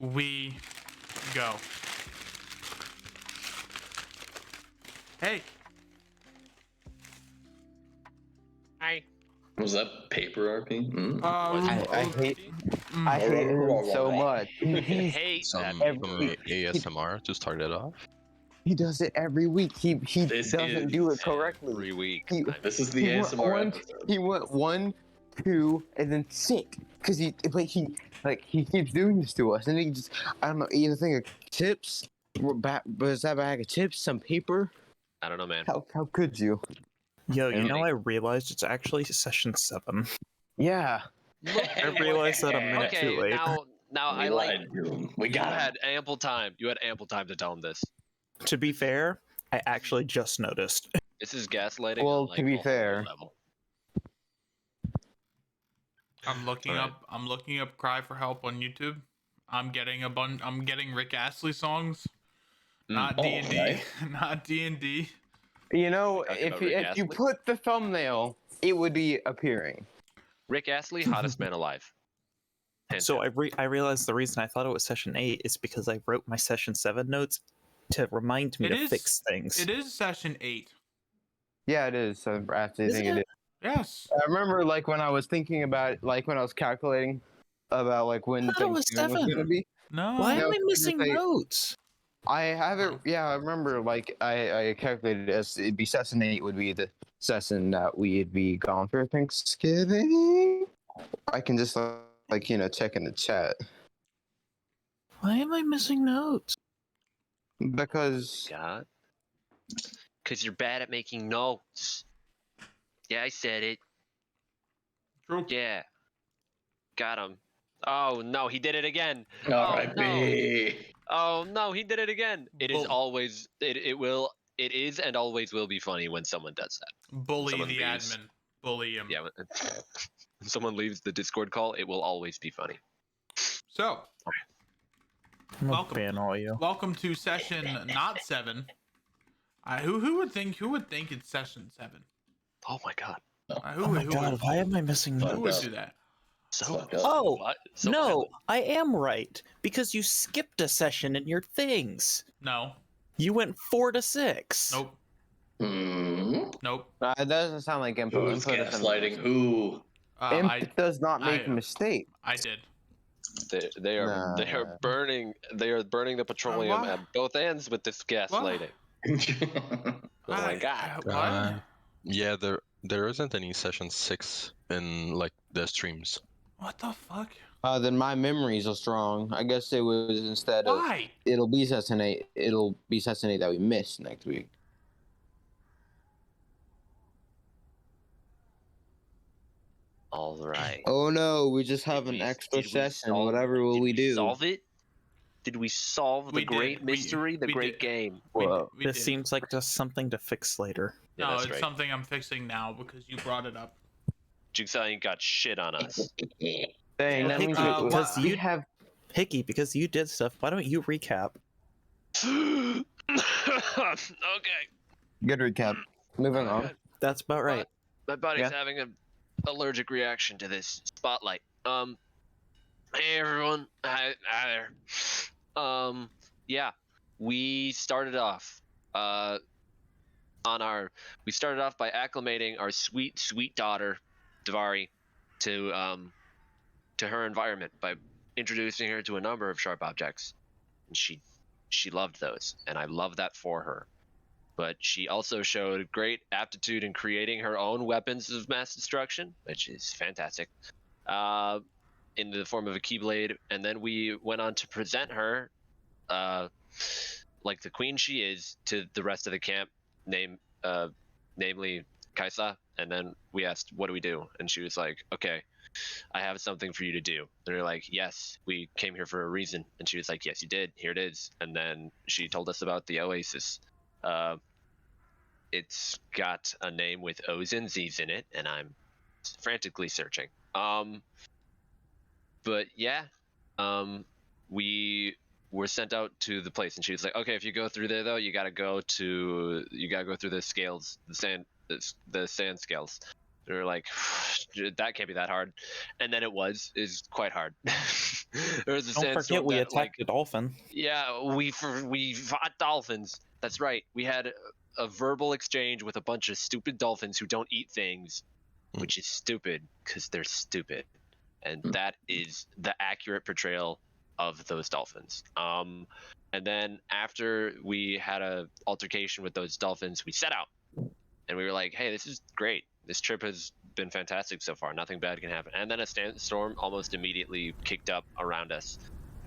we go. Hey. Hi. Was that paper RP? I hate him so much. Hate Some every- ASMR to start it off. He does it every week. He This doesn't do it is correctly. every week. He, This is the he went ASMR one, episode. he went 1, 2, and then 6. Cause he keeps doing this to us, and he just I don't know, eat a thing of chips. Was that bag of chips? Some paper? I don't know, man. How could you? Yo, you And- know, I realized it's actually session 7. Yeah. I realized that a minute Okay, too late. now We I like. lied to him. We You got him. had ample time. You had ample time to tell him this. To be fair, I actually just noticed. This is gaslighting. Well, on, like, to be a whole fair- level. I'm looking up "Cry for Help" on YouTube. I'm getting Rick Astley songs. Not D&D. nice. Not D&D. You know, Talking if about you, Rick if you Astley? put the thumbnail, it would be appearing. Rick Astley, hottest man alive. Hands So down. I realized the reason I thought it was session 8 is because I wrote my session 7 notes to remind me It to is- fix things. It is session 8. Yeah, it is. So after Is thinking it? it is. Yes. I remember, like, when I was thinking about, like, when I was calculating about, like, when I thought it was Thanksgiving was 7. gonna be. No. Why No, am I because missing I- notes? I have it. Oh. Yeah, I remember. Like, I calculated as it'd be session 8 would be the session that we'd be gone for Thanksgiving. I can just like check in the chat Why am I missing notes? because God. Because you're bad at making notes. Yeah, I said it. True. Yeah. Got him. Oh no, he did it again. R.I.P. Oh no, he did it again. It is Bull- always it is and always will be funny when someone does that. Bully Someone the leaves. admin. Bully him. Yeah, when someone leaves the Discord call, it will always be funny. So, I'm Welcome. gonna ban all you. welcome to session not 7. Who would think it's session 7? Oh my god. Who, Oh my who god, would, why am I missing who notes? would do that? So Fuck up. Oh, what? So no, what I am right. Because you skipped a session in your things. No. You went 4 to 6. Nope. Nope. it doesn't sound like input. Who's Input doesn't- gaslighting who? Imp does not make I- mistakes. I did. they are Nah. burning the petroleum why? at both ends with this gaslighting. Oh my god. What? Yeah, there isn't any session 6 in like the streams. What the fuck? Then my memories are strong. I guess it was instead of Why? it'll be session 8. It'll be session 8 that we missed next week. All right. Oh no, we just have Did an we- extra did we session. solve- Whatever will did we do? Solve it? Did we solve the We great did. mystery, the we great did. game? Whoa. We This did. seems like just something to fix later. Yeah, No, that's it's right. something I'm fixing now because you brought it up. Jigsaw ain't got shit on us. Dang, Well, that means Hickey, we, because we you- have. Hickey, because you did stuff, why don't you recap? Okay. Good recap. Moving on. That's about right. My body's Yeah. having an allergic reaction to this spotlight. Hey everyone. Hi there. Yeah. We started off by acclimating our sweet, sweet daughter, Davari, to her environment by introducing her to a number of sharp objects. And she loved those, and I love that for her. But she also showed great aptitude in creating her own weapons of mass destruction, which is fantastic, in the form of a keyblade. And then we went on to present her, like the queen she is, to the rest of the camp, namely Kaisa. And then we asked, what do we do? And she was like, okay, I have something for you to do. And we were like, yes, we came here for a reason. And she was like, yes, you did. Here it is. And then she told us about the Oasis. It's got a name with O's and Z's in it, and I'm frantically searching. But yeah, we were sent out to the place, and she was like, okay, if you go through there though, you gotta go through the scales, the sand scales. We were like, that can't be that hard, and then it was. Is quite hard. There was a Don't forget sandstorm we that, attacked like, the dolphin. yeah, we fought dolphins. That's right. We had a verbal exchange with a bunch of stupid dolphins who don't eat things, which is stupid because they're stupid, and that is the accurate portrayal of those dolphins. And then after we had a altercation with those dolphins, we set out, and we were like, "Hey, this is great. This trip has been fantastic so far. Nothing bad can happen." And then a storm almost immediately kicked up around us.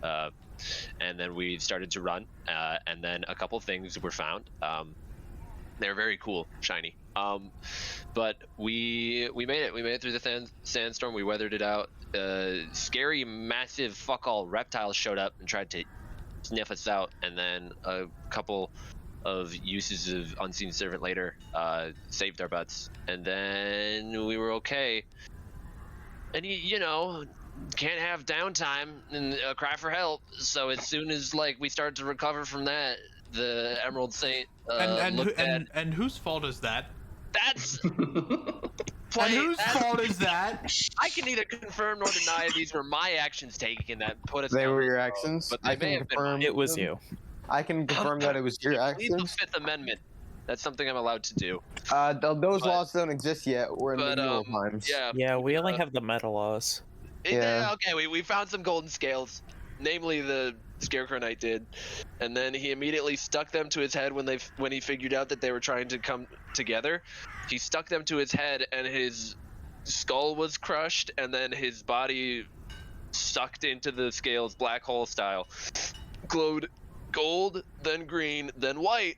And then we started to run, and then a couple things were found. They're very cool, shiny. But we made it. We made it through the sandstorm. We weathered it out. Scary, massive, fuck all reptiles showed up and tried to sniff us out. And then a couple of uses of Unseen Servant later saved our butts. And then we were okay. And you know, can't have downtime and a cry for help. So as soon as like we started to recover from that, the Emerald Saint and whose fault is that? That's And whose fault is that? I can neither confirm nor deny these were my actions taken that put us. They down were this your road, actions. but they may have been mine. It was you. I can confirm that it was your Plead the actions. Fifth Amendment. That's something I'm allowed to do. Those laws don't exist yet. We're in medieval times. Yeah. Yeah, we only have the meta laws. Yeah. Okay, we found some golden scales, namely the Scarecrow Knight did, and then he immediately stuck them to his head when he figured out that they were trying to come together. He stuck them to his head, and his skull was crushed, and then his body sucked into the scales, black hole style, glowed gold, then green, then white,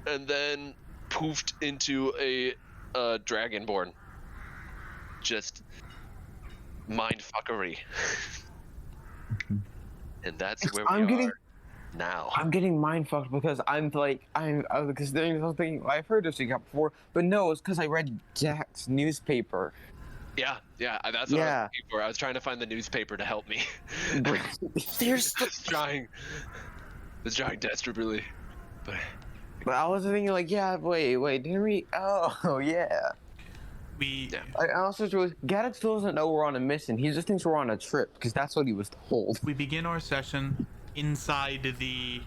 and then poofed into a dragonborn. Just mindfuckery. And that's where we are now. I'm getting mind fucked because because there's something I've heard this thing before, but no, it's because I read Jack's newspaper. Yeah, that's what I was looking for. I was trying to find the newspaper to help me. There's I was trying desperately, But I was thinking like, wait, didn't we? Oh, yeah. I also Gaddock still doesn't know we're on a mission. He just thinks we're on a trip because that's what he was told. We begin our session inside the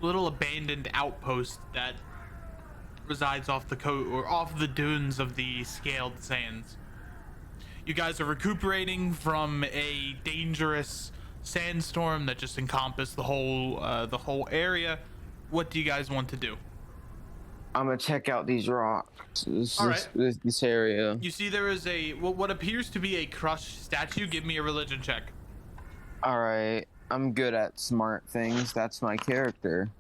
little abandoned outpost that resides off the off the dunes of the Scaled Sands. You guys are recuperating from a dangerous sandstorm that just encompassed the whole area. What do you guys want to do? I'm gonna check out these rocks. Alright. This area. You see there is what appears to be a crushed statue. Give me a religion check. All right, I'm good at smart things. That's my character.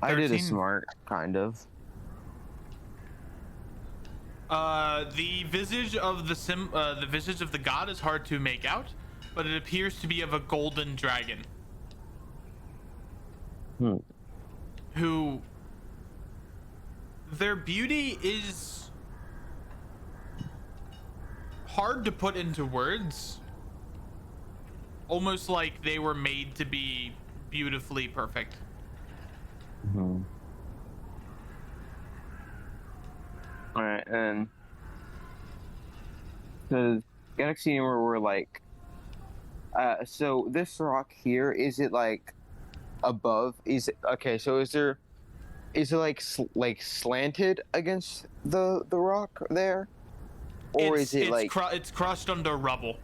13. I did a smart, kind of. The visage of the visage of the god is hard to make out, but it appears to be of a golden dragon. Who their beauty is hard to put into words. Almost like they were made to be beautifully perfect. Alright, and the Galaxy where we're like, so this rock here, is it like above? Is it okay? So is it like slanted against the rock there, or is it like it's crushed under rubble?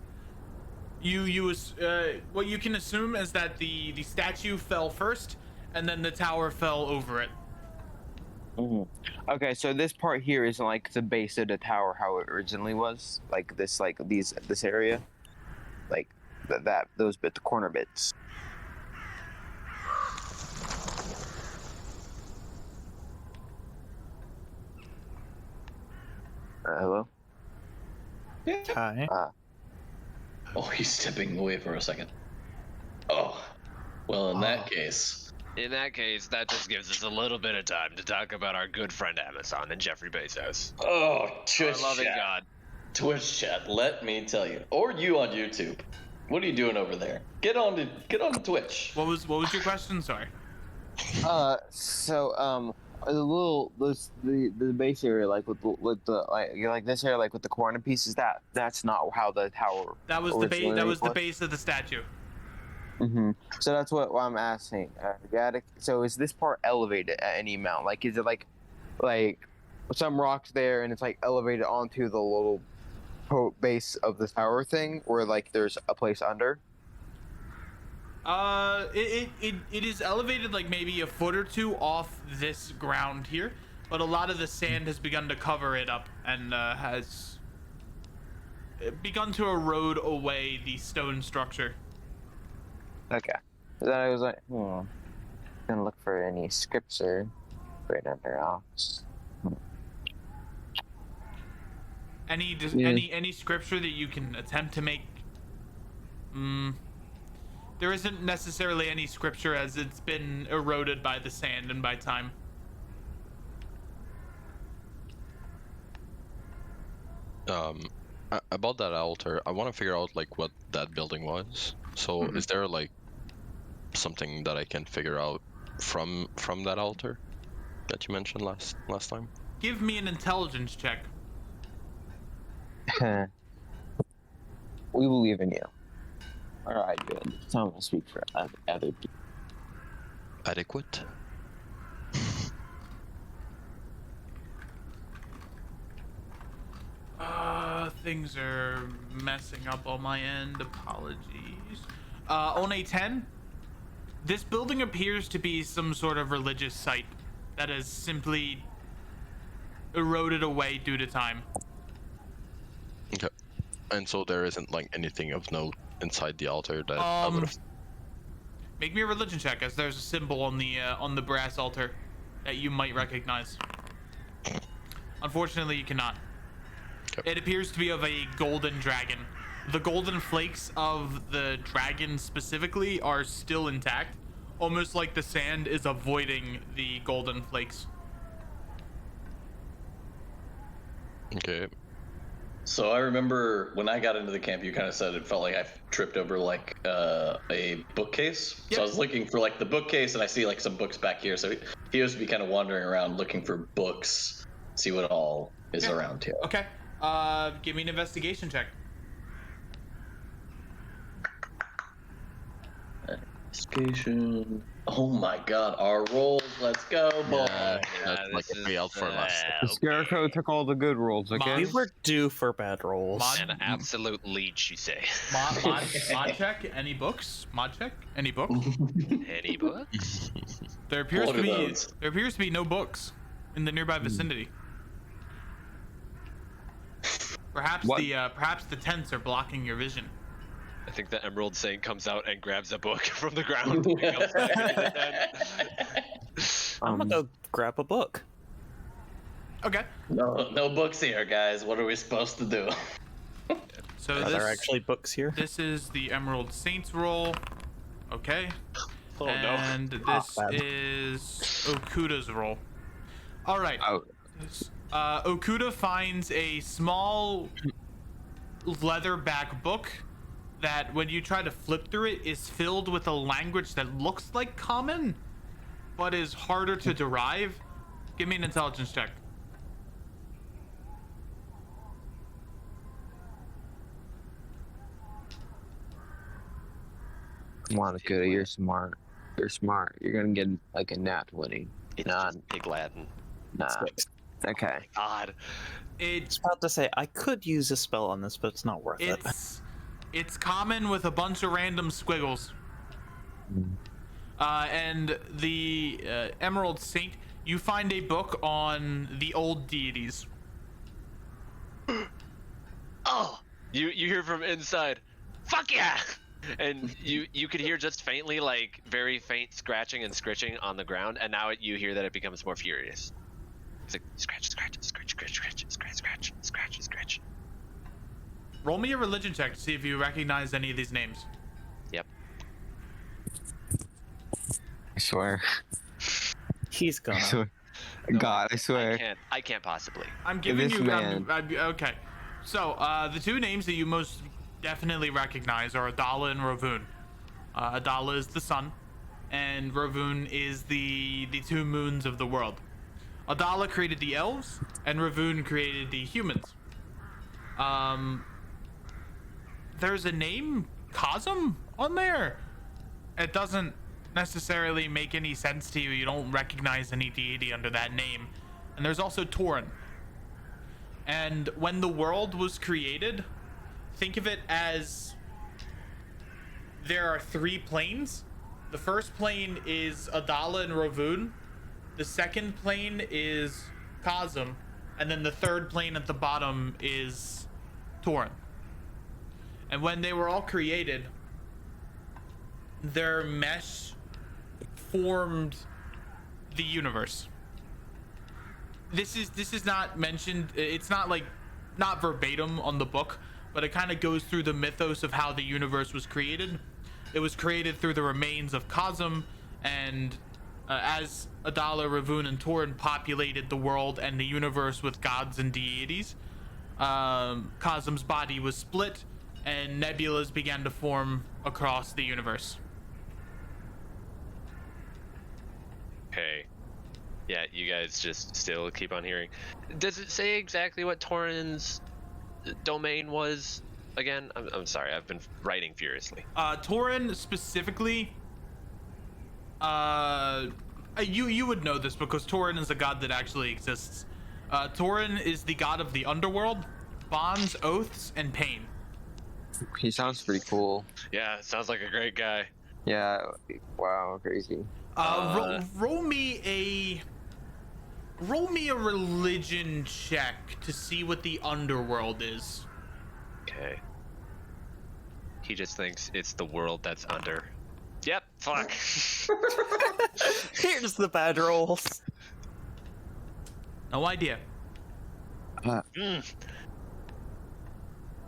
What you can assume is that the statue fell first, and then the tower fell over it. Okay, so this part here isn't like the base of the tower how it originally was, like this area, like those the corner bits. Hello? Hi. Oh, he's stepping away for a second. Oh, well, in that case. In that case, that just gives us a little bit of time to talk about our good friend Amazon and Jeffrey Bezos. Oh, Twitch Our loving chat. God. Twitch chat, let me tell you. Or you on YouTube. What are you doing over there? Get on to Twitch. What was your question? Sorry. the base area, like with the like this area, like with the corner pieces. That's not how the tower. That was the base. That was the base of the statue. So that's what I'm asking. So is this part elevated at any amount? Like, is it like some rocks there, and it's like elevated onto the little base of the tower thing, or like there's a place under? It is elevated like maybe a foot or two off this ground here, but a lot of the sand has begun to cover it up and has begun to erode away the stone structure. Okay. Then I was like, gonna look for any scripture right under rocks. Any scripture that you can attempt to make. There isn't necessarily any scripture as it's been eroded by the sand and by time. About that altar, I want to figure out like what that building was. So is there like something that I can figure out from that altar that you mentioned last time? Give me an intelligence check. We believe in you. All right, good. So I'm gonna speak for other people. Adequate. Things are messing up on my end. Apologies. On a 10, this building appears to be some sort of religious site that has simply eroded away due to time. Okay. And so there isn't like anything of note inside the altar that I would have. Make me a religion check, as there's a symbol on the brass altar that you might recognize. Unfortunately, you cannot. Okay. It appears to be of a golden dragon. The golden flakes of the dragon specifically are still intact, almost like the sand is avoiding the golden flakes. Okay. So I remember when I got into the camp, you kind of said it felt like I tripped over like a bookcase. Yep. So I was looking for like the bookcase, and I see like some books back here. So he was to be kind of wandering around looking for books, see what all is around here. Okay. Give me an investigation check. Investigation. Oh my God, our rolls. Let's go, boy. Yeah, that's like a payout for last. The Scarecrow took all the good rolls. Okay. We were due for bad rolls. An absolute leech, you say. Mod check. Any books? Mod check. Any book? Any book? There appears Look to at be those. there appears to be no books in the nearby vicinity. Perhaps What? perhaps the tents are blocking your vision. I think the Emerald Saint comes out and grabs a book from the ground. And comes back into the tent. I'm gonna go grab a book. Okay. No books here, guys. What are we supposed to do? So Are there actually books here? this is the Emerald Saints roll. Okay. Oh no. And this bad. is Okuda's roll. All right. Oh. Okuda finds a small leatherback book that, when you try to flip through it, is filled with a language that looks like common, but is harder to derive. Give me an intelligence check. Come on, Akuda, you're smart. You're smart. You're gonna get like a nat 20. It's Nah, just pig Latin. nah. Okay. God. I was It's about to say I could use a spell on this, but it's not worth it. it's common with a bunch of random squiggles. And the Emerald Saint, you find a book on the old deities. Oh! You hear from inside, fuck yeah! And you could hear just faintly, like, very faint scratching and scritching on the ground, and now you hear that it becomes more furious. It's like, scratch, scratch, scratch, scratch, scratch, scratch, scratch, scratch, scratch. Roll me a religion check to see if you recognize any of these names. Yep. I swear. He's gonna. I swear. God, I swear. I can't possibly. I'm giving This you. man. Okay. So the two names that you most definitely recognize are Adala and Ravun. Adala is the sun, and Ravun is the two moons of the world. Adala created the elves, and Ravoon created the humans. There's a name, Cosm, on there. It doesn't necessarily make any sense to you. You don't recognize any deity under that name. And there's also Tauren. And when the world was created, think of it as there are 3 planes. The first plane is Adala and Ravoon. The second plane is Cosm. And then the third plane at the bottom is Tauren. And when they were all created, their mesh formed the universe. This is not mentioned. It's not like not verbatim on the book, but it kind of goes through the mythos of how the universe was created. It was created through the remains of Cosm, and as Adala, Ravoon, and Tauren populated the world and the universe with gods and deities, Cosm's body was split, and nebulas began to form across the universe. Okay. Yeah, you guys just still keep on hearing. Does it say exactly what Tauren's domain was again? I'm sorry, I've been writing furiously. Tauren specifically, you would know this because Tauren is a god that actually exists. Tauren is the god of the underworld, bonds, oaths, and pain. He sounds pretty cool. Yeah, sounds like a great guy. Yeah. Wow, crazy. Roll me a religion check to see what the underworld is. Okay. He just thinks it's the world that's under. Yep, fuck. Here's the bad rolls. No idea.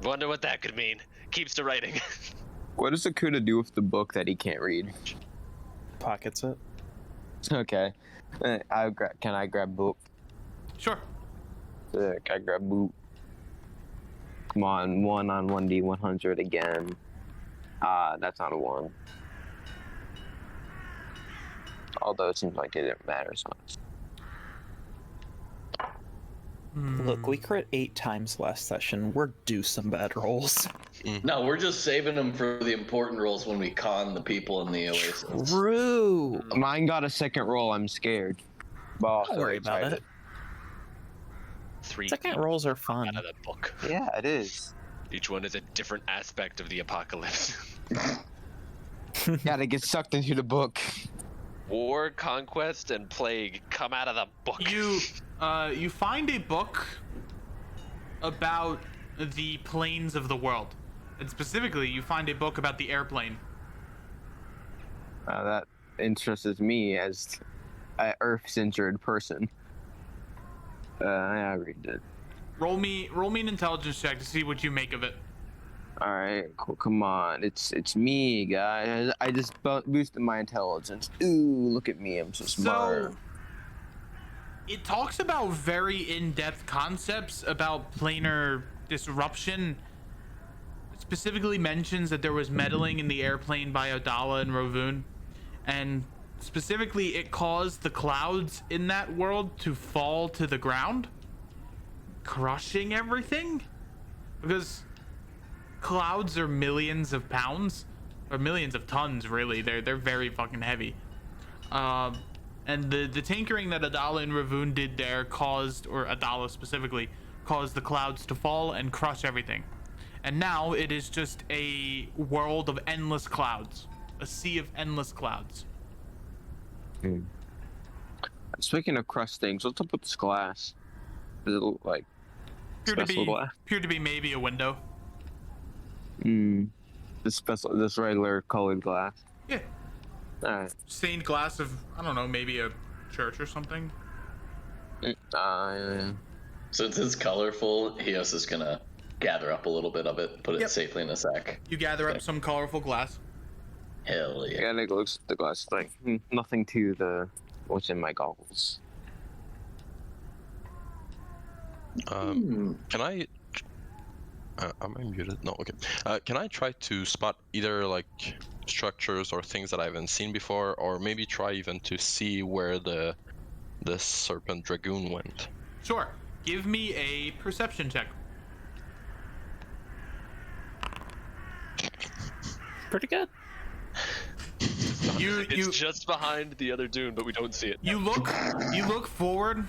Wonder what that could mean. Keeps to writing. What does Akuda do with the book that he can't read? Pockets it. Okay. Can I grab book? Sure. Sick, I grab boot. Come on, 1 on 1D100 again. That's not a 1. Although it seems like it didn't matter so much. Look, we crit 8 times last session. We're due some bad rolls. No, we're just saving them for the important rolls when we con the people in the Oasis. True. Mine got a second roll, I'm scared. But Don't worry about it. 3 Second rolls are fun. out of the book. Yeah, it is. Each one is a different aspect of the apocalypse. Gotta get sucked into the book. War, conquest, and plague come out of the book. You find a book about the planes of the world, and specifically, you find a book about the airplane. That interests me as an Earth-centered person. I read it. Roll me an intelligence check to see what you make of it. All right, cool. Come on, it's me, guys. I just boosted my intelligence. Ooh, look at me, I'm so smart. So, it talks about very in-depth concepts about planar disruption. It specifically mentions that there was meddling in the airplane by Adala and Ravoon, and specifically it caused the clouds in that world to fall to the ground, crushing everything. Because clouds are millions of pounds, or millions of tons, really. They're very fucking heavy. And the tinkering that Adala and Ravoon did there caused, or Adala specifically, caused the clouds to fall and crush everything. And now it is just a world of endless clouds. A sea of endless clouds. Speaking of crust things, what's up with this glass? Does it look like special glass? Appeared to be maybe a window. This regular colored glass. Yeah. Alright. Stained glass of, I don't know, maybe a church or something. Yeah. Since it's colorful, Hios is gonna gather up a little bit of it, put it safely in a sack. You gather up some colorful glass. Hell yeah. Yeah, it looks at the glass like nothing to the what's in my goggles. Can I? Am I muted? No. Okay. Can I try to spot either like structures or things that I haven't seen before, or maybe try even to see where the this serpent dragoon went. Sure. Give me a perception check. Pretty good. It's just behind the other dune, but we don't see it. You look forward.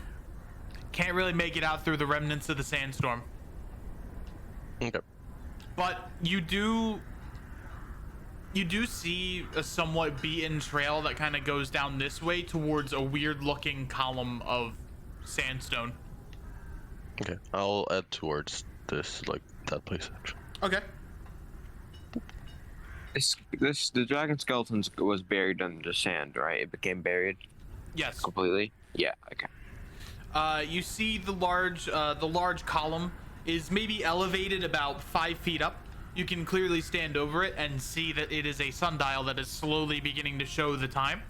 Can't really make it out through the remnants of the sandstorm. Okay. But you do see a somewhat beaten trail that kind of goes down this way towards a weird looking column of sandstone. Okay, I'll add towards this, like, that place, actually. Okay. The dragon skeleton was buried under the sand, right? It became buried Yes. completely. Yeah. Okay. You see the large column is maybe elevated about 5 feet up. You can clearly stand over it and see that it is a sundial that is slowly beginning to show the time.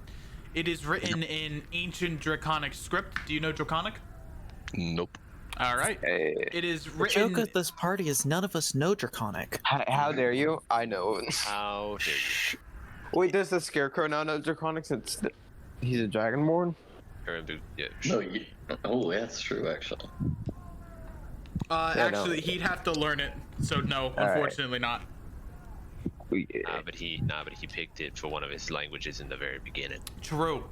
It is written in ancient Draconic script. Do you know Draconic? Nope. All right. It is The written. joke at this party is none of us know Draconic. How dare you? I know. How dare you? Wait, does the scarecrow now know Draconic since he's a dragonborn? Yeah, No, oh, yeah, that's true, actually. Actually, he'd have to learn it. So no, unfortunately not. but he picked it for one of his languages in the very beginning. True.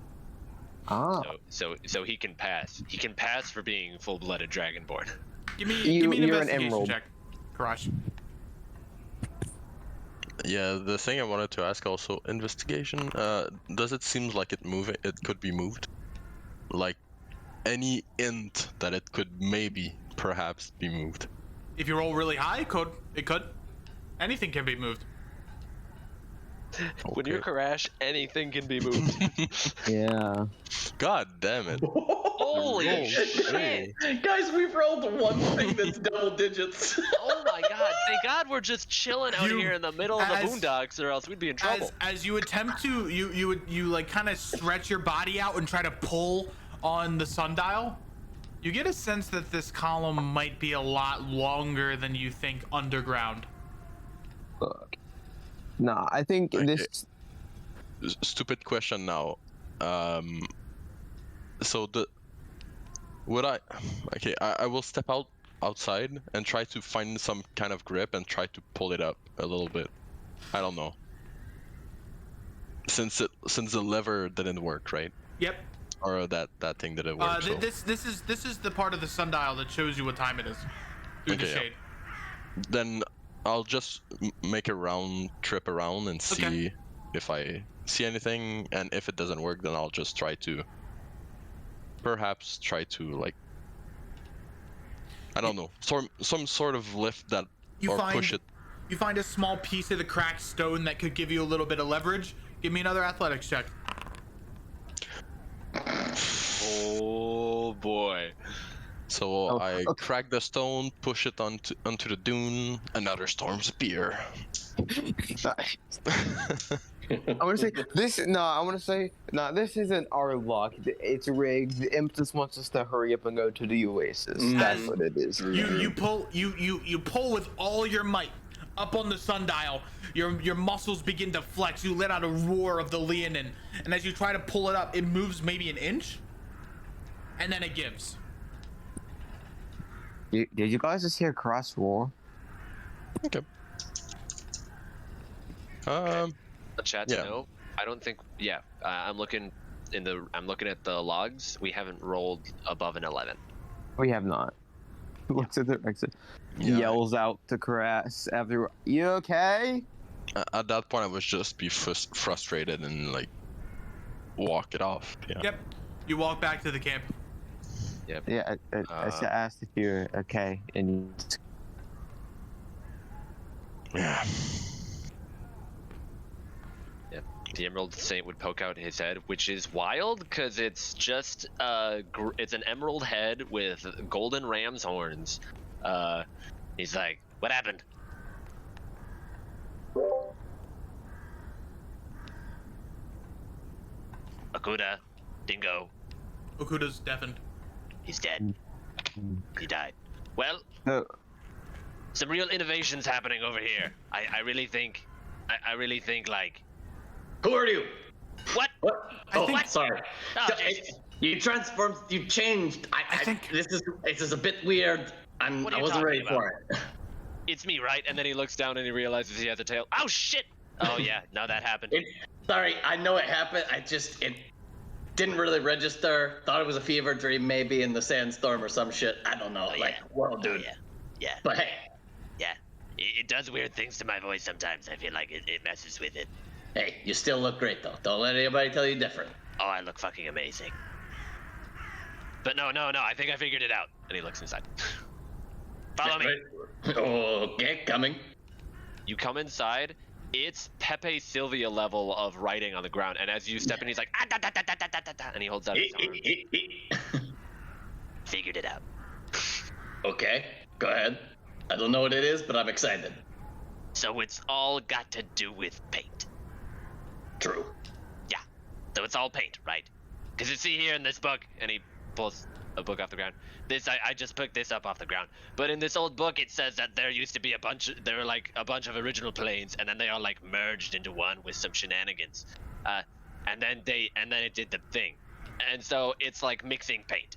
Ah. So he can pass. He can pass for being full-blooded dragonborn. Give me You're an an investigation emerald. check, Karash. Yeah, the thing I wanted to ask also, investigation, does it seem like it could be moved? Like, any hint that it could perhaps be moved? If you roll really high, it could. Anything can be moved. When you're Karash, anything can be moved. Yeah. God damn it. Holy shit! Guys, we've rolled one thing that's double digits. Oh my god! Thank God we're just chilling out You- here in the middle of the as- boondocks, or else we'd be in trouble. As you attempt to, you like kind of stretch your body out and try to pull on the sundial. You get a sense that this column might be a lot longer than you think underground. Fuck. Nah, I think Okay. this. Stupid question now. So I will step outside and try to find some kind of grip and try to pull it up a little bit. I don't know. Since the lever didn't work, right? Yep. Or that thing didn't work. So. This is the part of the sundial that shows you what time it is through the Okay, yeah. shade. Then I'll just make a trip around and see if I see anything, and if it doesn't work, then I'll just perhaps try to like, I don't know, some sort of lift that push it. You find a small piece of the cracked stone that could give you a little bit of leverage. Give me another athletics check. Oh boy! So I crack the stone, push it onto the dune. Another storm's appear. I want to say this. No, I want to say no. This isn't our luck. It's rigged. The imp just wants us to hurry up and go to the oasis. That's what it is. You pull with all your might up on the sundial. Your muscles begin to flex. You let out a roar of the Leonin, and as you try to pull it up, it moves maybe an inch, and then it gives. Did you guys just hear cross roar? Okay. Chat Yeah. to know. I don't think. Yeah, I'm looking at the logs. We haven't rolled above an 11. We have not. Looks at the exit. Yeah. Yells out to Crass after. You okay? At that point, I was just frustrated and like walk it off. Yeah. Yep. You walk back to the camp. Yeah, I asked if you're okay, and you. Yeah. The Emerald Saint would poke out his head, which is wild because it's just it's an emerald head with golden ram's horns. He's like, "What happened?" Akuda, Dingo, Okuda's deafened. he's dead. He died. Well, No. some real innovations happening over here. I really think like Who are you? what? What? I Oh, think- sorry. Oh, jeez. You transformed. You changed. I think- this is a bit weird. What are I you wasn't ready talking for it. It's me, right? And then he looks down and he realizes he has a tail. Oh shit! Oh yeah, no, that happened. Sorry, I know it happened. It didn't really register. Thought it was a fever dream, maybe in the sandstorm or some shit. I don't know. Oh, like, yeah. whoa, Oh, dude. yeah. But hey, Yeah. It does weird things to my voice sometimes. I feel like it messes with it. hey, you still look great though. Don't let anybody tell you different. Oh, I look fucking amazing. But no, I think I figured it out. And he looks inside. Follow me. Okay, coming. You come inside. It's Pepe Sylvia level of writing on the ground. And as you step in, he's like, ah, da, da, da, da, da, da, da, and he holds out his arms. Figured it out. Okay, go ahead. I don't know what it is, but I'm excited. So it's all got to do with paint. True. Yeah. So it's all paint, right? Because you see here in this book, and he pulls a book off the ground. I just picked this up off the ground. But in this old book, it says that there used to be there were like a bunch of original planes, and then they all like merged into one with some shenanigans. And then it did the thing. And so it's like mixing paint.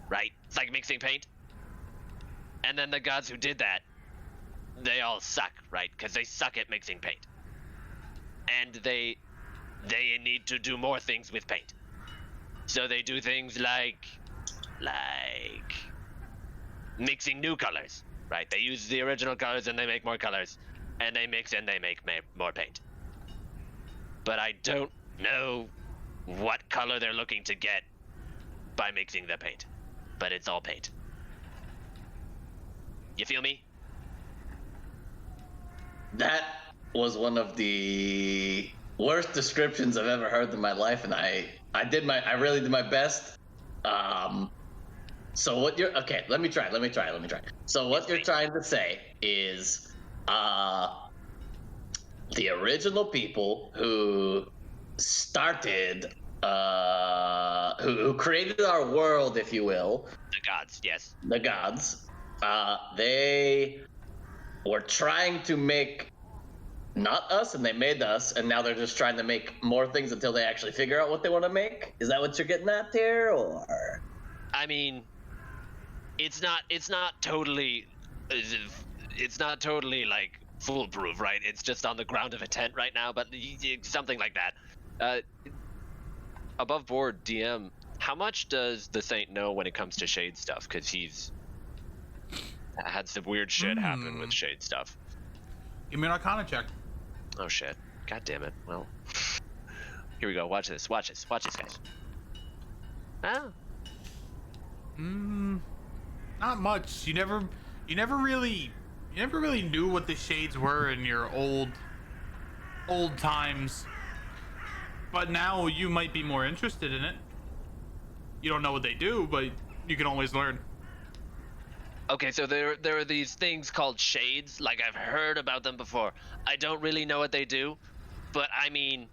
Right? It's like mixing paint. And then the gods who did that, they all suck, right? Because they suck at mixing paint. And they need to do more things with paint. So they do things like mixing new colors, right? They use the original colors and they make more colors, and they mix and they make more paint. But I don't know what color they're looking to get by mixing the paint, but it's all paint. You feel me? That was one of the worst descriptions I've ever heard in my life, and I really did my best. So what you're okay? Let me try. So what you're trying to say is, the original people who started, who created our world, if you will, The gods, yes. the gods, they were trying to make not us, and they made us, and now they're just trying to make more things until they actually figure out what they want to make. Is that what you're getting at here, or? I mean, it's not totally like foolproof, right? It's just on the ground of a tent right now, but something like that. Above board, DM, how much does the Saint know when it comes to shade stuff? Because he's had some weird shit happen with shade stuff. Give me an Arcana check. Oh shit! God damn it! Well, here we go. Watch this, guys. Oh. Not much. You never really knew what the shades were in your old times. But now you might be more interested in it. You don't know what they do, but you can always learn. Okay, so there are these things called shades. Like, I've heard about them before. I don't really know what they do, but I mean,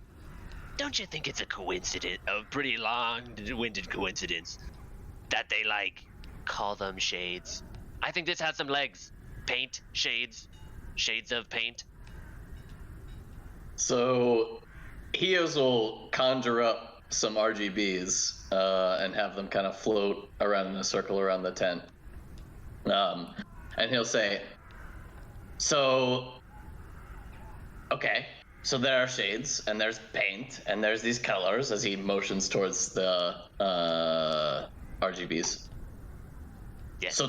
don't you think it's a coincidence, a pretty long-winded coincidence, that they like call them shades? I think this has some legs. Paint, shades of paint. So, Hios will conjure up some RGBs and have them kind of float around in a circle around the tent. And he'll say, so, okay, so there are shades, and there's paint, and there's these colors, as he motions towards the RGBs. Yes.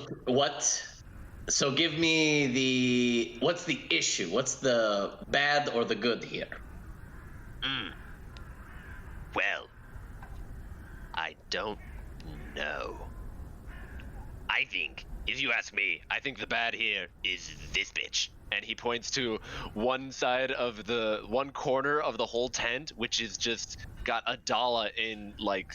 So give me what's the issue? What's the bad or the good here? Well, I don't know. I think, if you ask me, I think the bad here is this bitch. And he points to one corner of the whole tent, which is just got a dollar in, like,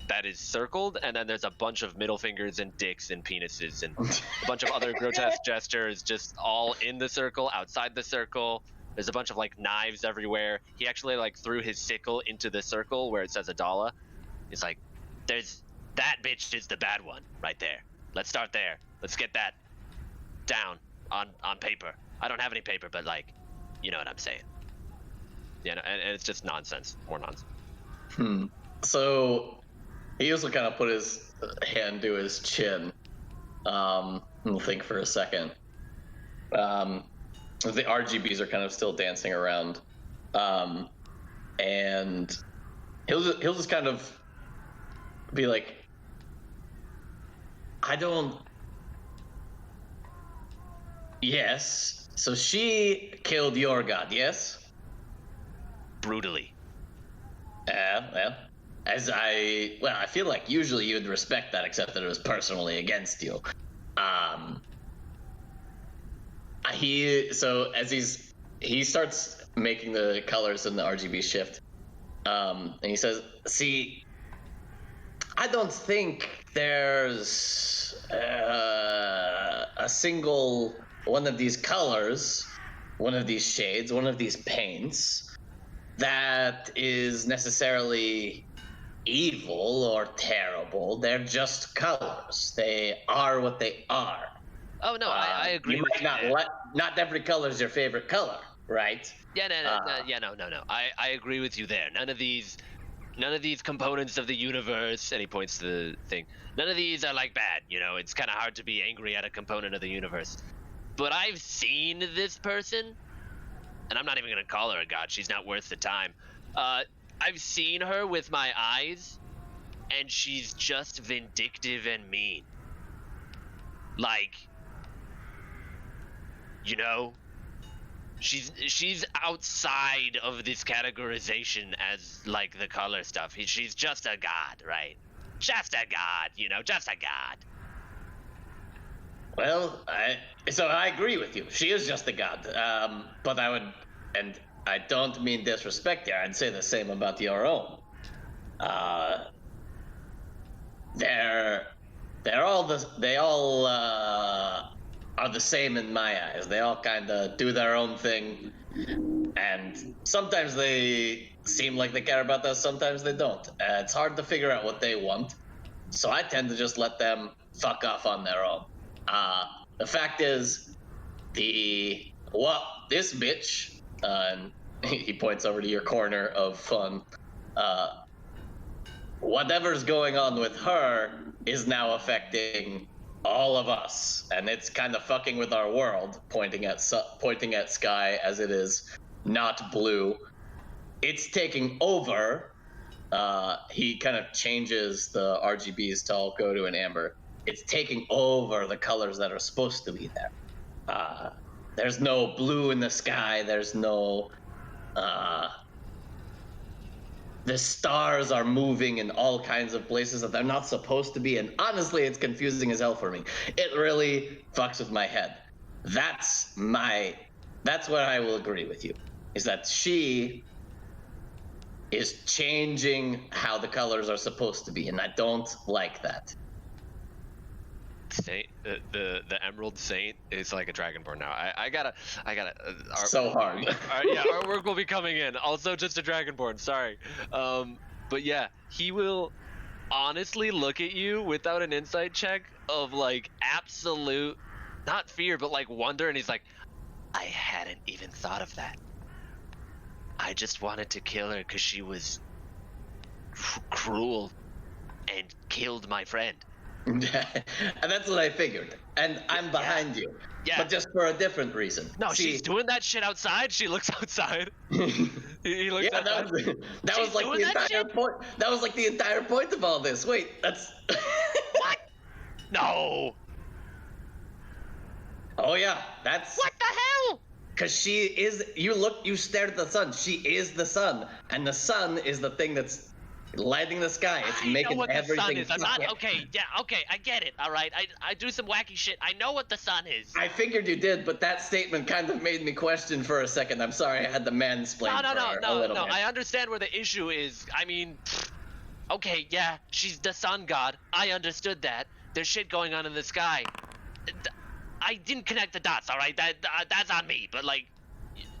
that is circled, and then there's a bunch of middle fingers and dicks and penises and a bunch of other grotesque gestures just all in the circle, outside the circle. There's a bunch of, like, knives everywhere. He actually, like, threw his sickle into the circle where it says $1. He's like, that bitch is the bad one right there. Let's start there. Let's get that down on paper. I don't have any paper, but, like, you know what I'm saying. You know, and it's just nonsense. More nonsense. So he also kind of put his hand to his chin. We'll think for a second. The RGBs are kind of still dancing around, and he'll just kind of be like, I don't. Yes. So she killed your god, yes? Brutally. Well, I feel like usually you would respect that, except that it was personally against you. He starts making the colors in the RGB shift, and he says, "See, I don't think there's a single one of these colors, one of these shades, one of these paints that is necessarily evil or terrible. They're just colors. They are what they are." Oh no, I agree You with might you. not every color is your favorite color, right? No. I agree with you there. None of these components of the universe, and he points to the thing, none of these are like bad, it's kind of hard to be angry at a component of the universe. But I've seen this person, and I'm not even gonna call her a god, she's not worth the time. I've seen her with my eyes, and she's just vindictive and mean. Like, she's outside of this categorization as like the color stuff. She's just a god, right? Just a god, just a god. Well, I agree with you. She is just a god. But I don't mean disrespect here. I'd say the same about your own. They all are the same in my eyes. They all kind of do their own thing, and sometimes they seem like they care about us, sometimes they don't. It's hard to figure out what they want, so I tend to just let them fuck off on their own. The fact is, this bitch, and he points over to your corner of fun, whatever's going on with her is now affecting all of us, and it's kind of fucking with our world, pointing at sky as it is not blue. It's taking over. He kind of changes the RGBs to all go to an amber. It's taking over the colors that are supposed to be there. There's no blue in the sky. There's no the stars are moving in all kinds of places that they're not supposed to be, and honestly, it's confusing as hell for me. It really fucks with my head. That's what I will agree with you, is that she is changing how the colors are supposed to be, and I don't like that. Saint, the Emerald Saint is like a dragonborn now. I gotta. So hard. Our work will be coming in. Also, just a dragonborn. Sorry, but yeah, he will honestly look at you without an insight check of like absolute, not fear, but like wonder, and he's like, I hadn't even thought of that. I just wanted to kill her because she was cruel and killed my friend. And that's what I figured. And I'm behind you. Yeah. But just for a different reason. No, she's doing that shit outside. She looks outside. he looks yeah, outside. that was like the entire point. That was like the entire point of all this. Wait, that's what? No. Oh yeah, that's what the hell? Because she is. You stared at the sun. She is the sun, and the sun is the thing that's lighting the sky. It's making everything. I know what the sun is. I'm not okay. Yeah, okay, I get it. All right, I do some wacky shit. I know what the sun is. I figured you did, but that statement kind of made me question for a second. I'm sorry, I had the mansplain. No. I understand where the issue is. I mean, okay, yeah, she's the sun god. I understood that. There's shit going on in the sky. I didn't connect the dots. All right, that's on me. But like,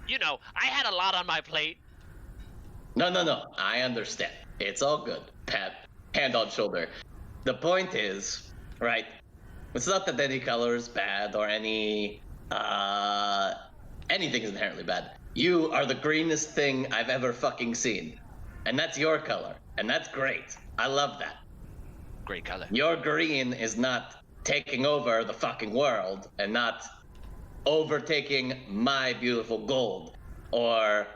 I had a lot on my plate. No. I understand. It's all good. Pat, hand on shoulder. The point is, right, it's not that any color is bad or anything is inherently bad. You are the greenest thing I've ever fucking seen. And that's your color. And that's great. I love that. great color. Your green is not taking over the fucking world and not overtaking my beautiful gold or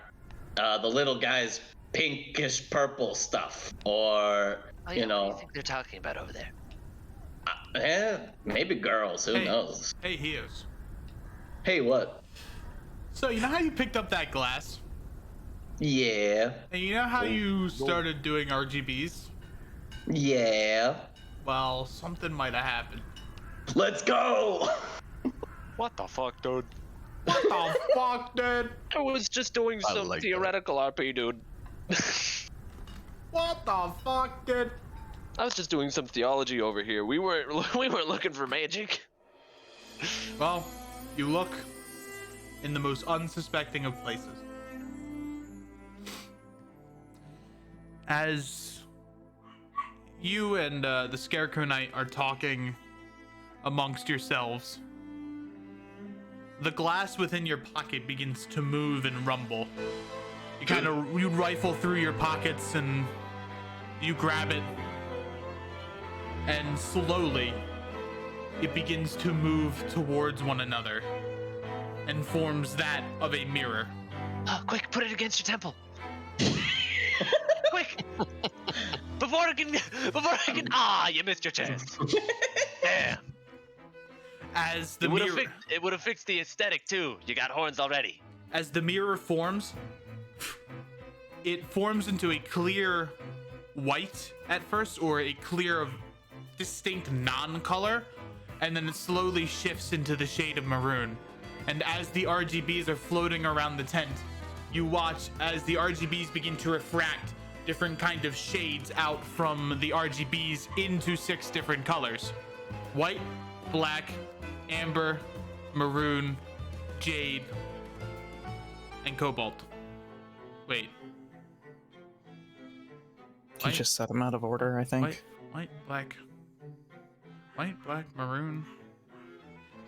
the little guy's pinkish purple stuff or Oh, you yeah, what do know, you think they're talking about over there? maybe girls. Who Hey. knows? Hey, Heos. Hey, what? So you know how you picked up that glass, Yeah, and you know how you started doing RGBs? yeah. Well, something might have happened. Let's go. What the fuck, dude? What the fuck, dude? I was just doing I some like that. theoretical RP, dude. What the fuck, dude? I was just doing some theology over here. We weren't looking for magic. Well, you look in the most unsuspecting of places. As you and the Scarecrow Knight are talking amongst yourselves, the glass within your pocket begins to move and rumble. You rifle through your pockets and you grab it, and slowly it begins to move towards one another and forms that of a mirror. Oh, quick, put it against your temple. Quick! Before I can. Ah, you missed your chance. Damn. As the It would have fixed the aesthetic too. You got horns already. as the mirror forms, it forms into a clear white at first, or a clear distinct non-color, and then it slowly shifts into the shade of maroon. And as the RGBs are floating around the tent, you watch as the RGBs begin to refract different kind of shades out from the RGBs into 6 different colors: white, black, amber, maroon, jade, and cobalt. Wait. You just set them out of order, I think. White, black, maroon,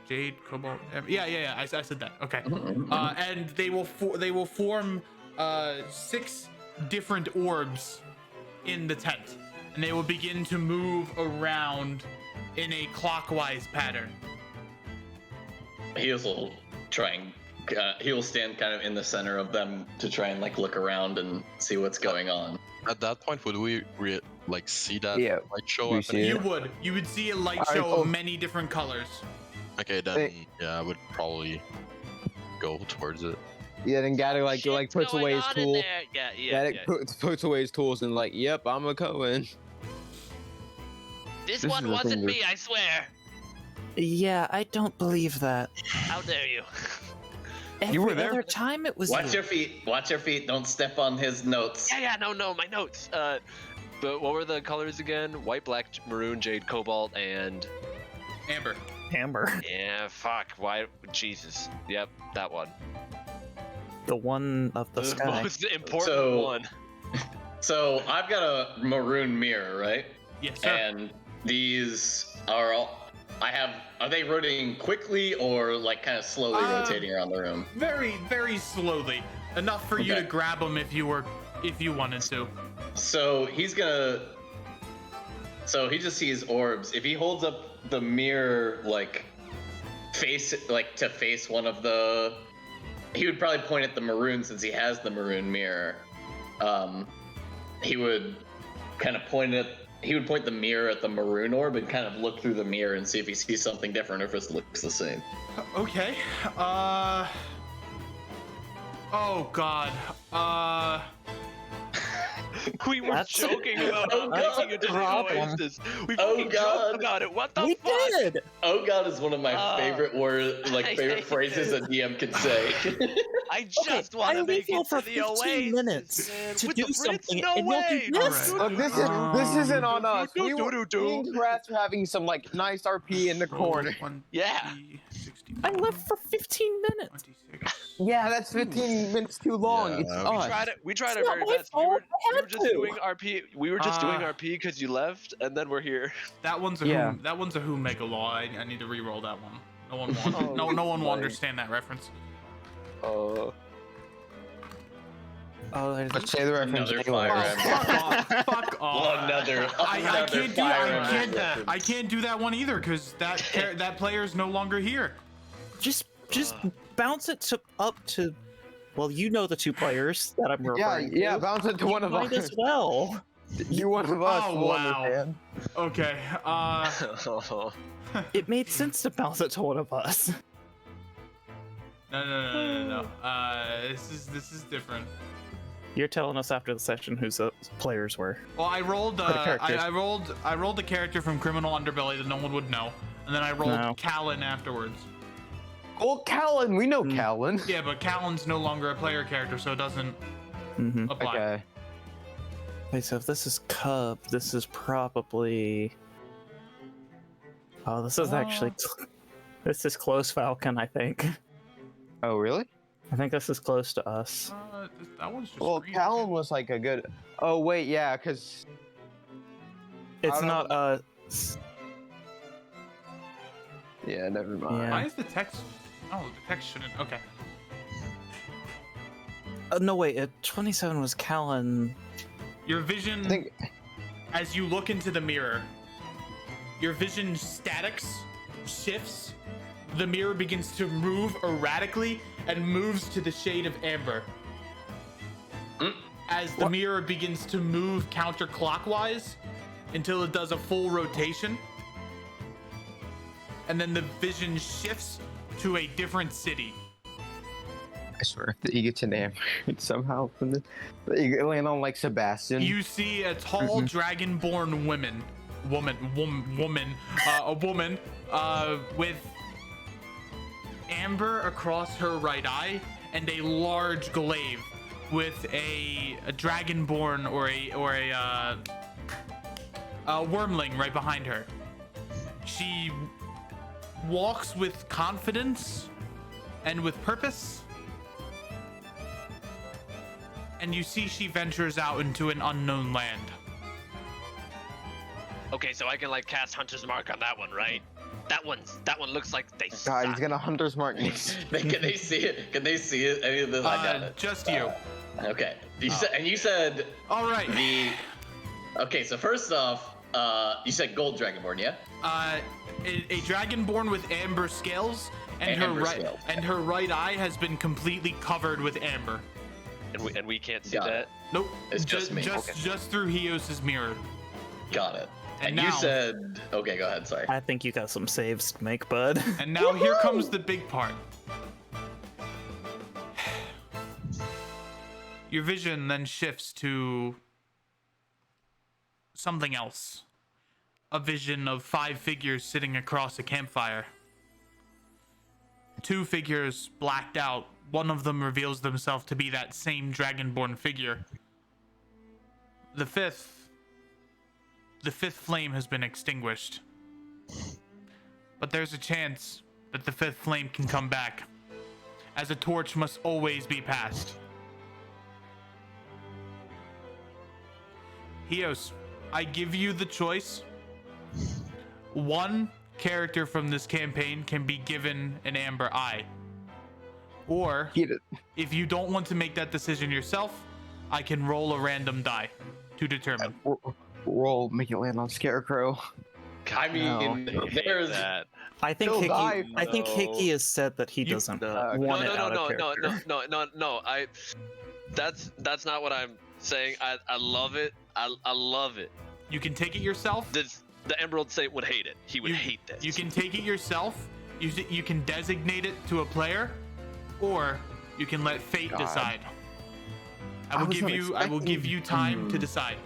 jade, cobalt. Yeah. I said that. Okay. And they will form 6 different orbs in the tent, and they will begin to move around in a clockwise pattern. He will he will stand kind of in the center of them to try and like look around and see what's going on. At that point, would we see that Yeah, light show we up? see it. You would see a light Alright, show cool. of many different colors. Okay, then yeah, I would probably go towards it. Yeah, then Gaddy Shit's puts going away his on in tool. there. Yeah. Puts away his tools and like, yep, I'm a Cohen. This This one is the wasn't thing me, I swear. Yeah, I don't believe that. How dare you? Every were there. other time it was Watch you. your feet. Watch your feet. Don't step on his notes. Yeah, no, my notes. But what were the colors again? White, black, maroon, jade, cobalt, and Amber. Amber. yeah, fuck. Why? Jesus. Yep, that one. The one of the sky. most important So- one. So I've got a maroon mirror, right? Yes, sir. And these are all. Are they rotating quickly or like kind of slowly rotating around the room? Very, very slowly. Enough for you to Okay. grab them if you wanted to. So he's gonna. So he just sees orbs. If he holds up the mirror like to face one of the, he would probably point at the maroon since he has the maroon mirror. He would kind of point the mirror at the maroon orb and kind of look through the mirror and see if he sees something different or if it looks the same. Okay. Oh God. We were That's- joking about Oh, God. making a digital Problem. oasis. We Oh, fucking God. joked about it. What the We fuck? did! Oh God is one of my favorite I favorite hate phrases a DM can say. I just want to I make leave it for to the 15 Oasis, minutes man. to With do the Brits, something, no and you'll do way. this? All right. Look, this isn't on us. do, We do, were do, do. me and Kratz were having some like nice RP in the corner. 20, Yeah. 61, I left for 15 minutes. 26. Yeah, that's 15 minutes too long. Yeah, It's we us. We tried It's our not very my best. fault. I We were had just to. doing RP. We were just doing Ah. RP because you left, and then we're here. That one's a Yeah. that one's a Who Mega Law. I need to re-roll that one. No one will Oh, no one will my. understand that reference. Oh, Let's say the reference Another anyway. fire Oh, emblem. fuck off. Another I another can't do fire emblem reference. I can't do that one either because that player is no longer here. just bounce it up to. Well, you know the two players that I'm referring to. Yeah, bounce it to one of Might us. as well. You one of us. Oh, we'll wow. understand. Okay. It made sense to bounce it to one of us. No. This is different. You're telling us after the session who the players were. Well, I rolled. the characters. I rolled the character from Criminal Underbelly that no one would know, and then I rolled No. Callan afterwards. Oh, Callan. We know Callan. Yeah, but Callan's no longer a player character, so it doesn't Mm-hmm. apply. Okay. Wait, so if this is Cub, this is probably. Oh, this is actually. This is close, Falcon. I think. Oh, really? I think this is close to us. That one's just. Well, green. Callan was like a good. Oh wait, yeah, because It's don't not know. us. yeah, never mind. Yeah. Why is the text? Oh, the text shouldn't. Okay. No, wait. 27 was Callan. Your vision, I think as you look into the mirror, your vision statics, shifts. The mirror begins to move erratically and moves to the shade of amber. As the mirror begins to move counterclockwise until it does a full rotation. And then the vision shifts to a different city. I swear that you get to name somehow from the you land on like Sebastian. You see a tall dragonborn woman with amber across her right eye and a large glaive with a dragonborn or a wormling right behind her. She walks with confidence and with purpose. And you see she ventures out into an unknown land. Okay, so I can like cast Hunter's Mark on that one, right? That one looks like they God, suck. he's gonna Hunter's Mark next. Can they see it? Can they see it? Any of this? I got it. Just you. Okay. You said All right. Okay, so first off, you said gold dragonborn, yeah? A dragonborn with amber scales, and Amber scales. her right eye has been completely covered with amber. And we can't see Got that. it. Nope. It's just me. Just through Hios's mirror. Got it. And And you now- said, okay, go ahead. Sorry. I think you got some saves to make, bud. And now here comes the big part. Your vision then shifts to something else. A vision of 5 figures sitting across a campfire. 2 figures blacked out. One of them reveals themselves to be that same dragonborn figure. The fifth flame has been extinguished. But there's a chance that the 5th flame can come back, as a torch must always be passed. Hios, I give you the choice. One character from this campaign can be given an amber eye. Or, Get it. if you don't want to make that decision yourself, I can roll a random die to determine. Roll, make it land on Scarecrow. I mean, No. there's. That. I think He'll Hickey. die. I think No. Hickey has said that he doesn't want No, it out of character. no. That's not what I'm saying. I love it. I love it. You can take it yourself. The Emerald Saint would hate it. He would hate this. You can take it yourself. You can designate it to a player, or you can let fate God. decide. I I will was give not you. I will give expecting- you time to decide.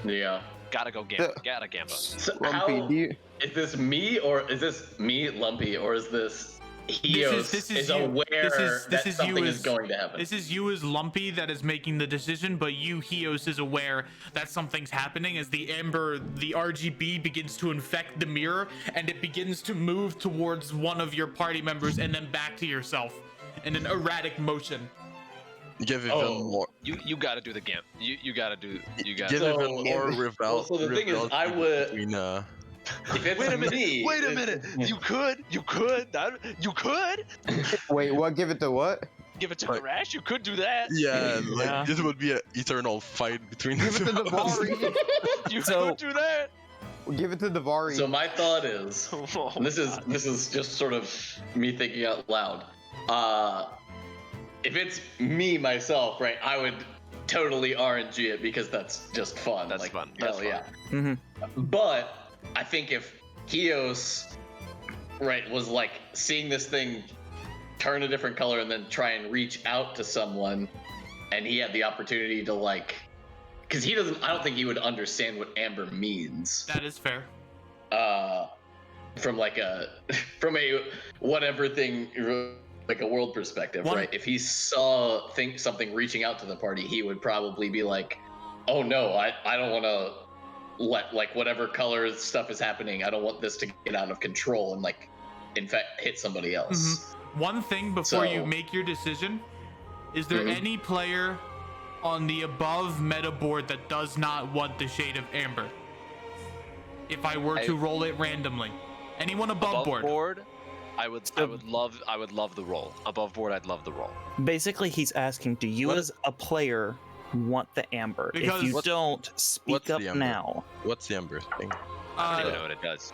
Yeah. Gotta go Gamba. Gotta Gamba. So Lumpy, how, do you, is this me or is this me, Lumpy, or is this Hios this is is you. aware This that is you something as- is going to happen? This is you as Lumpy that is making the decision, but you, Hios, is aware that something's happening as the RGB begins to infect the mirror, and it begins to move towards one of your party members and then back to yourself in an erratic motion. Give even Oh. more. You gotta do the Gamp. You gotta do. You Give gotta. So- even more revel. well, so the thing is, revel I would- between, If it's me, Wait a minute. You could. You could. You could. wait, what? Give it to what? Give it to Like- Harash. You could do that. Yeah, like Yeah. this would be an eternal fight between Give it the to two the of us. Vari. You So- could do that. Give it to the Vari. So my thought is, Oh, and this is God. this is just sort of me thinking out loud. If it's me myself, right, I would totally RNG it because that's just fun. That's like, fun. Hell That's yeah. Mhm. But I think if Hios, right, was like seeing this thing turn a different color and then try and reach out to someone, and he had the opportunity to like, because he doesn't, I don't think he would understand what amber means. That is fair. From like a from a whatever thing, like a world perspective, One- right? If he saw something reaching out to the party, he would probably be like, oh no, I don't want to let like whatever color stuff is happening, I don't want this to get out of control and like in fact hit somebody else. One thing before you So- make your decision, is there Mhm. any player on the above meta board that does not want the shade of amber? If I were to roll it randomly, anyone above board? I would love the roll. Above board, I'd love the roll. Basically, he's asking, do you What- as a player want the amber? Because- if you What- don't, speak what's up the amber? now. What's the Ember thing? I don't Uh, even know what it does.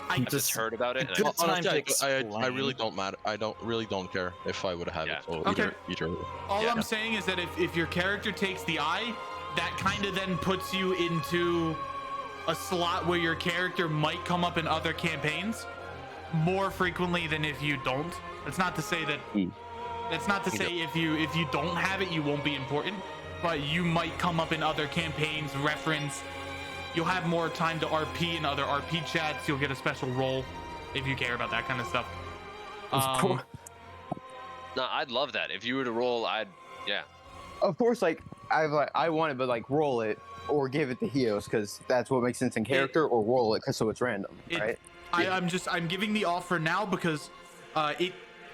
I I just heard about it. And Good I time Honestly, to I really explain. don't matter. I don't care if I would have Yeah. it. So Okay. either. All Yeah. I'm saying is that if your character takes the eye, that kind of then puts you into a slot where your character might come up in other campaigns more frequently than if you don't. That's not to say that. That's not to say if you don't have it, you won't be important, but you might come up in other campaigns. Reference. You'll have more time to RP in other RP chats. You'll get a special role if you care about that kind of stuff. Of course, No, I'd love that. If you were to roll, yeah. of course, like I want it, but like roll it or give it to Hios because that's what makes sense in character, or roll it because so it's random, It- right? I'm giving the offer now because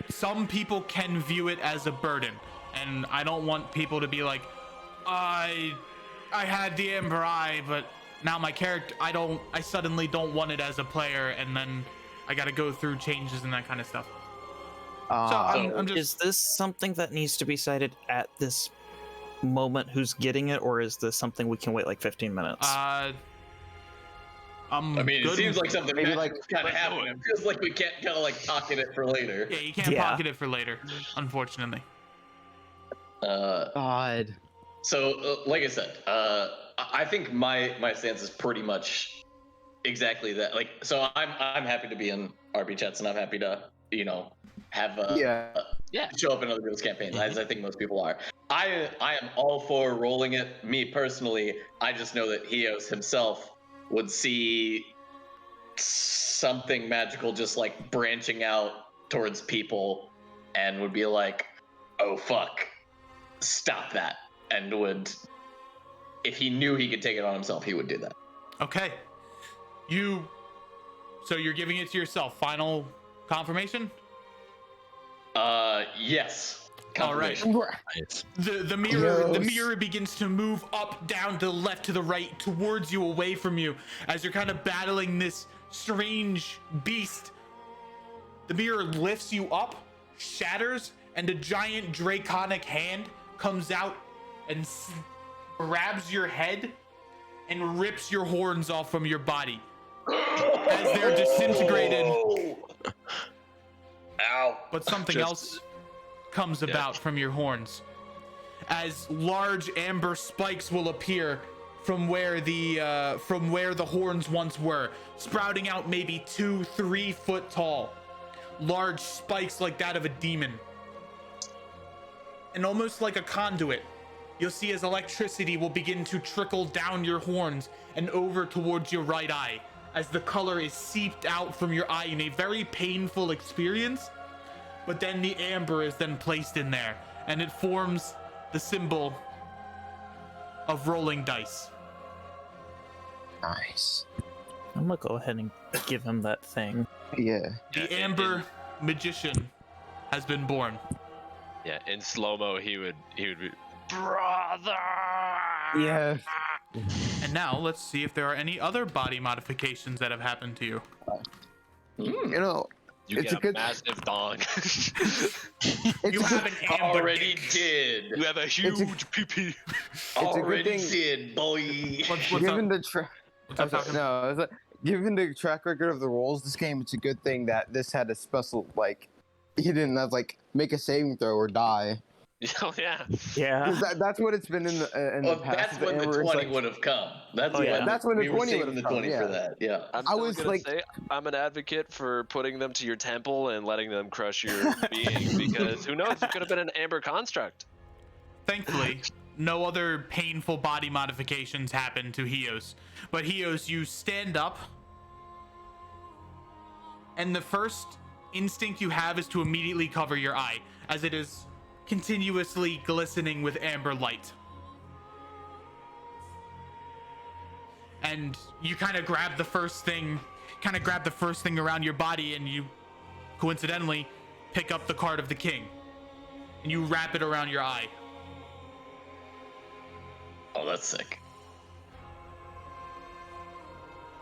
some people can view it as a burden, and I don't want people to be like, I had the Amber Eye, but now my character, I suddenly don't want it as a player, and then I got to go through changes and that kind of stuff. So I'm just Is this something that needs to be cited at this moment? Who's getting it, or is this something we can wait like 15 minutes? I'm I mean, it good. seems like something Maybe, like like- kind of happening. It feels like we can't kind of like pocket it for later. Yeah, you can't Yeah. pocket it for later, unfortunately. God. So, like I said, I think my stance is pretty much exactly that. Like, so I'm happy to be in RP chats, and I'm happy to have Yeah. show up in other people's campaigns, as I think most people are. I am all for rolling it. Me personally, I just know that Hios himself would see something magical just like branching out towards people, and would be like, "Oh fuck, stop that!" And would, if he knew he could take it on himself, he would do that. Okay. So you're giving it to yourself. Final confirmation? Yes. All right. Confirmation. Nice. The mirror Yes. begins to move up, down, to the left, to the right, towards you, away from you, as you're kind of battling this strange beast. The mirror lifts you up, shatters, and a giant draconic hand comes out and grabs your head and rips your horns off from your body as they're disintegrated. Ow. But something Just- else comes about from your horns, as large amber spikes will appear from where the horns once were, sprouting out maybe 2-3 foot tall, large spikes like that of a demon, and almost like a conduit. You'll see as electricity will begin to trickle down your horns and over towards your right eye, as the color is seeped out from your eye in a very painful experience. But then the amber is then placed in there, and it forms the symbol of rolling dice. Nice. I'm gonna go ahead and give him that thing. Yeah. The Yeah, amber magician has been born. Yeah, in slow mo, he would be, brother. Yeah. And now let's see if there are any other body modifications that have happened to you. You know, You It's get a a good- massive dong. You have an amber Already dick. did. You have a huge pee-pee. a good Already thing- did, boy. What's given up? the What's up, Falcon? no, it's like, given the track record of the rolls this game, it's a good thing that this had a special like he didn't have like make a saving throw or die. Oh yeah. Yeah. Because that's what it's been in the Well, past. that's with when the Amber, it's 20 like- would have come. That's Oh, when, yeah. That's when the we were 20 saving would've the come, 20 for yeah. that. Yeah. I'm I still was gonna like- say I'm an advocate for putting them to your temple and letting them crush your being because who knows? It could have been an amber construct. Thankfully, no other painful body modifications happen to Hios. But Hios, you stand up, and the first instinct you have is to immediately cover your eye, as it is continuously glistening with amber light. And you kind of grab the first thing around your body, and you coincidentally pick up the card of the king, and you wrap it around your eye. Oh, that's sick.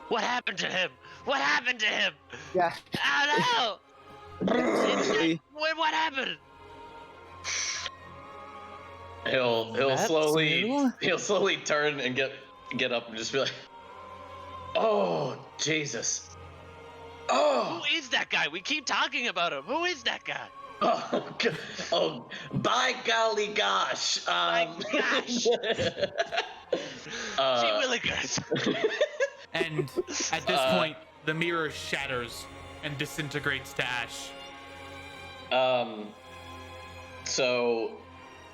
What happened to him? What happened to him? Yeah. Oh no! What happened? He'll That's slowly new. he'll slowly turn and get up and just be like, "Oh, Jesus. Who Oh, is that guy? We keep talking about him. Who is that guy? oh, oh, by golly gosh. My gosh. Gee uh, willikers. And at this point, the mirror shatters and disintegrates to ash. so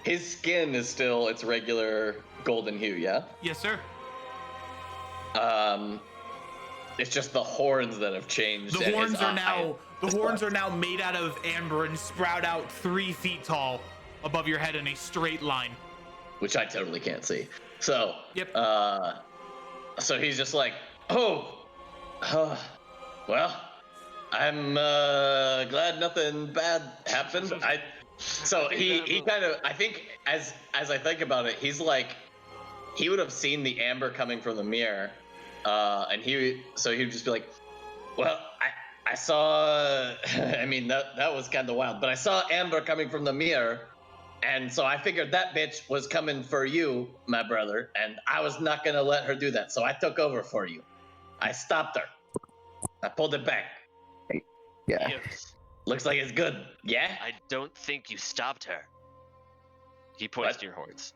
his skin is still its regular golden hue, yeah? Yes, sir. It's just the horns that have changed. The and horns his are eye now is black. made out of amber and sprout out 3 feet tall above your head in a straight line. Which I totally can't see. So, Yep. so he's just like, oh, well, I'm glad nothing bad happened. He kind of, I think as I think about it, he's like, he would have seen the amber coming from the mirror, and he'd just be like, well, I saw, I mean, that was kind of wild, but I saw amber coming from the mirror. And so I figured that bitch was coming for you, my brother, and I was not gonna let her do that. So I took over for you. I stopped her. I pulled it back. Yeah. Yes. Looks like it's good. Yeah? I don't think you stopped her. He points What? to your horns.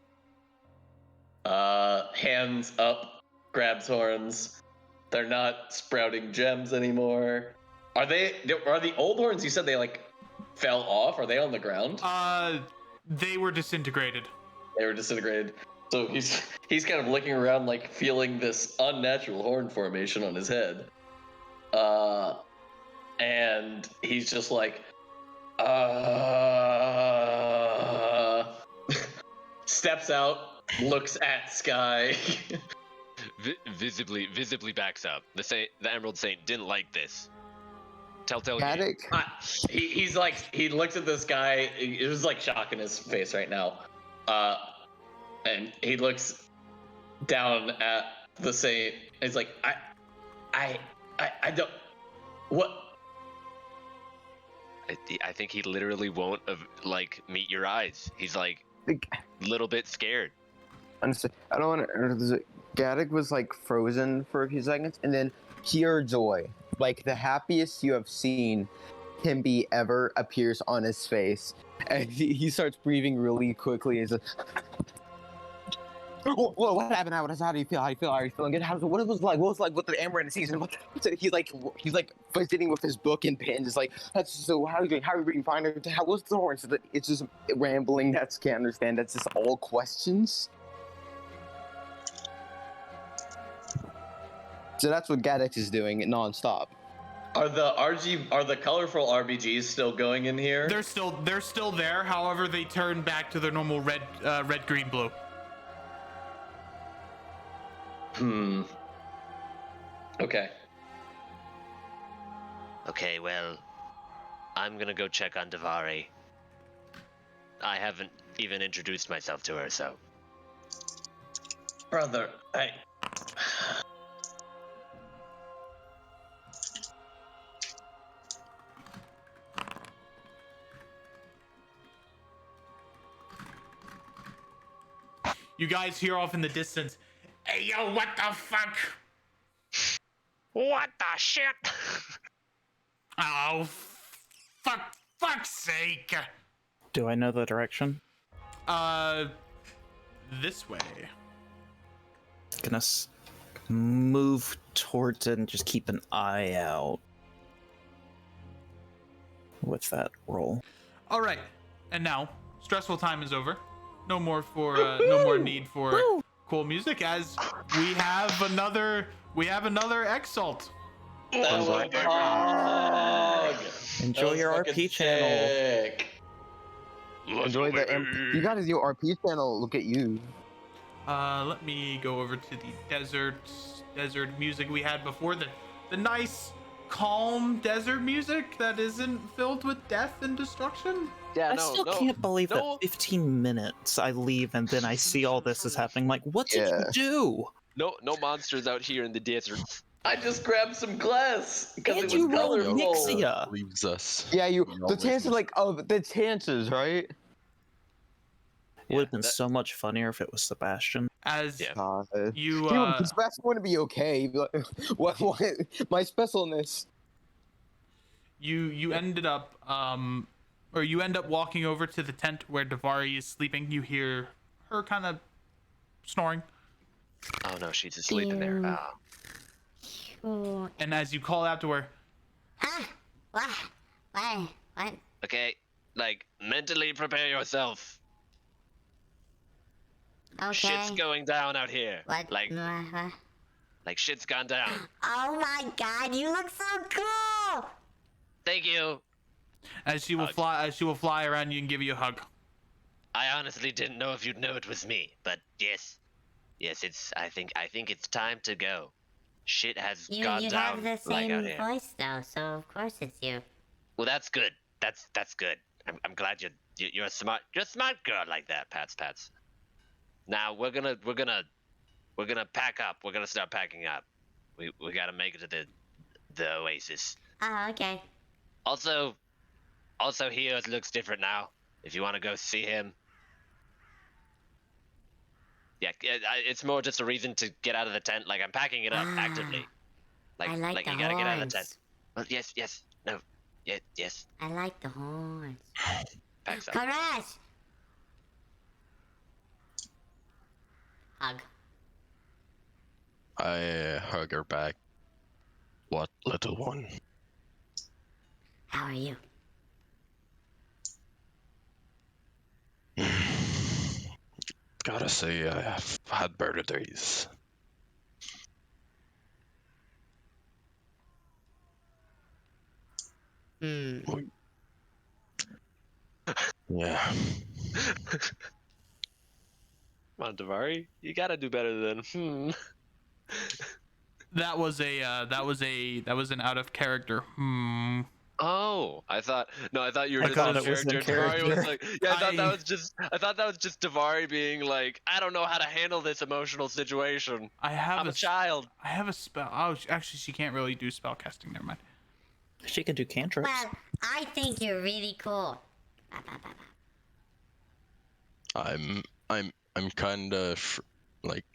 Hands up, grabs horns. They're not sprouting gems anymore. Are the old horns, you said they like fell off? Are they on the ground? They were disintegrated. They were disintegrated. So he's kind of looking around, like feeling this unnatural horn formation on his head. And he's just like, steps out, looks at Sky. Visibly backs up. The Emerald Saint didn't like this. Telltale game. Attic. He's like, he looks at this guy. It was like shock in his face right now. And he looks down at the Saint. He's like, I don't. What? I think he literally won't meet your eyes. He's like Like, a little bit scared. honestly, I don't want to. Gaddick was like frozen for a few seconds, and then pure joy, like the happiest you have seen him be ever, appears on his face, and he starts breathing really quickly. He's like, "Whoa, what happened? How do you feel? How are you feeling good? What it was like? What was like with the Amber in the season? He's like sitting with his book and pen, just like that's so. How are you doing? How are you reading? Fine. What's the horns? It's just rambling. That's can't understand. That's just all questions. So that's what Gaddex is doing nonstop. Are the colorful RBGs still going in here? They're still there. However, they turn back to their normal red, green, blue. Okay. Okay, well, I'm gonna go check on Davari. I haven't even introduced myself to her, so. Brother, You guys hear off in the distance, "Hey, yo, what the fuck? What the shit? Oh, fuck's sake." Do I know the direction? This way. Gonna move towards it and just keep an eye out with that roll. All right, and now stressful time is over. No more no more need for cool music, as we have another exalt. That was hog. Enjoy your RP channel. Sick. Enjoy the. You got his new RP channel. Look at you. Let me go over to the desert music we had before, the nice calm desert music that isn't filled with death and destruction. Yeah, I still can't believe that 15 minutes I leave and then I see all this is happening. Like, what did you do? No monsters out here in the deserts. I just grabbed some glass because And it was you rolled colorful. Nixia. Leaves us. Yeah, you. We The always chances, lose. like, of the chances, right? Would have been so much funnier if it was Sebastian. As Yeah. God. you His best going to be okay. What? My specialness. you ended up or you end up walking over to the tent where Davari is sleeping. You hear her kind of snoring, Oh no, she's asleep in there. Oh. Ooh. and as you call out to her, Huh? What? Okay, like mentally prepare yourself. Okay. Shit's going down out here. What? Like shit's gone down. Oh my god, you look so cool! Thank you. as she will fly around you and give you a hug. I honestly didn't know if you'd know it was me, but yes, it's. I think it's time to go. Shit has gone You down have the like out same here. voice though, so of course it's you. Well, that's good. That's good. I'm glad you're a smart girl like that, Pats. Now we're gonna pack up. We're gonna start packing up. We gotta make it to the oasis. Oh, okay. Also, Helios looks different now. If you want to go see him. Yeah, it's more just a reason to get out of the tent. Like, I'm packing it up actively. I like like the you gotta get out of the horns. tent. Well, yes, no, yes. I like the horns. Packs up. Caress! Hug. I hug her back. What, little one? How are you? Gotta say, I have had better days. Yeah. Come on, Davari. You gotta do better than That was an out of character. Oh, I thought you were I just thought in it was in character. Davari was character. like, yeah, I thought that was just Davari being like, I don't know how to handle this emotional situation. I'm a child. I have a spell. Oh, actually, she can't really do spell casting. Never mind. She can do cantrips. Well, I think you're really cool. I'm kind of like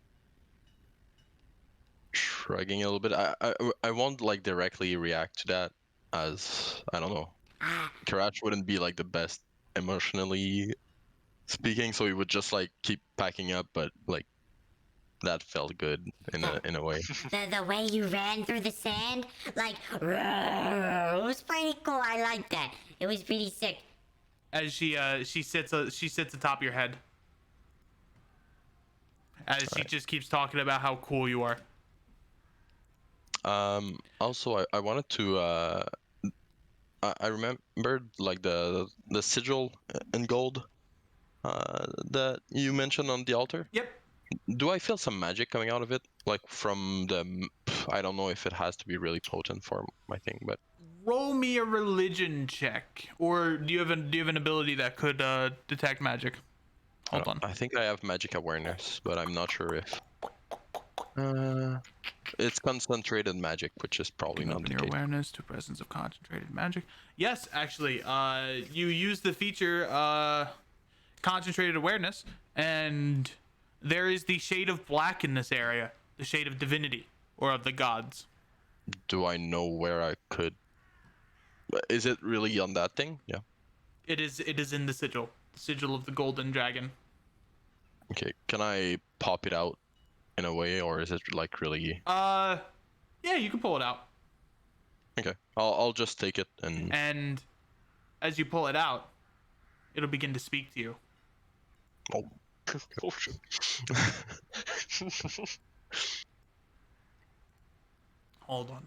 shrugging a little bit. I won't like directly react to that, as I don't know. Karach wouldn't be like the best emotionally speaking, so he would just like keep packing up. But like that felt good in a way. The way you ran through the sand, like, it was pretty cool. I liked that. It was pretty sick. As she sits atop your head. As she just keeps talking about how cool you are. Also, I wanted to. I remembered like the sigil in gold that you mentioned on the altar. Yep. Do I feel some magic coming out of it? Like from the. I don't know if it has to be really potent for my thing, but. Roll me a religion check, or do you have an ability that could detect magic? Hold on. I think I have magic awareness, but I'm not sure if. It's concentrated magic, which is probably not the Your case. awareness to presence of concentrated magic. Yes, actually, you use the feature concentrated awareness, and There is the shade of black in this area, the shade of divinity, or of the gods. Do I know where I could? Is it really on that thing? Yeah. It is in the sigil of the golden dragon. Okay. Can I pop it out in a way, or is it like really? Yeah, you can pull it out. Okay. I'll just take it and. And as you pull it out, it'll begin to speak to you. Oh. Oh, shit. Hold on.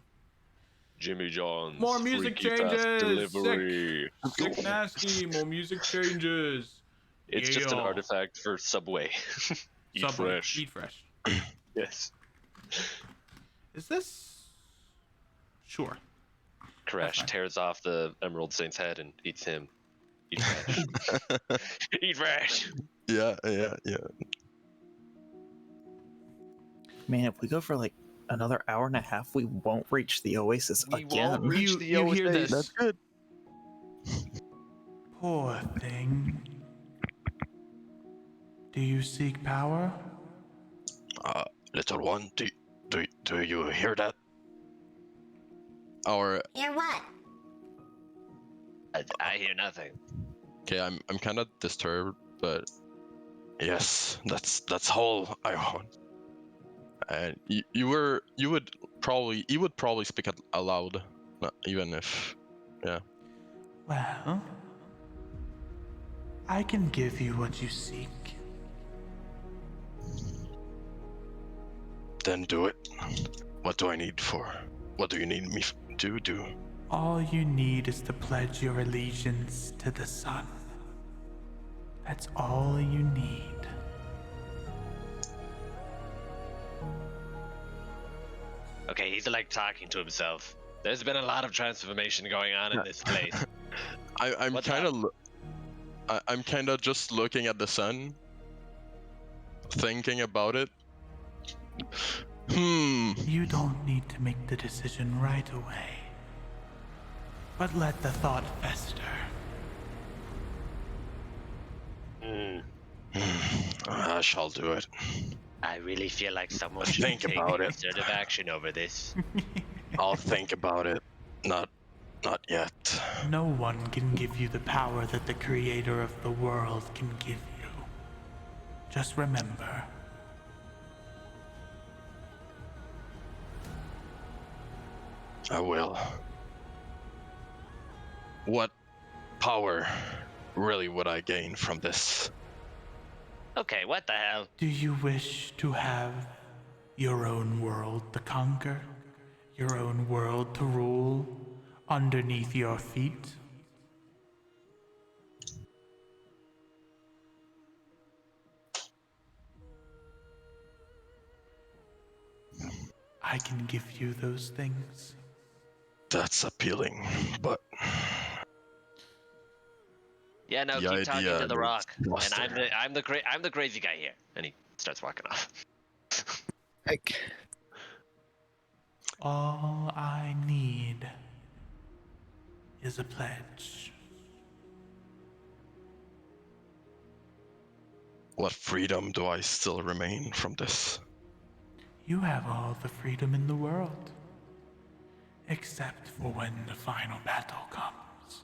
Jimmy John's More music freaky fast changes. delivery. Sick nasty. More music changes. It's just an Yeah. artifact for Subway. Eat Subway. fresh. Eat fresh. Yes. Is this? Sure. Crash fine. tears off the Emerald Saint's head and eats him. Eat fresh. Eat fresh. Yeah. Man, if we go for like another hour and a half, we won't reach the oasis We again. won't reach the You hear oasis. this? That's good. Poor thing. Do you seek power? Little one, do you hear that? Or Hear what? I hear nothing. okay, I'm kind of disturbed, but yes, that's all I want. And you would probably speak aloud, not even if, yeah. Well, I can give you what you seek. Then do it. What do I need for? What do you need me to do? All you need is to pledge your allegiance to the sun. That's all you need. Okay, he's like talking to himself. There's been a lot of transformation going on in this place. I'm What's kind of I'm kind of just looking at the sun, thinking about it. You don't need to make the decision right away. But let the thought fester. I shall do it. I really feel like someone should Think take about it. assertive action over this. I'll think about it. Not yet. No one can give you the power that the creator of the world can give you. Just remember. I will. What power really would I gain from this? Okay, what the hell? Do you wish to have your own world to conquer? Your own world to rule underneath your feet? I can give you those things. That's appealing, but Yeah, no, The keep talking idea to the looks rock. And bluster. I'm the crazy guy here. And he starts walking off. Like, All I need is a pledge. what freedom do I still remain from this? You have all the freedom in the world. Except for when the final battle comes.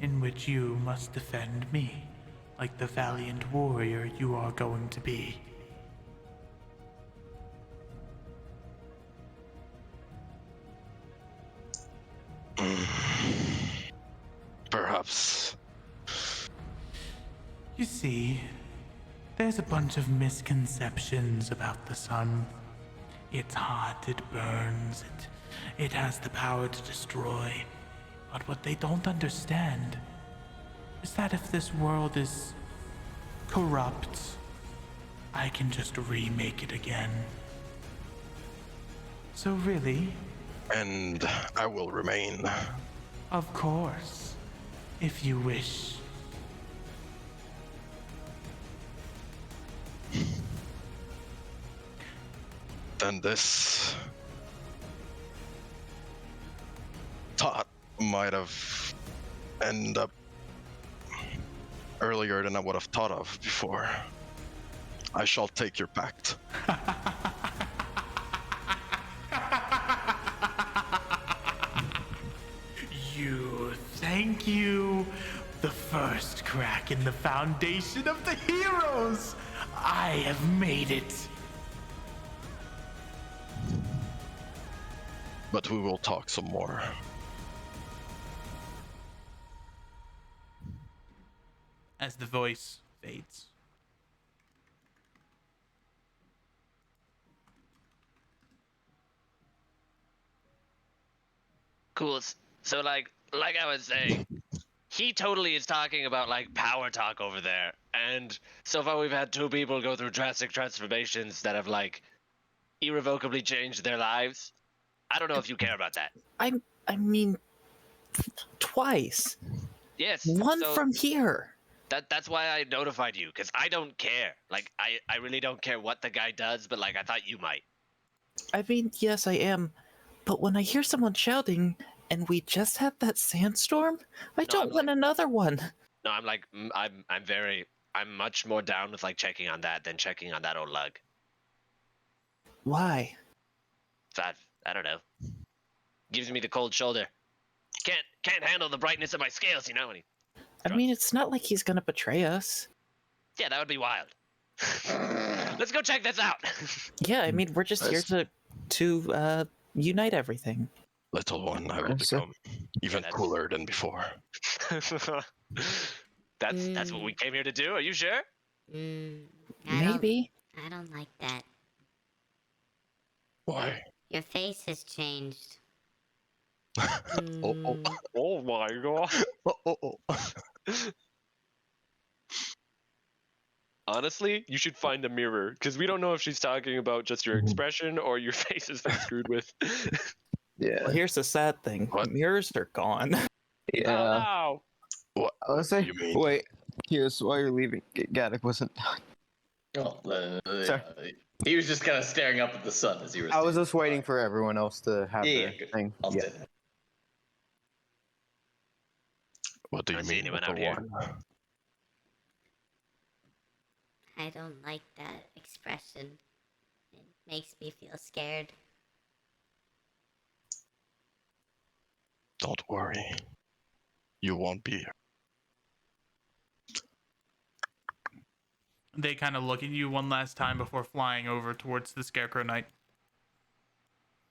In which you must defend me, like the valiant warrior you are going to be. Perhaps. You see, there's a bunch of misconceptions about the sun. It's hot, it burns, it has the power to destroy. But what they don't understand is that if this world is corrupt, I can just remake it again. So really, And I will remain. of course, if you wish. Then this thought might have ended up earlier than I would have thought of before. I shall take your pact. Thank you. The first crack in the foundation of the heroes. I have made it. But we will talk some more. As the voice fades. Cool. So like I was saying, he totally is talking about like power talk over there. And so far we've had 2 people go through drastic transformations that have like irrevocably changed their lives. I don't know if you care about that. I mean, twice. Yes. One so from here. that's why I notified you, because I don't care. Like I really don't care what the guy does, but like I thought you might. I mean, yes, I am. But when I hear someone shouting, and we just had that sandstorm, I don't want another one. No, I'm like I'm much more down with like checking on that than checking on that old lug. Why? I don't know. Gives me the cold shoulder. Can't handle the brightness of my scales, you know. When I mean, it's not like he's gonna betray us. yeah, that would be wild. Let's go check this out. Yeah, I mean, we're just here to unite everything. Little one, I will become even cooler than before. That's what we came here to do. Are you sure? Maybe. I don't like that. Why? Your face has changed. Oh my god. Honestly, you should find a mirror, because we don't know if she's talking about just your expression or your face has been screwed with. Yeah. Well, here's the sad thing. What? Mirrors are gone. Yeah. Oh, What? I was saying, You mean? wait, here's while you're leaving. Gaddock wasn't done. Sorry. He was just kind of staring up at the sun as he was. I was just waiting for everyone else to have Yeah, their good. thing. I'll Yeah. say that. What do you I don't see mean, anyone little out here. one? I don't like that expression. It makes me feel scared. Don't worry. You won't be here. They kind of look at you one last time before flying over towards the Scarecrow Knight.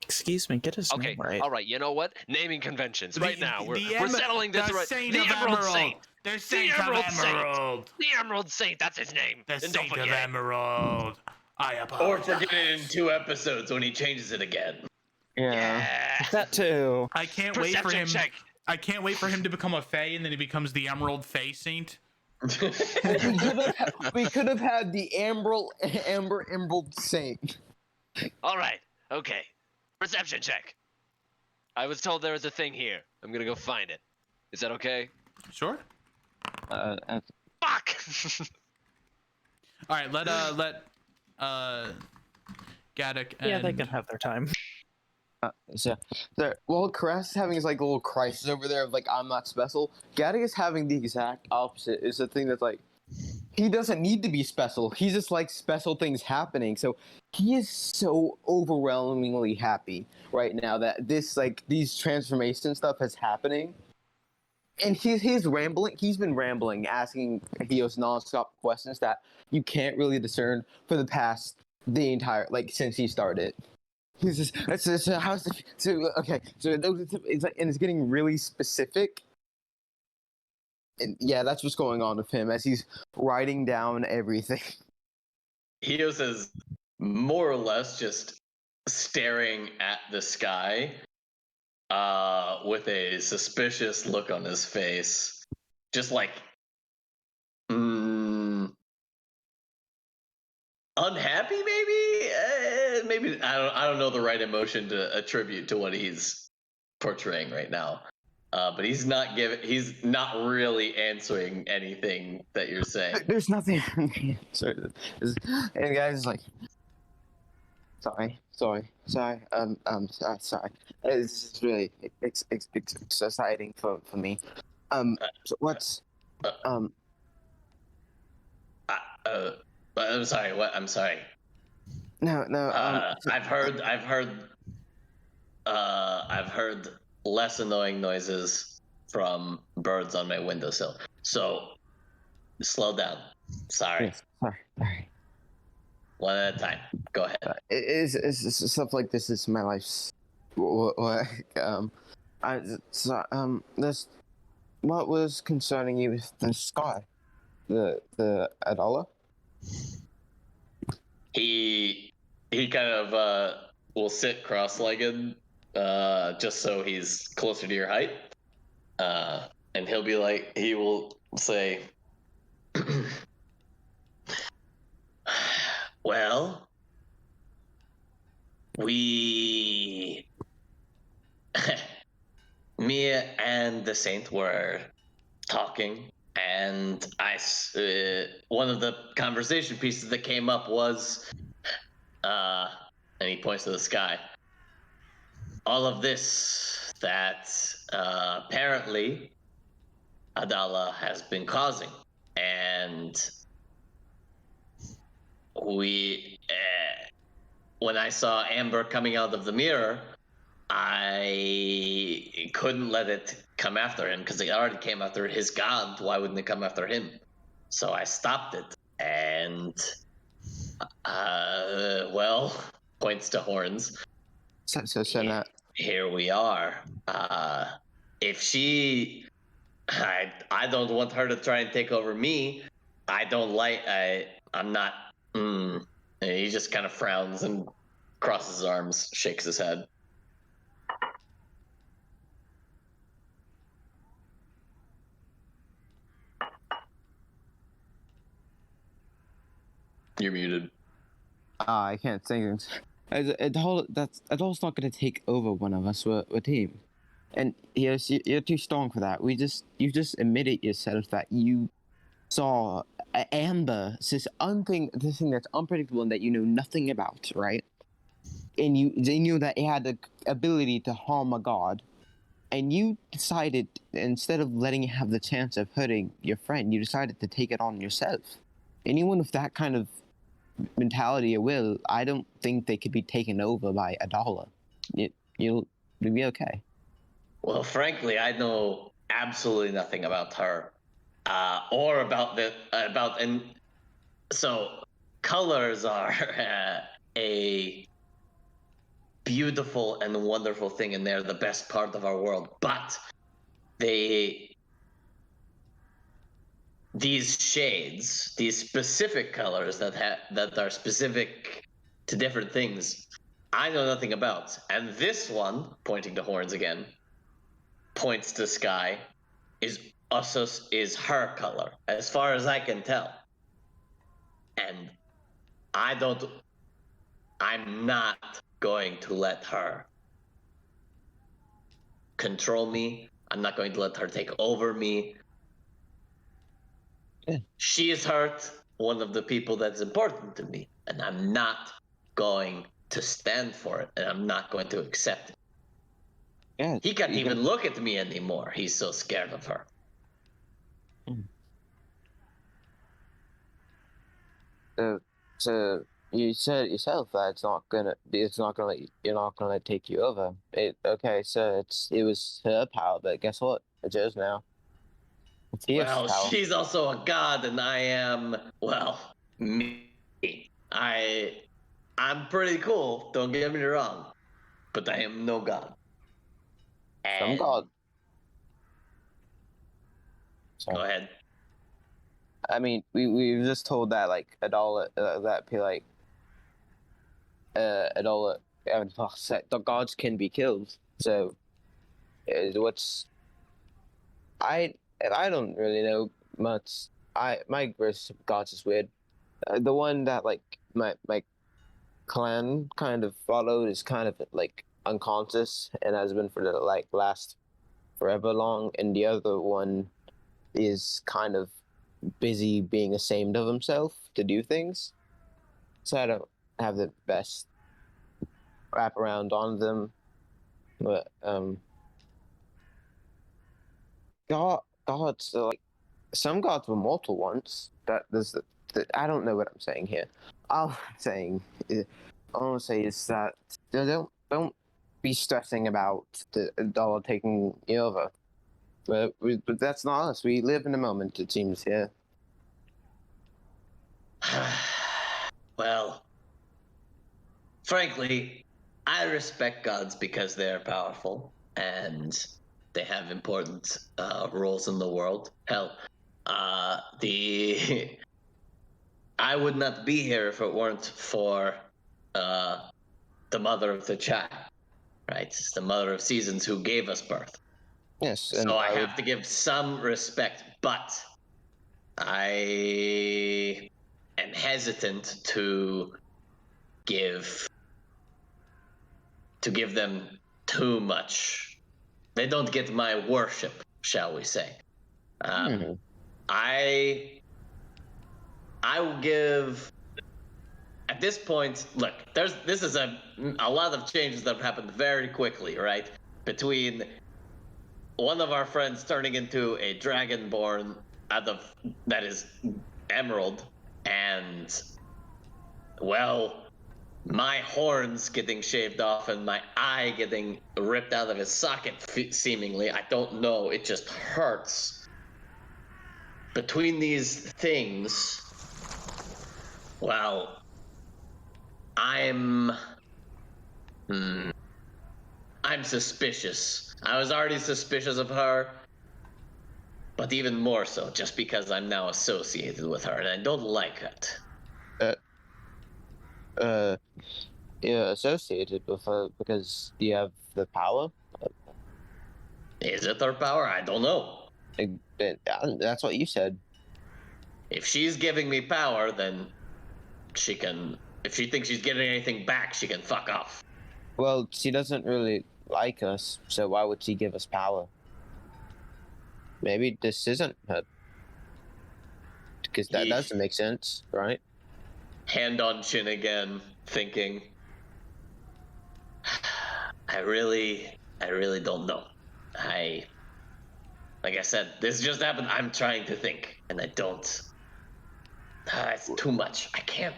Excuse me, get his okay. name right. All right. You know what? Naming conventions. Right now, we're Em- settling this the right. Saint The of Emerald Emerald. Saint. The The Saint of Emerald Saint. Emerald. The Emerald Saint. That's his name. The And don't Saint of forget it. Emerald. I Or apologize. forget it in 2 episodes when he changes it again. Yeah. Yeah. That too. I can't wait for Perception him. check. I can't wait for him to become a Fae, and then he becomes the Emerald Fae Saint. we could have had the Emerald Saint. All right. Okay. Perception check. I was told there was a thing here. I'm gonna go find it. Is that okay? Sure. Fuck! All right. Let Gaddock and Yeah, they can have their time. While Caress is having his like little crisis over there of like I'm not special, Gaddock is having the exact opposite. Is the thing that's like he doesn't need to be special. He's just like special things happening. So he is so overwhelmingly happy right now that this like these transformation stuff is happening. And he's rambling. He's been rambling, asking Hios nonstop questions that you can't really discern for the entire like since he started. He's just how's the so okay so it's like, and it's getting really specific. And yeah, that's what's going on with him as he's writing down everything. Hios is more or less just staring at the sky with a suspicious look on his face. Just like unhappy, maybe? Maybe I don't know the right emotion to attribute to what he's portraying right now. But he's not really answering anything that you're saying. There's nothing. Sorry, and the guy's like, sorry. Sorry. It's just really exciting for me. So what's I'm sorry. What? I'm sorry. No, no. I've heard less annoying noises from birds on my windowsill. So slow down. Sorry. Yes, sorry. One at a time. Go ahead. It's stuff like this is my life's. This. What was concerning you with the sky, the Adala? He kind of will sit cross-legged, just so he's closer to your height, and he will say, "Well, we, Mia and the Saint were talking, and one of the conversation pieces that came up was, and he points to the sky. All of this that apparently Adala has been causing, and when I saw Amber coming out of the mirror, I couldn't let it come after him because it already came after his god. Why wouldn't it come after him? So I stopped it, and well, points to horns. So now, Here we are. If she, I don't want her to try and take over me. I'm not. And he just kind of frowns and crosses his arms, shakes his head. You're muted. I can't think. Adala's not gonna take over one of us. We're a team, and yes, you're too strong for that. You just admitted yourself that you saw Amber, this thing that's unpredictable and that you know nothing about, right? And they knew that it had the ability to harm a god, and you decided, instead of letting it have the chance of hurting your friend, you decided to take it on yourself. Anyone with that kind of mentality or will, I don't think they could be taken over by Adala. You'll be okay. Well, frankly, I know absolutely nothing about her, or and so colors are a beautiful and wonderful thing, and they're the best part of our world. But these shades, these specific colors that are specific to different things, I know nothing about. And this one, pointing to horns again, points to sky, is her color, as far as I can tell. And I'm not going to let her control me. I'm not going to let her take over me. Yeah. She has hurt one of the people that's important to me, and I'm not going to stand for it, and I'm not going to accept it. Yeah, He can't even look at me anymore. He's so scared of her. So you said yourself that you're not gonna take you over. Okay, so it was her power, but guess what? It's yours now. It's his Well, power. she's also a god, and I am, well, me. I'm pretty cool, don't get me wrong, but I am no god. Some And god. Go ahead. I mean, we were just told that like Adala Adala the gods can be killed. So what's I don't really know much. My version of gods is weird. The one that like my clan kind of followed is kind of like unconscious and has been for the like last forever long, and the other one is kind of busy being ashamed of himself to do things. So I don't have the best wrap around on them. But gods are like some gods were mortal once. I don't know what I'm saying here. All I'm saying, all I'm saying is that don't be stressing about the dollar taking you over. But that's not us. We live in the moment. It seems here. Well, frankly, I respect gods because they are powerful and they have important roles in the world. Hell, the I would not be here if it weren't for the mother of the child, right? It's the mother of seasons who gave us birth. Yes, and So I have to give some respect, but I am hesitant to give them too much. They don't get my worship, shall we say? I will give. At this point, look, this is a lot of changes that have happened very quickly, right? Between one of our friends turning into a dragonborn that is emerald, and well, my horns getting shaved off and my eye getting ripped out of its socket, seemingly. I don't know. It just hurts. Between these things, well, I'm suspicious. I was already suspicious of her, but even more so just because I'm now associated with her, and I don't like it. You're associated with her because you have the power. Is it her power? I don't know. That's what you said. If she's giving me power, then she can. If she thinks she's getting anything back, she can fuck off. Well, she doesn't really like us, so why would she give us power? Maybe this isn't her. Because that doesn't make sense, right? Hand on chin again, thinking. I really don't know. Like I said, this just happened. I'm trying to think, and I don't. It's too much. I can't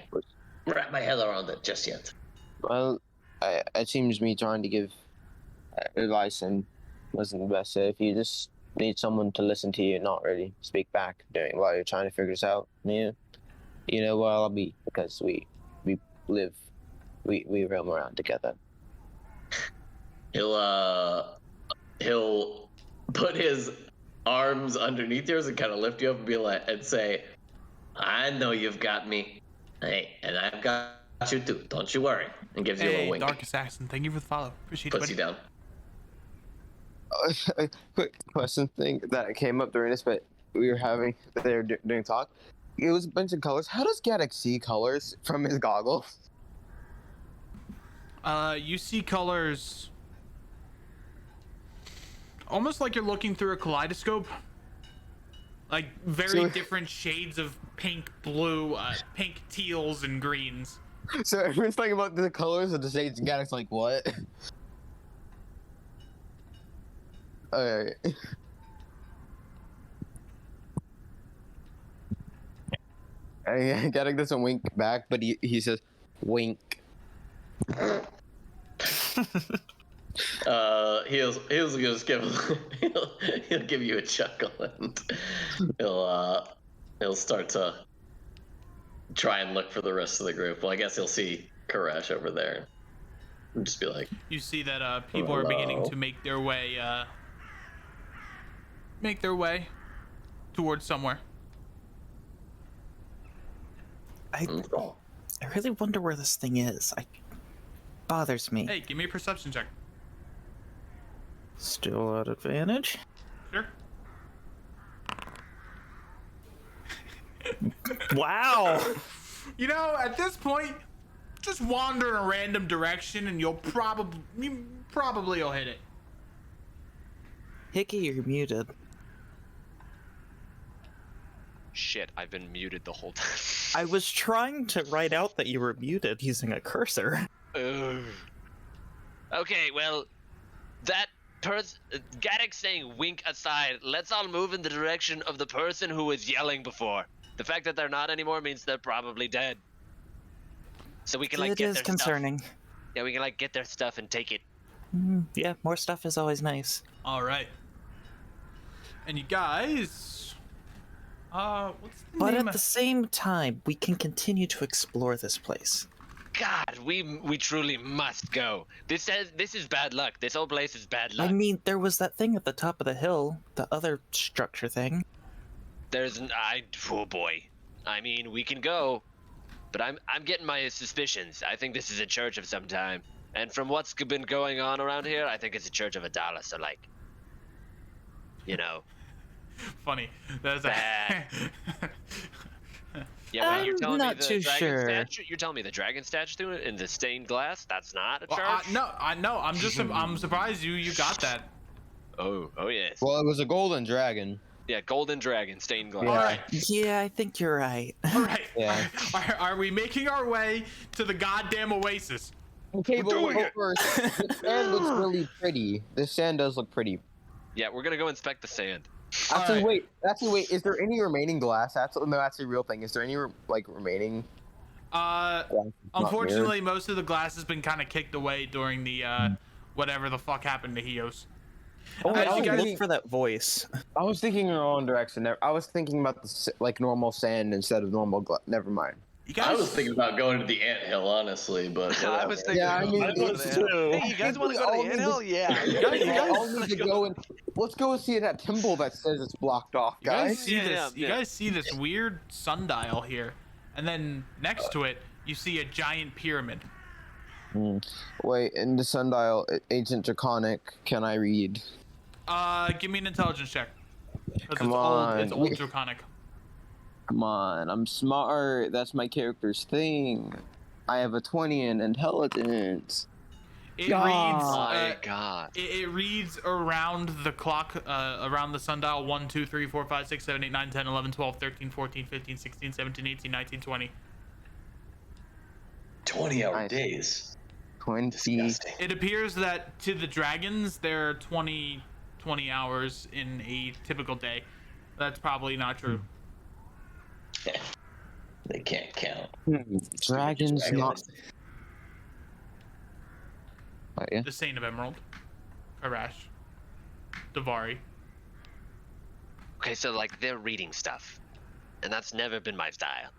wrap my head around it just yet. Well, it seems me trying to give advice and wasn't the best. So if you just need someone to listen to you, not really speak back while you're trying to figure this out, you know where I'll be, because we roam around together. He'll put his arms underneath yours and kind of lift you up and be like, and say, I know you've got me. Hey, and I've got you too. Don't you worry. And gives you a wink. Dark Assassin, thank you for the follow. Appreciate Puts it. you down. A quick question thing that came up during this, but we were doing talk. It was a bunch of colors. How does Gaddock see colors from his goggles? You see colors almost like you're looking through a kaleidoscope. Like very different shades of pink, blue, pink teals, and greens. So everyone's talking about the colors of the shades, and Gaddock's like, what? Alright. Gaddock doesn't wink back, but he says, wink. He'll just give he'll give you a chuckle, and he'll start to try and look for the rest of the group. Well, I guess he'll see Koresh over there and just be like, you see that people are beginning to make their way towards somewhere. I really wonder where this thing is. Bothers me. Hey, give me a perception check. Still at advantage. Sure. Wow. You know, at this point, just wander in a random direction and you'll probably you'll hit it. Hickey, you're muted. Shit, I've been muted the whole time. I was trying to write out that you were muted using a cursor. Ugh. Okay, well, that Gaddock saying wink aside, let's all move in the direction of the person who was yelling before. The fact that they're not anymore means they're probably dead. So we can like It get is their concerning. stuff. Yeah, we can like get their stuff and take it. Yeah, more stuff is always nice. All right. And you guys, what's the But name? at the same time, we can continue to explore this place. God, we truly must go. This is bad luck. This whole place is bad luck. I mean, there was that thing at the top of the hill, the other structure thing. Oh boy. I mean, we can go, but I'm getting my suspicions. I think this is a church of some time, and from what's been going on around here, I think it's a church of $1. So like, you know. Funny. That's Bad. Yeah, well, you're I'm telling not me the too dragon sure. statue. You're telling me the dragon statue in the stained glass? That's not a church. Well, I know. I'm just I'm surprised you got that. Oh yes. Well, it was a golden dragon. Yeah, golden dragon, stained glass. All right. Yeah, I think you're right. All right. Yeah. Are we making our way to the goddamn oasis? Okay, but doing it. first, the sand looks really pretty. The sand does look pretty. Yeah, we're gonna go inspect the sand. Actually, Alright. wait. Is there any remaining glass? No, that's a real thing. Is there any remaining? glass not Unfortunately, most of the glass has been kind of kicked away during the whatever the fuck happened to Hios. Oh, As I you guys- look for that voice. I was thinking in the wrong direction. I was thinking about the normal sand instead of normal glass. Never mind. You I guys, was thinking about going to the anthill, honestly, but I was thinking. Yeah, I mean, about going it's there. true. Hey, you guys want to go to All the we anthill? Yeah. you guys- We all need to go and let's go and see that temple that says it's blocked off, you guys guys. see Yeah, this? You yeah. guys see this weird sundial here, and then next to it, you see a giant pyramid. Wait, in the sundial, Agent Draconic, can I read? Give me an intelligence check. 'Cause Come it's on. Old, it's old draconic. Come on, I'm smart. That's my character's thing. I have a 20 in intelligence. It God. reads. My God. It reads around the clock, around the sundial 1, 2, 3, 4, 5, 6, 7, 8, 9, 10, 11, 12, 13, 14, 15, 16, 17, 18, 19, 20. 20-hour Nice. days. 20. Disgusting. It appears that to the dragons, there are 20 hours in a typical day. That's probably not true. They can't count. Dragons Dragon. not. Oh, yeah. The Saint of Emerald, Karash, Davari. Okay, so like they're reading stuff, and that's never been my style.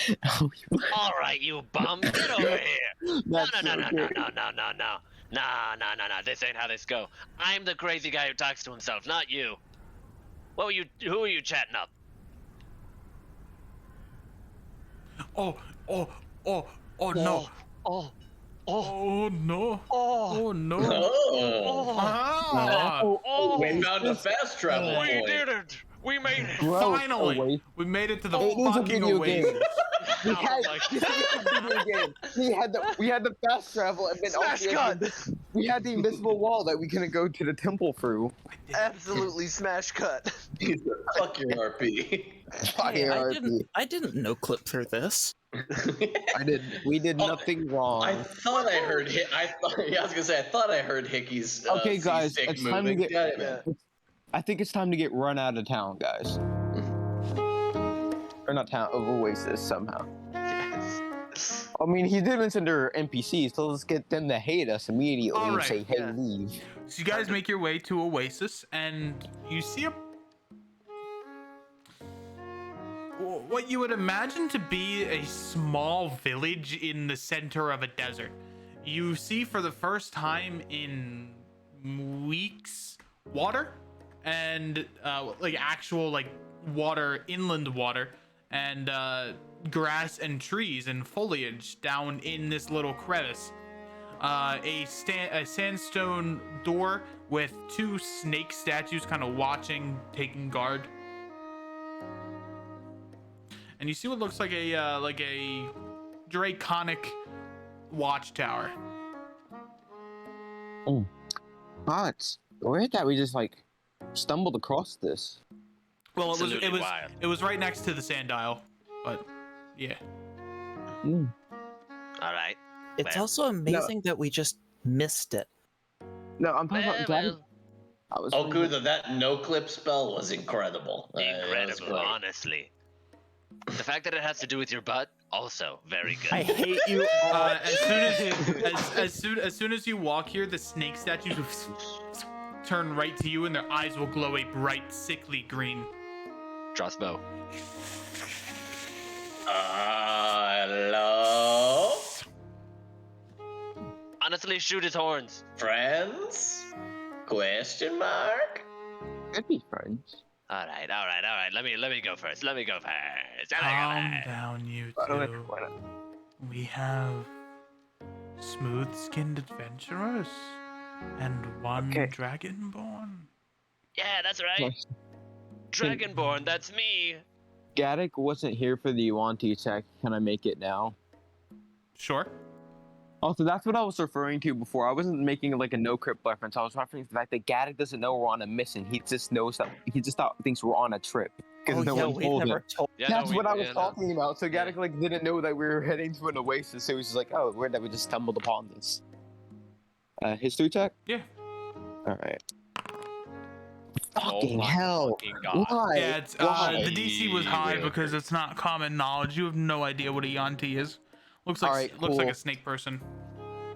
All right, you bum, get over here. No, That's no, so no, no, good. no, no, no, no, no. This ain't how this go. I'm the crazy guy who talks to himself, not you. What were you? Who are you chatting up? Oh no! Oh, Oh no! Oh no! Oh, Ah, we found a fast travel We point. did it. We made it. Bro, Finally, away. we made it to the It is a fucking video oasis. game. We Oh had, my this is a video game. We had the fast travel, and then Smash cut. we had the invisible wall that we couldn't go to the temple through. Absolutely smash cut. Fuck your RP. Hey, I RP. didn't no clip through this. We did Oh, nothing wrong. I thought I heard I was gonna say I thought I heard Hickey's. Okay, guys, C-stick it's time to moving. get- Yeah, I think it's time to get run out of town, guys. Or not town, of Oasis somehow. Yes. I mean, he did mention they're NPCs, so let's get them to hate us immediately and Alright, say, hey, yeah. leave. So you guys make your way to Oasis, and you see what you would imagine to be a small village in the center of a desert. You see for the first time in weeks water, and like actual like water, inland water, and grass and trees and foliage down in this little crevice. A sandstone door with two snake statues kind of watching, taking guard. And you see what looks like a draconic watchtower. Ah, it's weird that we just, like, stumbled across this. Well, Absolutely it was wild. it was right next to the sanddial, but yeah. Mm. All right. It's Well, also amazing that we just missed it. No, I'm talking about I was Oh, really- Kuda, that no-clip spell was incredible. That was Incredible, great. honestly. The fact that it has to do with your butt, also very good. I hate you all. As soon as you walk here, the snake statues turn right to you, and their eyes will glow a bright, sickly green. Draws bow. Hello, Honestly, shoot his horns. friends? Question mark? Could be friends. All right. Let me go first. Calm down, you Why not? two. Why not? We have smooth-skinned adventurers and one Okay. dragonborn. Yeah, that's right. Nice. Dragonborn, that's me. Gaddick wasn't here for the Yuan-Ti attack. Can I make it now? Sure. Also, that's what I was referring to before. I wasn't making like a no-crypt reference. I was referring to the fact that Gaddick doesn't know we're on a mission. He just knows that he just thinks we're on a trip because Oh no yeah, one we told never him. told. Yeah, That's no, what I was yeah, no. talking about. So Yeah. Gaddick like didn't know that we were heading to an oasis. So he was just like, "Oh, weird that we just stumbled upon this." History check. Yeah. All right. Oh Fucking my hell! fucking God. Why? Yeah, it's Why? the DC was high Really? because it's not common knowledge. You have no idea what a Yanti is. Looks like Alright, looks like cool. a snake person.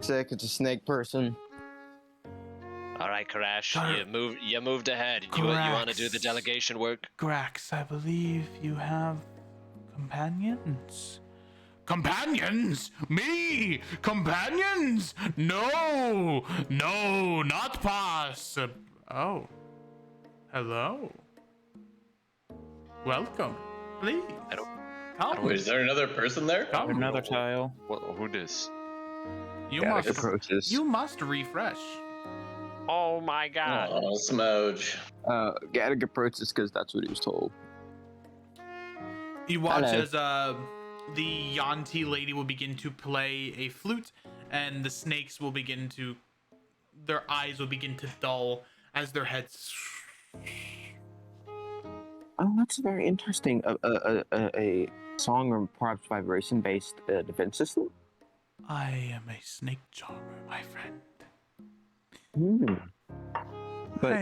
Sick. It's a snake person. All right, Crash, Gar- you moved ahead. You want to do the Grax. delegation work? Grax, I believe you have companions. Companions? Me? Companions? No! No, not possible. Oh. Hello. Welcome. Please. I don't- Come. Wait, is there another person there? Come. Another tile. Who this? You Gaddick must. approaches. You must refresh. Oh my God. Oh, Smooge. Gaddick approaches because that's what he was told. You watch Hello. as the Yanti lady will begin to play a flute, and the snakes will begin to, their eyes will begin to dull as their heads. Oh, that's very interesting. A song or perhaps vibration-based defense system. I am a snake charmer, my friend. Hmm. But-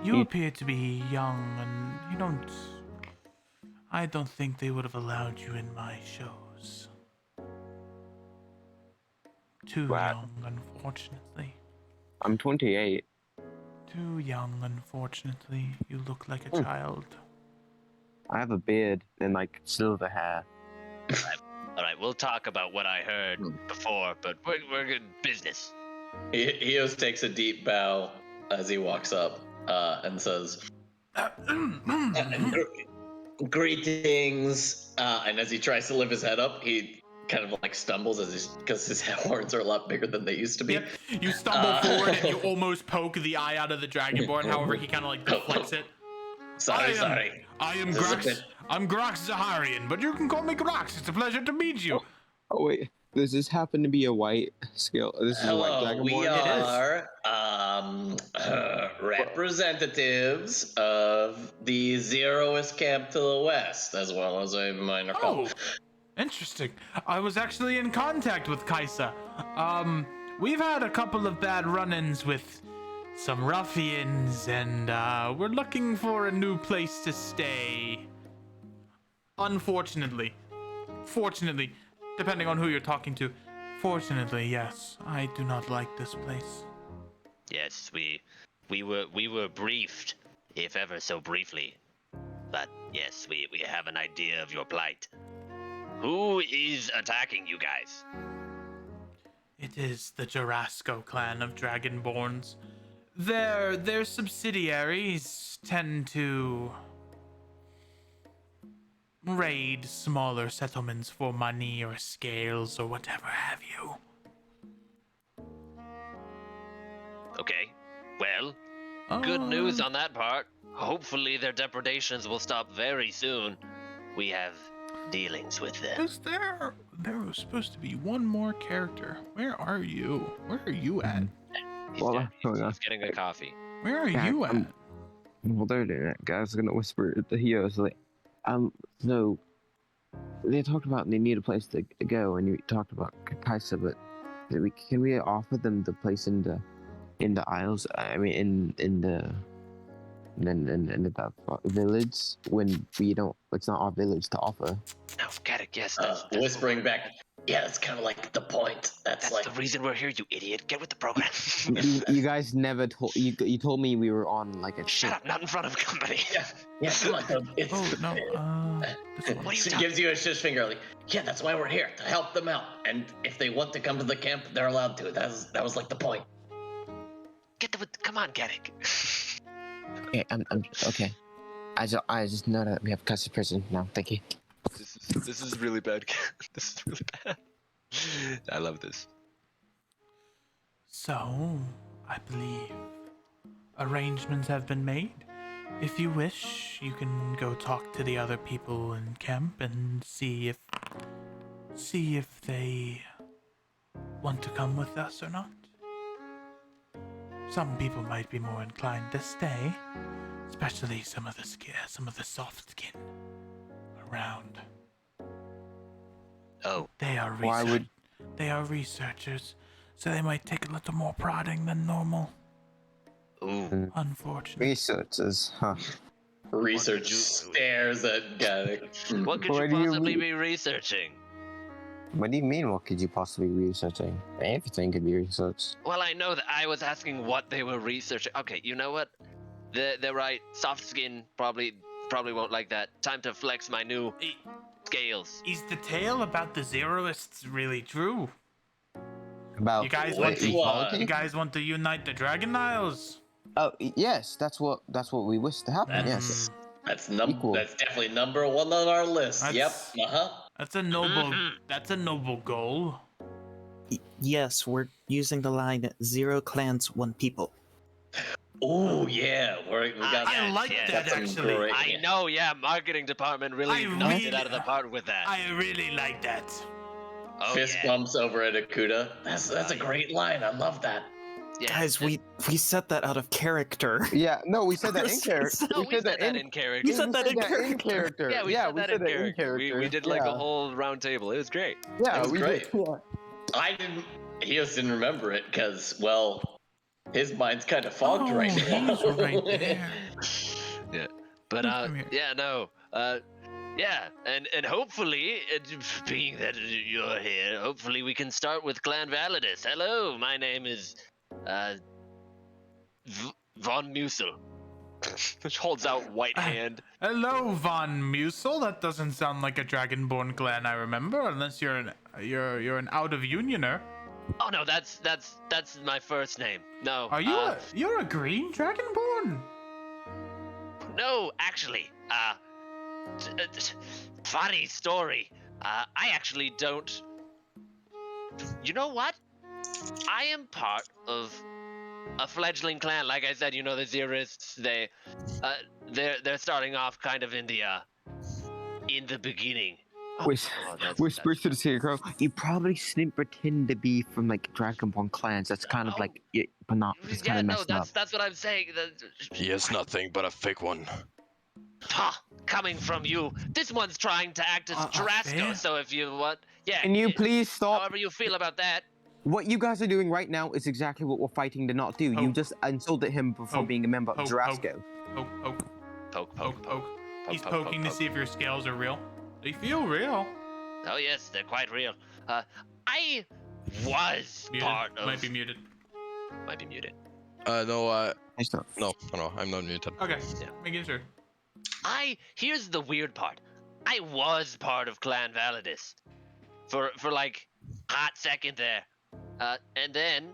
You You- appear to be young, and you don't. I don't think they would have allowed you in my shows. Too Wow. young, unfortunately. I'm 28. Too young, unfortunately. You look like a Hmm. child. I have a beard and like silver hair. All right, we'll talk about what I heard before, but we're good business. Eos takes a deep bow as he walks up and says, "Greetings." And as he tries to lift his head up, he kind of like stumbles because his horns are a lot bigger than they used to be. Yep. You stumble forward and you almost poke the eye out of the dragonborn. However, he kind of like deflects it. Sorry. I am This is a Grax. bit- I'm Grax Zaharian, but you can call me Grax. It's a pleasure to meet you. Oh wait, does this happen to be a white scale? This is a white Hello, dragonborn. we It are representatives of the Zeroists camp to the west, as well as a minor Oh, cult. interesting. I was actually in contact with Kaisa. We've had a couple of bad run-ins with some ruffians, and we're looking for a new place to stay. Unfortunately. Fortunately, depending on who you're talking to. Fortunately, yes, I do not like this place. Yes, we were briefed, if ever so briefly. But yes, we have an idea of your plight. Who is attacking you guys? It is the Jarasco clan of Dragonborns. Their subsidiaries tend to raid smaller settlements for money or scales or whatever have you. Okay, well, good news on that part. Hopefully their depredations will stop very soon. We have dealings with them. Is there was supposed to be one more character. Where are you? Where are you at? He's, Well, get- hold on. he's getting a coffee. Where are Yeah, you at? Well, they're doing that. Guys, gonna whisper at the heroes like, so they talked about they need a place to go, and you talked about Kaisa, but can we offer them the place in the in the Isles. I mean, in the village when we don't. It's not our village to offer. No, get it. Yes, that's Whispering back. Yeah, that's kind of like the point. That's like the reason we're here, you idiot. Get with the program. You guys never told. You told me we were on like a Shut ship. up! Not in front of company. yeah, come on. It's, Oh no. This one. What are you She talking? gives you a shush finger, like, yeah, that's why we're here, to help them out. And if they want to come to the camp, they're allowed to. That was like the point. Come on, get it. Okay, I'm okay. I just know that we have custody prison now. Thank you. This is really bad. This is really bad. I love this. So, I believe arrangements have been made. If you wish, you can go talk to the other people in camp and see if they want to come with us or not. Some people might be more inclined to stay, especially some of the soft skin around. Oh, They are Why would- they are researchers, so they might take a little more prodding than normal. ooh. Unfortunately. Researchers, huh? Research you- stares at Gaddock. What could What you do you possibly mean? be researching? What do you mean? What could you possibly be researching? Everything could be researched. Well, I know that I was asking what they were researching. Okay, you know what? They're right. Soft skin probably won't like that. Time to flex my new Hey, scales. is the tale about the Zeroists really true? About You guys want to- equality? You guys want to unite the Dragon Isles? Oh yes, that's what we wish to happen. Yes. That's Equal. That's definitely number one on our list. That's- Yep. That's a noble goal. Yes, we're using the line 0 clans, 1 people. Oh yeah, we got. I like yes. that That's actually. great. I know, yeah. Marketing department really I knocked it really- out of the park with that. I really like that. Oh, Fist yeah. bumps over at Akuda. That's a great line. I love that. Yeah. Guys, we said that out of character. Yeah. No, we said that in character. No, we said that in character. We said that in character. Yeah, we said that in character. We did like yeah. a whole round table. It was great. Yeah, It was we great. did. Yeah. I didn't. He just didn't remember it because, well, his mind's kind of fogged Oh, right now. he's right there. Yeah. But Come here. yeah, no. Yeah, and hopefully, being that you're here, hopefully we can start with Clan Validus. Hello, my name is Von Musel. Which holds out white hand. Hello, Von Musel. That doesn't sound like a Dragonborn clan I remember, unless you're an out of unioner. Oh no, that's my first name. No. Are you you're a green Dragonborn? No, actually. Funny story. I actually don't. You know what? I am part of a fledgling clan. Like I said, you know, the Zeroists. They're starting off kind of in the beginning. Whispers to the scarecrow. You probably shouldn't pretend to be from like Dragonborn clans. That's kind of like, but not. It's kind Yeah, of no, messed up. that's what I'm saying. He is nothing but a fake one. Ha! Coming from you, this one's trying to act as Tarasco. fair. So if you want, yeah. Can you please stop? However you feel about that. What you guys are doing right now is exactly what we're fighting to not do. You Poke. just insulted him before Poke. being a member of Poke, Tarasco. Poke, poke, Poke, poke, poke. He's poke, poking poke, to see if your scales are real. They feel real. Oh yes, they're quite real. I was Muted. part of. Might be muted. Might be muted. No, It's not. no, I'm not muted. Okay. Yeah. Making sure. Here's the weird part. I was part of Clan Validus for like hot second there, and then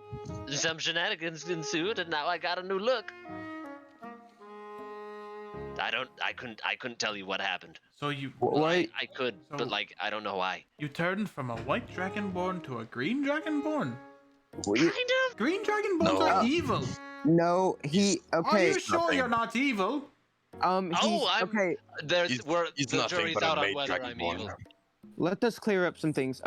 some shenanigans ensued, and now I got a new look. I couldn't tell you what happened. So you Why? I could, but like I don't know why. you turned from a white Dragonborn to a green Dragonborn? Kind of. Green Dragonborns No. are evil. No, he. Are Okay. you sure nothing. you're not evil? He's, I'm- okay. There's He's the nothing jury's but a out on made whether I'm dragonborn. evil. Let us clear up some things.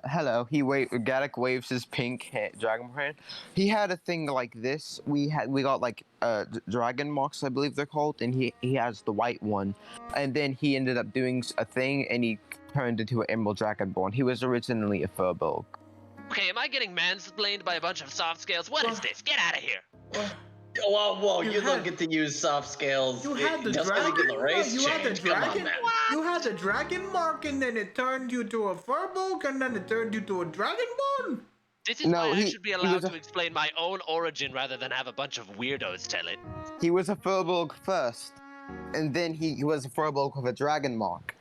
Hello. Gaddock waves his pink dragon hand. He had a thing like this. We got like dragon marks, I believe they're called, and he has the white one. And then he ended up doing a thing, and he turned into an emerald dragonborn. He was originally a furbolg. Okay, am I getting mansplained by a bunch of soft scales? What is this? Get out of here. Whoa, You you don't had- get to use soft scales You had the just because you dragon. get the race You had the change. Come on, dragon. man. You had the dragon mark, and then it turned you to a furbolg, and then it turned you to a dragonborn. This is No, why I he- should be he allowed was a- to explain my own origin rather than have a bunch of weirdos tell it. He was a Furbolg first, and then he was a Furbolg with a dragon mark.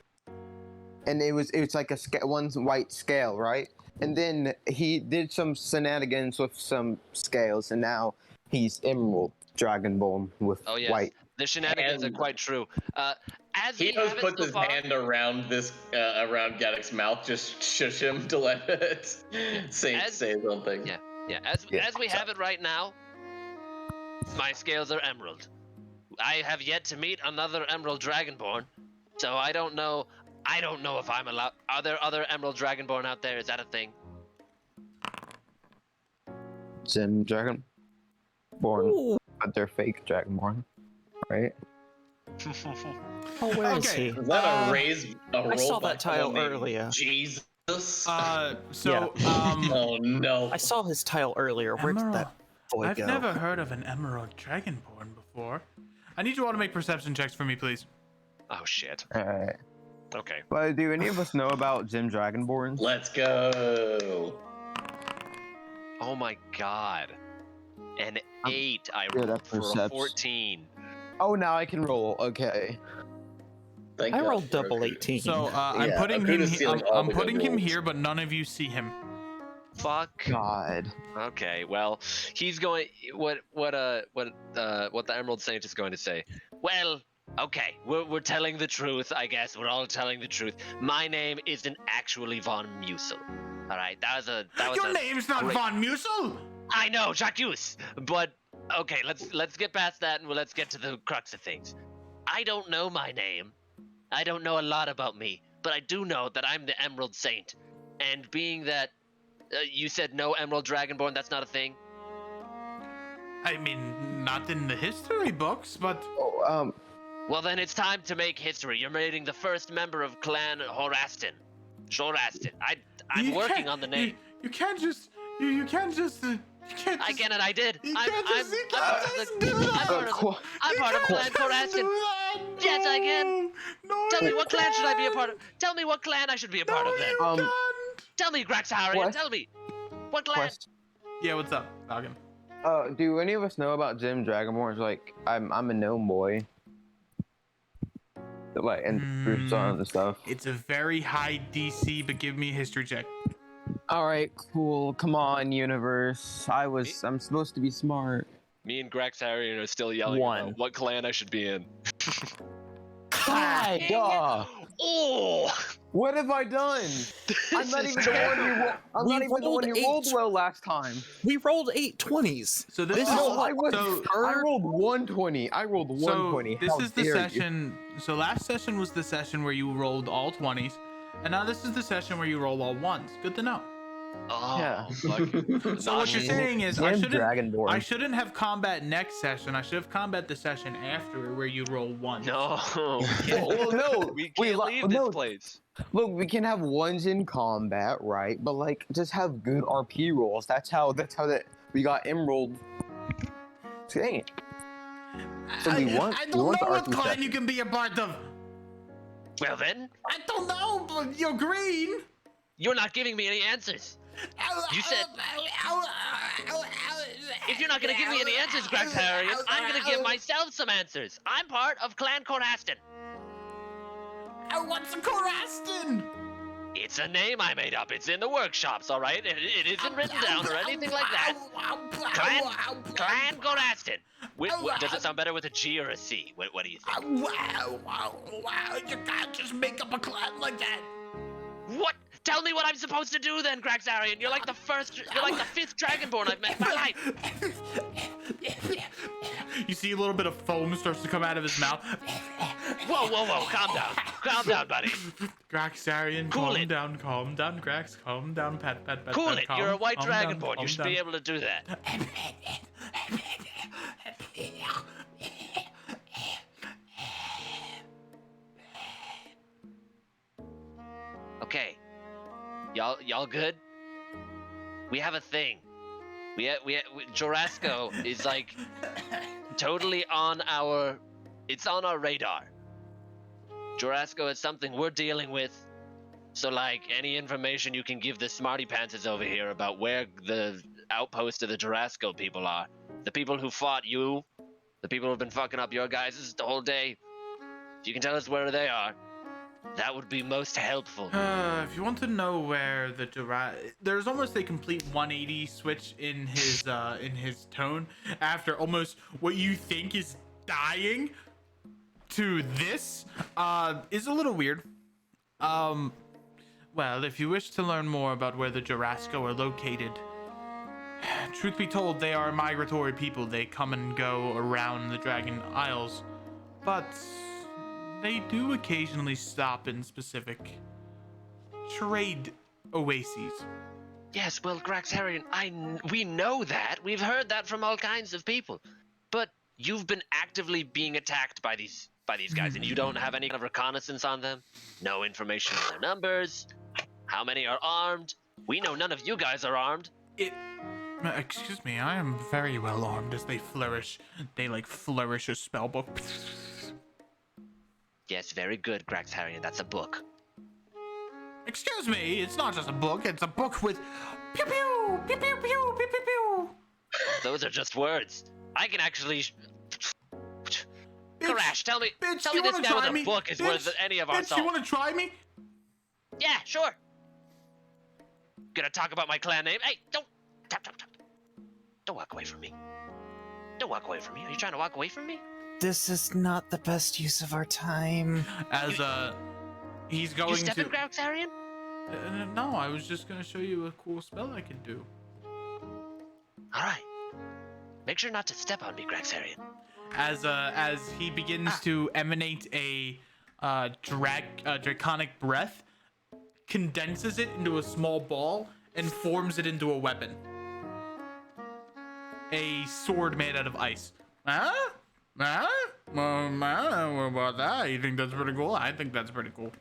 And it was like a one white scale, right? And then he did some shenanigans with some scales, and now he's Emerald Dragonborn with Oh yes, white. the shenanigans are And- quite true. As He we just have it puts so his far, hand around around Gaddock's mouth, just shush him to let it say As- something. yeah, as Yeah, we have it right now, my scales are emerald. I have yet to meet another emerald dragonborn, so I don't know if I'm allowed. Are there other emerald dragonborn out there? Is that a thing? Zim Dragonborn, Ooh. but they're fake Dragonborn, right? Oh, where is Okay. he? Is that a raise? A roll I saw by that tile someone named earlier. Jesus. So Oh no. I saw his tile earlier. Where did Emerald. that boy I've go? never heard of an emerald dragonborn before. I need you all to make perception checks for me, please. Oh shit. Alright. Okay. But do any of us know about Zim Dragonborns? Let's go. Oh my god. An 8 I yeah, rolled that for a percepts. 14. Oh, now I can roll. Okay. Thank I God rolled for double Akuda. 18. So I'm Yeah, putting him. Akuda's stealing all I'm the good putting him rolls. here, but none of you see him. Fuck. God. Okay, well, he's going. What the Emerald Saint is going to say? Well, okay, we're telling the truth. I guess we're all telling the truth. My name isn't actually Von Musel. All right, that was Your a name's not great- Von Musel. I know, Jacques. But okay, let's get past that and let's get to the crux of things. I don't know my name. I don't know a lot about me, but I do know that I'm the Emerald Saint. And being that you said no Emerald Dragonborn, that's not a thing. I mean, not in the history books, but Oh, Well, then it's time to make history. You're meeting the first member of Clan Horastin. Jorastin. I'm you working can't- on the name. You can't just. You can't just. You can't. I just- can and I did. You I'm can't just. You I'm can't part of just the- do that. I'm part of the- I'm part of Clan Horastin. Yes, I can. No, Tell me you what clan should I be a can't. part of? Tell me what clan I should be a part No, of then. you Um, can't. Tell me, Graxarian. What? Tell me. What clan? question. Yeah, what's up, Falcon? Do any of us know about Zim Dragonborns? Like, I'm a gnome boy. Like, and groups on and stuff. It's a very high DC, but give me a history check. All right, cool. Come on, universe. I'm supposed to be smart. Me and Graxarian are still yelling One. about what clan I should be in. God, duh. Oh! What have I done? I'm not even the one you. I'm We not even the one rolled you rolled 8. well last time. We rolled 8 20s. So this This is is No, what- I was. so- I rolled 120. I rolled 120. this How is the dare you. session. So last session was the session where you rolled all 20s, and now this is the session where you roll all 1s. Good to know. Oh, Yeah. fucking So what you're naughty. saying is Damn Dragonborn. I shouldn't have combat next session. I should have combat the session after where you roll 1. No. Well, no, We wait, can't leave this no. place. Look, we can have ones in combat, right? But like, just have good RP rolls. That's how we got Emerald. Dang it. So we want. I we don't want know the what RP clan session. you can be a part of. Well then, I don't know, but you're green. you're not giving me any answers. You said- If you're not gonna give me any answers, Graxarian, I'm gonna give myself some answers. I'm part of Clan Corastin. What's a Corastin? It's a name I made up. It's in the workshops, all right? It isn't written down or anything like that. Clan Corastin. Does it sound better with a G or a C? What do you think? Wow. You can't just make up a clan like that. What? Tell me what I'm supposed to do then, Graxarian. You're like the 5th Dragonborn I've met in my life. You see a little bit of foam starts to come out of his mouth. Whoa, calm down, buddy. Graxarian, Cool calm it. down, Grax, calm down, pat. Cool pat, it, calm, you're a white calm down, Dragonborn. You calm should down. be able to do that. Okay. Y'all good? we have a thing. Jorasco is like totally on our. It's on our radar. Jorasco is something we're dealing with. So, like, any information you can give the smarty pantses over here about where the outpost of the Jorasco people are, the people who fought you, the people who've been fucking up your guys the whole day, if you can tell us where they are, that would be most helpful. If you want to know where the there's almost a complete 180 switch in his tone after almost what you think is dying to this is a little weird. Well, if you wish to learn more about where the Jorasco are located, truth be told, they are a migratory people. They come and go around the Draconic Isles, but they do occasionally stop in specific trade oases. Yes, well, Graxarian, we know that. We've heard that from all kinds of people. But you've been actively being attacked by these guys, and you don't have any kind of reconnaissance on them? No information on their numbers? How many are armed? We know none of you guys are armed. Excuse me, I am very well armed as they flourish. They, like, flourish a spellbook. Yes, very good, Graxarian. That's a book. Excuse me, it's not just a book, it's a book with pew pew, pew pew pew, pew pew pew. Those are just words. I can actually... Crash, tell me Bitch, this you guy wanna try with me? a book is Bitch, worth any of our bitch, salt. you wanna try me? Yeah, sure. Gonna talk about my clan name? Hey, don't walk away from me. Don't walk away from me. Are you trying to walk away from me? This is not the best use of our time. As he's going You stepping, to. Graxarian? No, I was just gonna show you a cool spell I can do. All right. Make sure not to step on me, Graxarian. As he begins to emanate a draconic breath, condenses it into a small ball and forms it into a weapon. A sword made out of ice. Well, I don't know about that. You think that's pretty cool? I think that's pretty cool.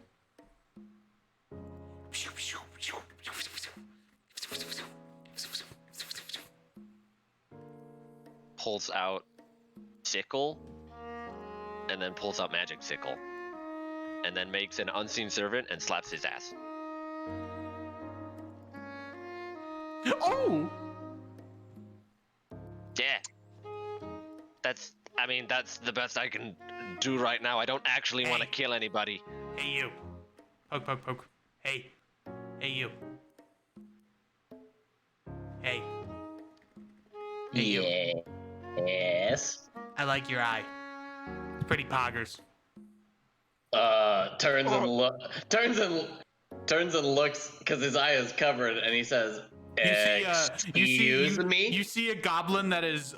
Pulls out sickle, and then pulls out magic sickle, and then makes an unseen servant and slaps his ass. Oh! Yeah. That's the best I can do right now. I don't actually want to kill anybody. Hey, you. Poke, poke, poke. Hey. Hey, you. Hey. Hey, you. Yes. I like your eye. It's pretty poggers. Turns and looks because his eye is covered, and he says, "Excuse me." You see a goblin that is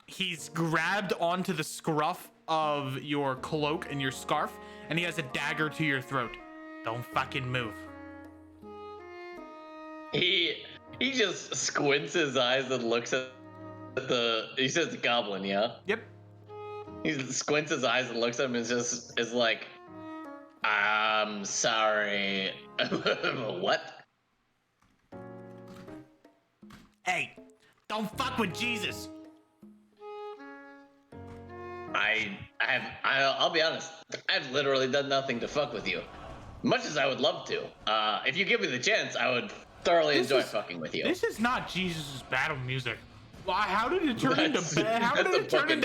he's grabbed onto the scruff of your cloak and your scarf, and he has a dagger to your throat. Don't fucking move. He just squints his eyes and looks at he says goblin, yeah? Yep. He squints his eyes and looks at him and is like, I'm sorry. What? Hey, don't fuck with Jesus. I'll be honest. I've literally done nothing to fuck with you. Much as I would love to. If you give me the chance, I would thoroughly enjoy fucking with you. This is not Jesus' battle music. Why? How did it turn into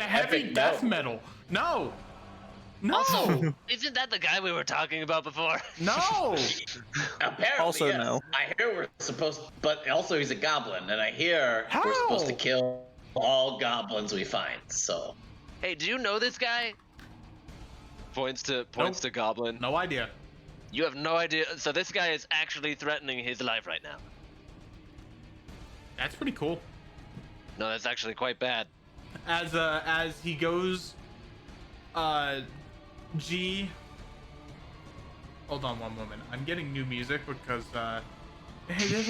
heavy epic death metal? No. No. Also, isn't that the guy we were talking about before? No. Apparently, Also, yes. no. I hear we're supposed, but also he's a goblin, and I hear How? we're supposed to kill all goblins we find. So, Hey, do you know this guy? Points to Goblin. No idea. You have no idea. So this guy is actually threatening his life right now. That's pretty cool. No, that's actually quite bad. As he goes, G. Hold on one moment. I'm getting new music because hey, this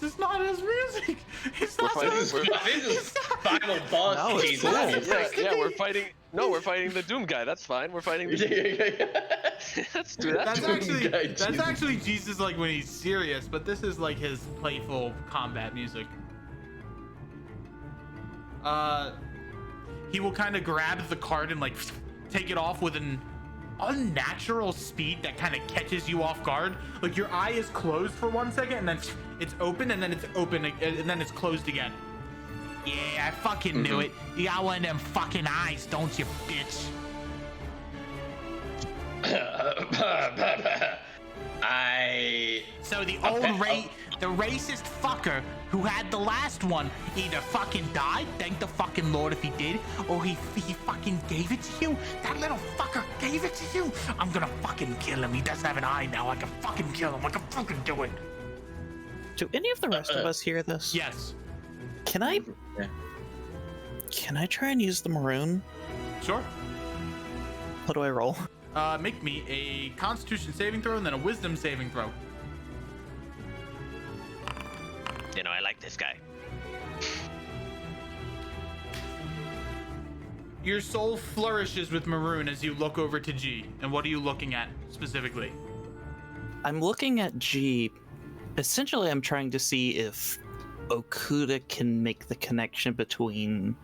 is not his music. It's not his music. this is final boss. No, it's Jesus. cool. Yeah, we're fighting. No, we're fighting the Doom guy. That's fine. We're fighting the. Let's do that. That's actually Jesus like when he's serious, but this is like his playful combat music. He will kind of grab the cart and like take it off with an unnatural speed that kind of catches you off guard. Like your eye is closed for 1 second and then it's open and then it's open and then it's closed again. Yeah, I fucking knew it. You got one of them fucking eyes, don't you, bitch? So the old the racist fucker who had the last one either fucking died, thank the fucking Lord if he did, or he fucking gave it to you. That little fucker gave it to you. I'm gonna fucking kill him. He doesn't have an eye now. I can fucking kill him. I can fucking do it. Do any of the rest of us hear this? Yes. Can I try and use the maroon? Sure. What do I roll? Make me a Constitution saving throw and then a Wisdom saving throw. You know, I like this guy. Your soul flourishes with maroon as you look over to G. And what are you looking at specifically? I'm looking at G. Essentially, I'm trying to see if Okuda can make the connection between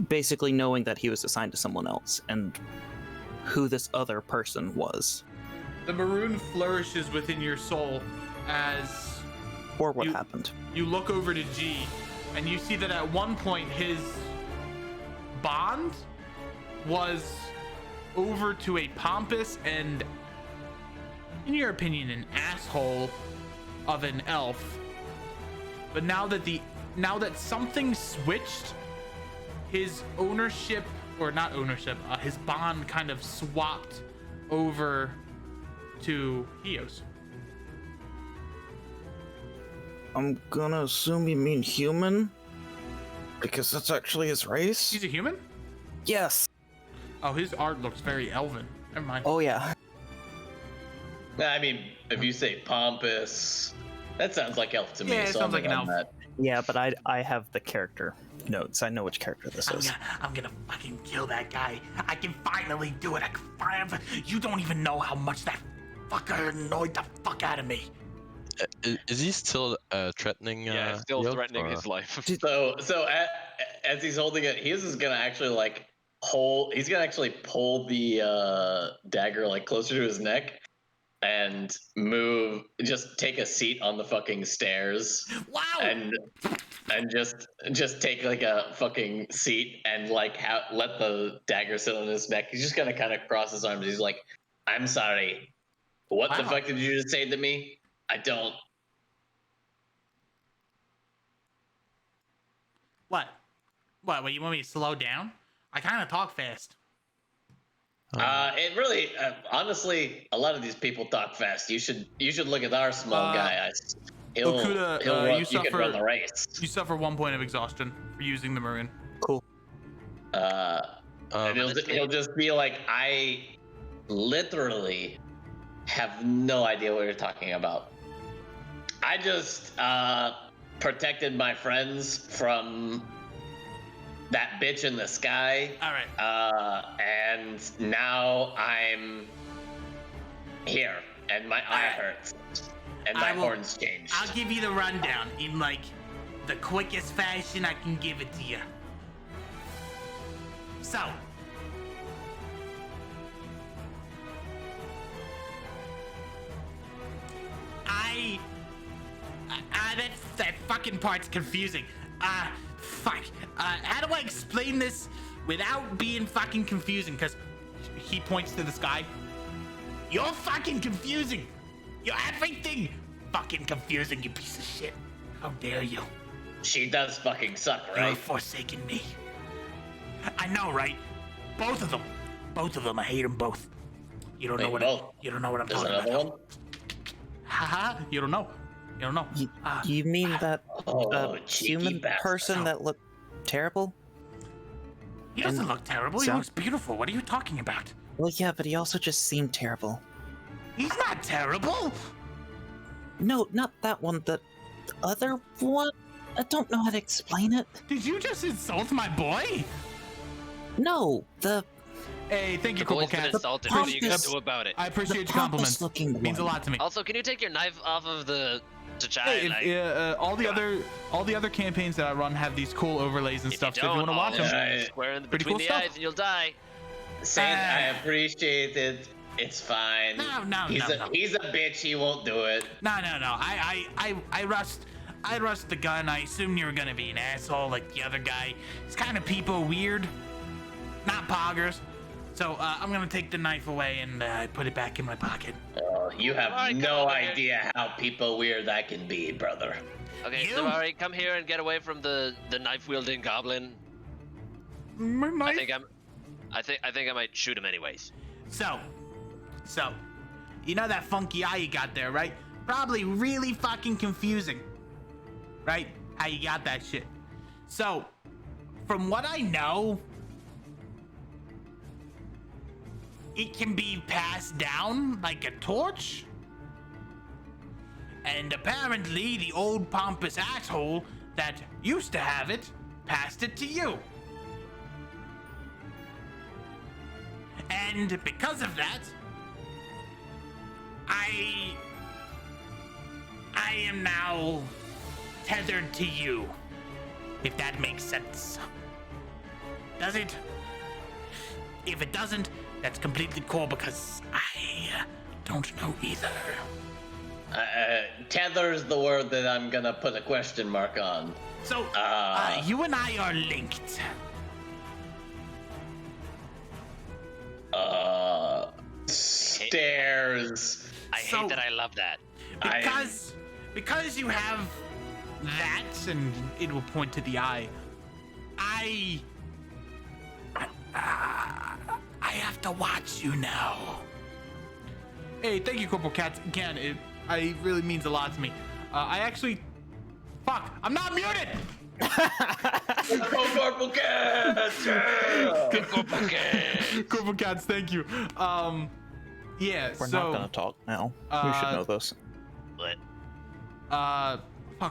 basically knowing that he was assigned to someone else and who this other person was. The maroon flourishes within your soul as... Or what happened. You look over to G, and you see that at one point his bond was over to a pompous and, in your opinion, an asshole of an elf. But now that something switched, his ownership, or not ownership, his bond kind of swapped over to Hios. I'm gonna assume you mean human, because that's actually his race. He's a human? Yes. Oh, his art looks very elven. Never mind. Oh yeah. I mean, if you say pompous, that sounds like elf to me. Yeah, it sounds like an elf. Yeah, but I have the character notes. I know which character this is. I'm gonna fucking kill that guy. I can finally do it. You don't even know how much that fucker annoyed the fuck out of me. Is he still threatening? Yeah, still Yoke, threatening or? his life. So as he's holding it, he is gonna actually like he's gonna actually pull the dagger like closer to his neck and just take a seat on the fucking stairs. Wow. And just take like a fucking seat and like let the dagger sit on his neck. He's just gonna kind of cross his arms. He's like, "I'm sorry. What the fuck did you just say to me? I don't." What? You want me to slow down? I kind of talk fast. It really, honestly, a lot of these people talk fast. You should look at our small guy. Okuda, you can run the race. You suffer 1 point of exhaustion for using the maroon. Cool. And he'll just be like, I literally have no idea what you're talking about. I just protected my friends from that bitch in the sky. All right. And now I'm here, and my eye hurts, and my horns changed. I'll give you the rundown in like the quickest fashion I can give it to you. So, that fucking part's confusing. Fuck. How do I explain this without being fucking confusing? Because he points to the sky. You're fucking confusing. You're everything fucking confusing, you piece of shit. How dare you? She does fucking suck, You're right? forsaking me. I know, right? Both of them. I hate them both. You don't know what I'm There's talking another about. one? Haha, you don't know. You mean that cheeky human bastard. person that looked terrible? He doesn't look terrible. He looks beautiful. What are you talking about? Well, yeah, but he also just seemed terrible. He's not terrible. No, not that one. The other one? I don't know how to explain it. Did you just insult my boy? No, the Hey, thank you, The boy's Corporal been Cat. assaulted. What are you gonna pompous- do about it? I appreciate the your compliments. pompous-looking Means a one. lot to me. Also, can you take your knife off of the child? Hey, Like, all the other campaigns that I run have these cool overlays and if stuff. you So if you don't, want to watch I'll them, Yeah. square in Pretty between cool the stuff. eyes and you'll die. Saint, I appreciate it. It's fine. No, he's no, a, no. He's a bitch. He won't do it. no. I rushed the gun. I assumed you were gonna be an asshole like the other guy. It's kind of people weird, not poggers. So I'm gonna take the knife away and put it back in my pocket. Oh, you have Alright, come no over here. idea how people weird that can be, brother. Okay, You? Davari, come here and get away from the knife-wielding goblin. My knife. I think I might shoot him anyways. So, you know that funky eye you got there, right? Probably really fucking confusing, right? How you got that shit. So, from what I know, it can be passed down like a torch. And apparently, the old pompous asshole that used to have it passed it to you. And because of that, I am now tethered to you, if that makes sense. Does it? If it doesn't, that's completely cool because I don't know either. Tether's the word that I'm gonna put a question mark on. So, you and I are linked. Stairs. I hate that I love that. Because you have that, and it will point to the eye. I have to watch you now. Hey, thank you, Corporal Cats. Again, it really means a lot to me. I actually, I'm not muted. Go Corporal Cats! Good Corporal Cats. Corporal Cats, thank you. Yeah. We're not gonna talk now. We should know this. What?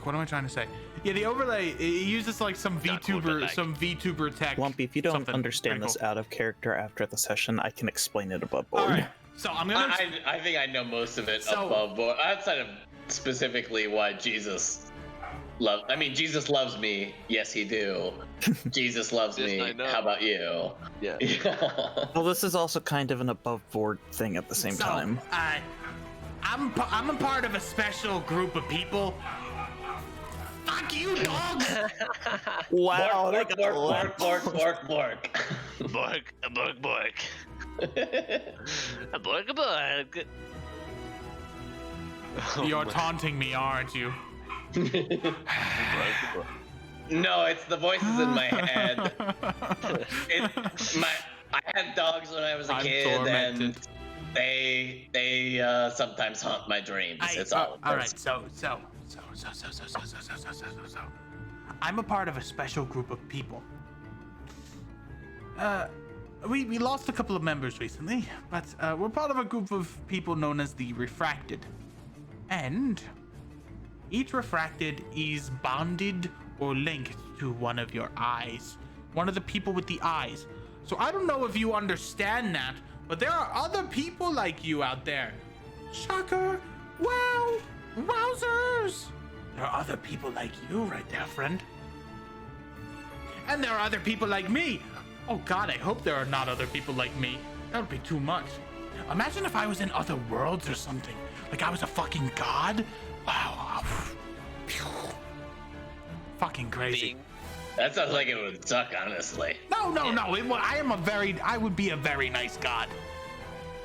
What am I trying to say? Yeah, the overlay, it uses like some Not cool, but like- VTuber tech. Lumpy, if you don't something understand pretty this cool. out of character after the session, I can explain it above board. All right. So I'm gonna. I think I know most of it So- above board. Outside of specifically why Jesus loves me. Yes, he do. Jesus loves Yes, me. I know. How about you? Yeah. Well, this is also kind of an above board thing at the same So, time. I'm a part of a special group of people. Fuck you, dogs! Wow, Bork, bork, bork, bork, bork. Bork, a bork, bork. A bork, a bork. You're taunting me, aren't you? No, it's the voices in my head. I had dogs when I was a I'm kid, tormented. and they sometimes haunt my dreams. It's all. All right. So. I'm a part of a special group of people. We lost a couple of members recently, but we're part of a group of people known as the Refracted, and each Refracted is bonded or linked to one of your eyes, one of the people with the eyes. So I don't know if you understand that, but there are other people like you out there. Shocker! Wow! Wowzers! There are other people like you right there, friend. And there are other people like me. Oh God, I hope there are not other people like me. That would be too much. Imagine if I was in other worlds or something. Like I was a fucking god. Wow. Fucking crazy. That sounds like it would suck, honestly. No. I would be a very nice god.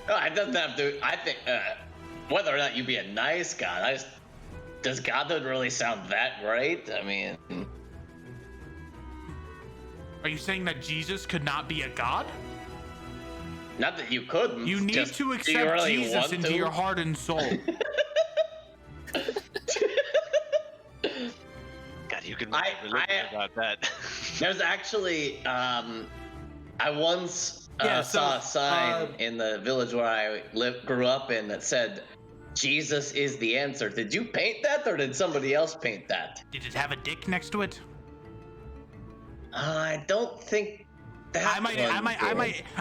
No, it doesn't have to. I think whether or not you be a nice god, does godhood really sound that great? I mean, Are you saying that Jesus could not be a god? not that you couldn't. You need just, to do you accept really Jesus want into to? your heart and soul. God, you can I- make religion I- about that. There's actually, I once Yeah, saw a so, sign in the village where I grew up in that said, "Jesus is the answer." Did you paint that, or did somebody else paint that? Did it have a dick next to it? I don't think That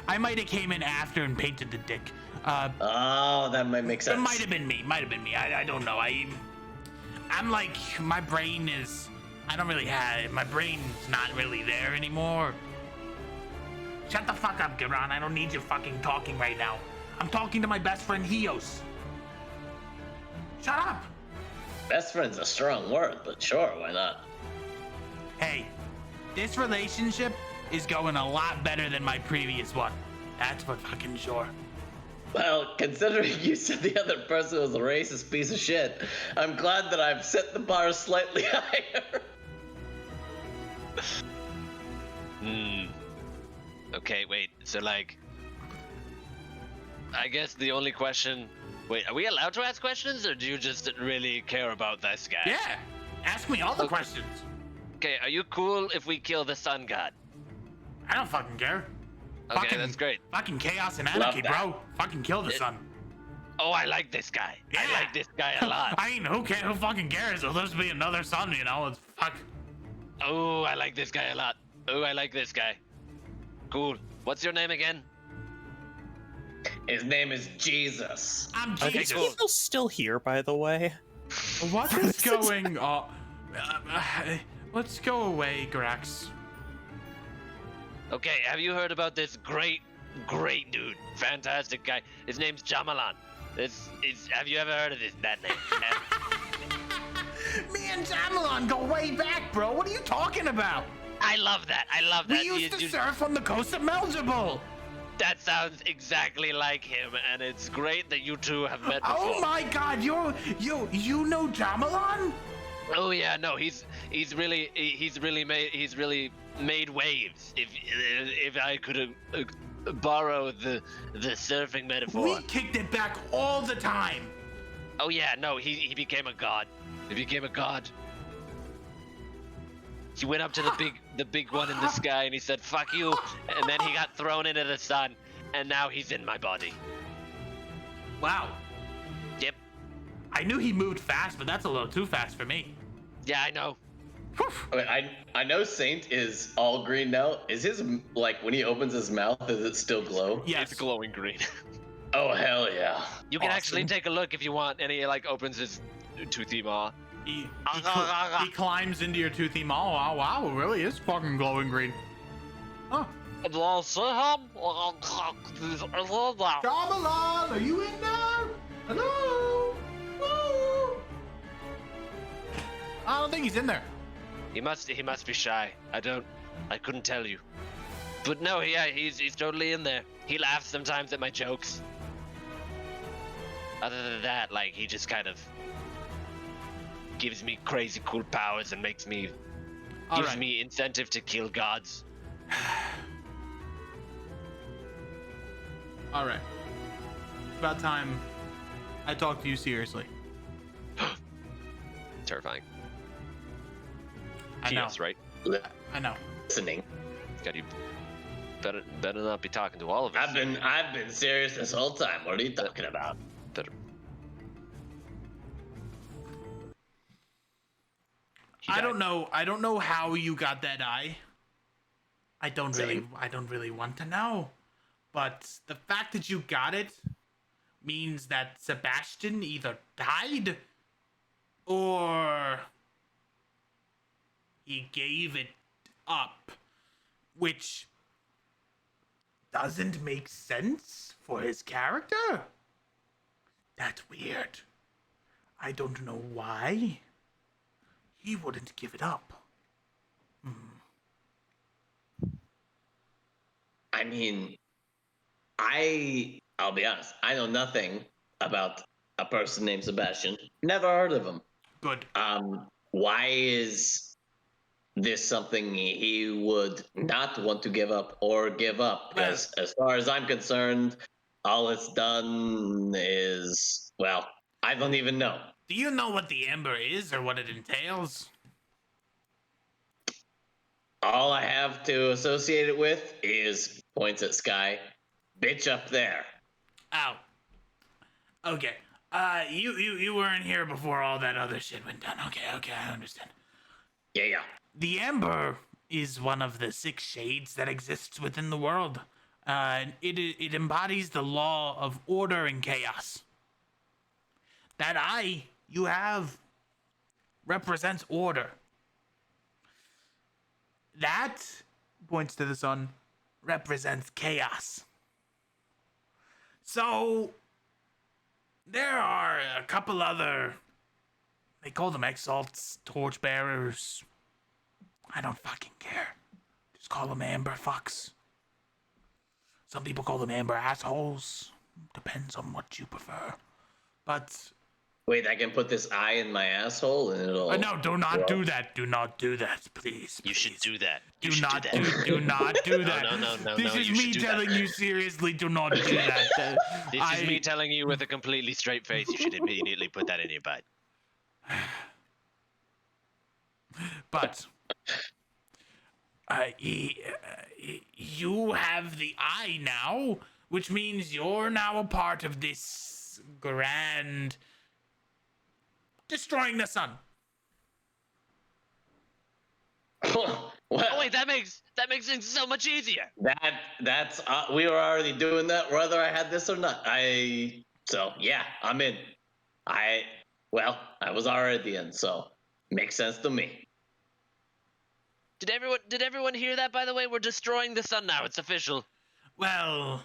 I might have came in after and painted the dick. Oh, that might make It sense. might have been me. I don't know. I'm like, my brain is. I don't really have. My brain's not really there anymore. Shut the fuck up, Garan. I don't need you fucking talking right now. I'm talking to my best friend Hios. Shut up. Best friend's a strong word, but sure, why not? Hey, this relationship is going a lot better than my previous one. That's for fucking sure. Well, considering you said the other person was a racist piece of shit, I'm glad that I've set the bar slightly higher. Okay, wait. So like, I guess the only question. Wait, are we allowed to ask questions, or do you just really care about this guy? Yeah, ask me all the Okay. questions. Okay, are you cool if we kill the sun god? I don't fucking care. Okay, that's great. Fucking chaos and Love anarchy, that. bro. Fucking kill the sun. Oh, I like this guy. Yeah. I like this guy a lot. I mean, who fucking cares? There'll just be another sun, you know? It's fuck. Oh, I like this guy a lot. Oh, I like this guy. Cool. What's your name again? His name is Jesus. I'm Are these Jesus. people still here, by the way? What is going on? Let's go away, Grax. Okay, have you heard about this great dude? Fantastic guy. His name's Jamalan. Have you ever heard of that name? Me and Jamelon go way back, bro. What are you talking about? I love that. We used to surf on the coast of Melzibul. That sounds exactly like him, and it's great that you two have met before. Oh my god, you know Jamelon? Oh yeah, no, he's really made waves. If I could borrow the surfing metaphor. We kicked it back all the time. Oh yeah, no, he became a god. He became a god. He went up to the big one in the sky and he said, "Fuck you," and then he got thrown into the sun, and now he's in my body. Wow. Yep. I knew he moved fast, but that's a little too fast for me. Yeah, I know. I know Saint is all green now. Is his, like, when he opens his mouth, does it still glow? Yes. It's glowing green. Oh, hell yeah. You can actually Awesome. take a look if you want, and he like opens his toothy maw. He climbs into your toothy maw. Oh, wow, it really is fucking glowing green. Huh. Jamelon, are you in there? Hello? Woo. I don't think he's in there. He must be shy. I couldn't tell you. But no, yeah, he's totally in there. He laughs sometimes at my jokes. Other than that, like, he just kind of gives me crazy cool powers and gives Alright. me incentive to kill gods. All right. It's about time I talk to you seriously. Terrifying. I know. Yes, right? I know. Listening. God, you better not be talking to all of us. I've been serious this whole time. What are you talking about? Better. I don't know how you got that eye. I don't really want to know. But the fact that you got it means that Sebastian either died or he gave it up, which doesn't make sense for his character. That's weird. I don't know why he wouldn't give it up. I mean, I'll be honest, I know nothing about a person named Sebastian. Never heard of him. Good. Why is this something he would not want to give up or give up? Because as far as I'm concerned, all it's done is, well, I don't even know. Do you know what the Ember is or what it entails? All I have to associate it with is points at sky. Bitch up there. Oh. Okay. You weren't here before all that other shit went down. Okay, I understand. Yeah. The Ember is one of the 6 shades that exists within the world. And it embodies the law of order and chaos. That eye you have represents order. That, points to the sun, represents chaos. So, there are a couple other, they call them exalts, torchbearers. I don't fucking care. Just call them amber fucks. Some people call them amber assholes. Depends on what you prefer. But Wait, I can put this eye in my asshole and it'll. no, do not do that. Do not do that, please. You should do that. You Do should not do that. do not do that. No, This is you me should do that. telling you seriously. Do not do that. This is me telling you with a completely straight face. You should immediately put that in your butt. But you have the eye now, which means you're now a part of this grand destroying the sun. Well, Oh wait, that makes things so much easier. that's we were already doing that whether I had this or not. So yeah, I'm in. I was already in, so makes sense to me. Did everyone hear that, by the way? We're destroying the sun now. It's official. Well,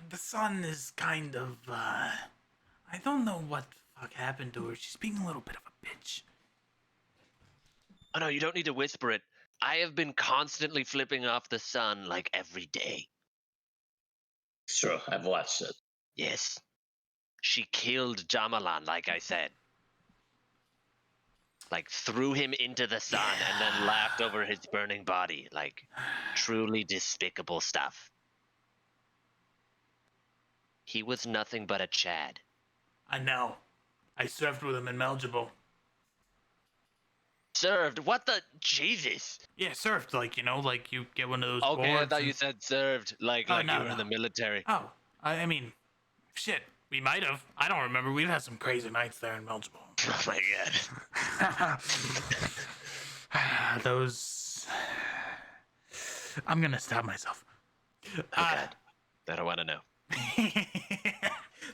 the sun is kind of I don't know what the fuck happened to her. She's being a little bit of a bitch. Oh no, you don't need to whisper it. I have been constantly flipping off the sun like every day. It's true, I've watched it. Yes. She killed Jamalan, like I said. Like, threw him into the sun and then laughed over his burning body. Like, truly despicable stuff. He was nothing but a Chad. I know. I surfed with him in Melgible. Served? What the? Jesus. Yeah, surfed, like, you know, like you get one of those Okay, I boards thought and- you said served. Like, Oh, you no, were in the military. Oh, I mean, shit. We might have. I don't remember. We've had some crazy nights there in Melgible. Oh my god. Those. I'm gonna stab myself. Oh god. I don't want to know.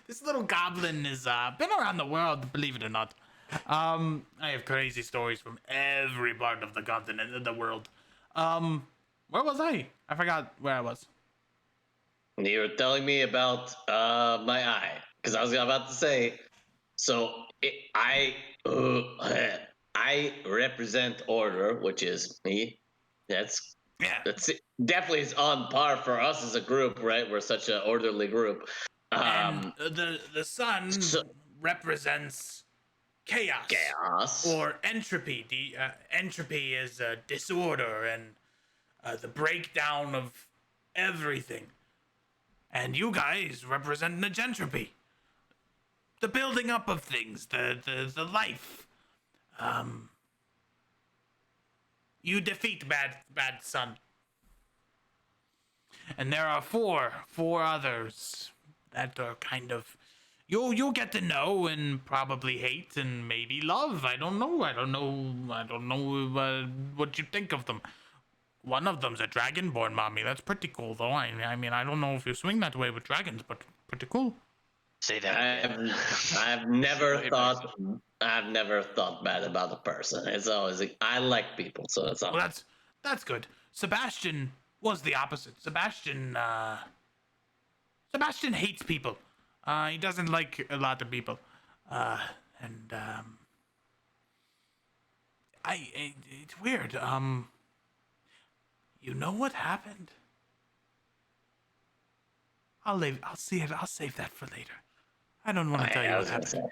This little goblin has been around the world, believe it or not. I have crazy stories from every part of the continent of the world. Where was I? I forgot where I was. You were telling me about my eye, because I was about to say, so I represent order, which is me. That's definitely is on par for us as a group, right? We're such an orderly group. And the sun represents chaos. Chaos. Or entropy. The entropy is disorder and the breakdown of everything. And you guys represent negentropy. The building up of things, the life. You defeat bad sun. And there are four others that are kind of you'll get to know and probably hate and maybe love. I don't know what you think of them. One of them's a dragonborn mommy. That's pretty cool, though. I mean, I don't know if you swing that way with dragons, but pretty cool. Say that again. I've never thought bad about a person. It's always like, I like people, so it's all. Well, that's good. Sebastian was the opposite. Sebastian hates people. He doesn't like a lot of people. It's weird. You know what happened? I'll save that for later. I don't want to tell you what happened.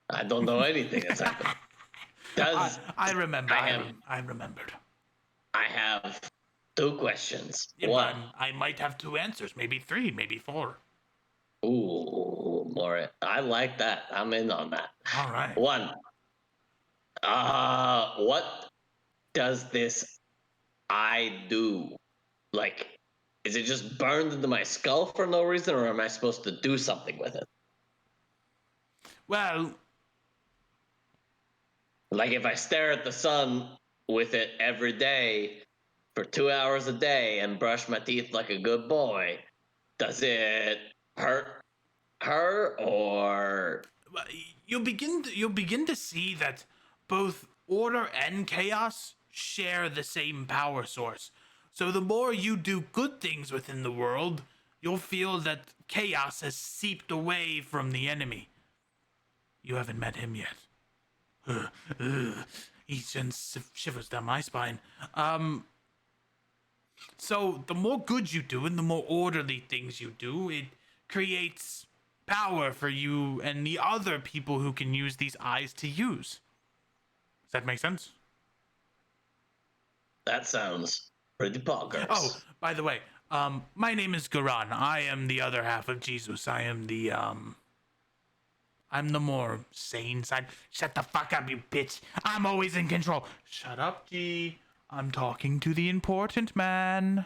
I don't know anything that's happened. I remember. I remembered. I have 2 questions. Yeah, One. I might have 2 answers, maybe 3, maybe 4. Ooh, more. I like that. I'm in on that. All right. 1. What does this eye do? Like, is it just burned into my skull for no reason, or am I supposed to do something with it? Well, Like, if I stare at the sun, with it every day for 2 hours a day and brush my teeth like a good boy, does it hurt her or You'll begin to see that both order and chaos share the same power source. So the more you do good things within the world, you'll feel that chaos has seeped away from the enemy. You haven't met him yet. He sends shivers down my spine. So the more good you do and the more orderly things you do, it creates power for you and the other people who can use these eyes to use. Does that make sense? that sounds pretty bonkers. Oh, by the way, my name is Garan. I am the other half of Jesus. I am I'm the more sane side. Shut the fuck up, you bitch. I'm always in control. Shut up, G. I'm talking to the important man.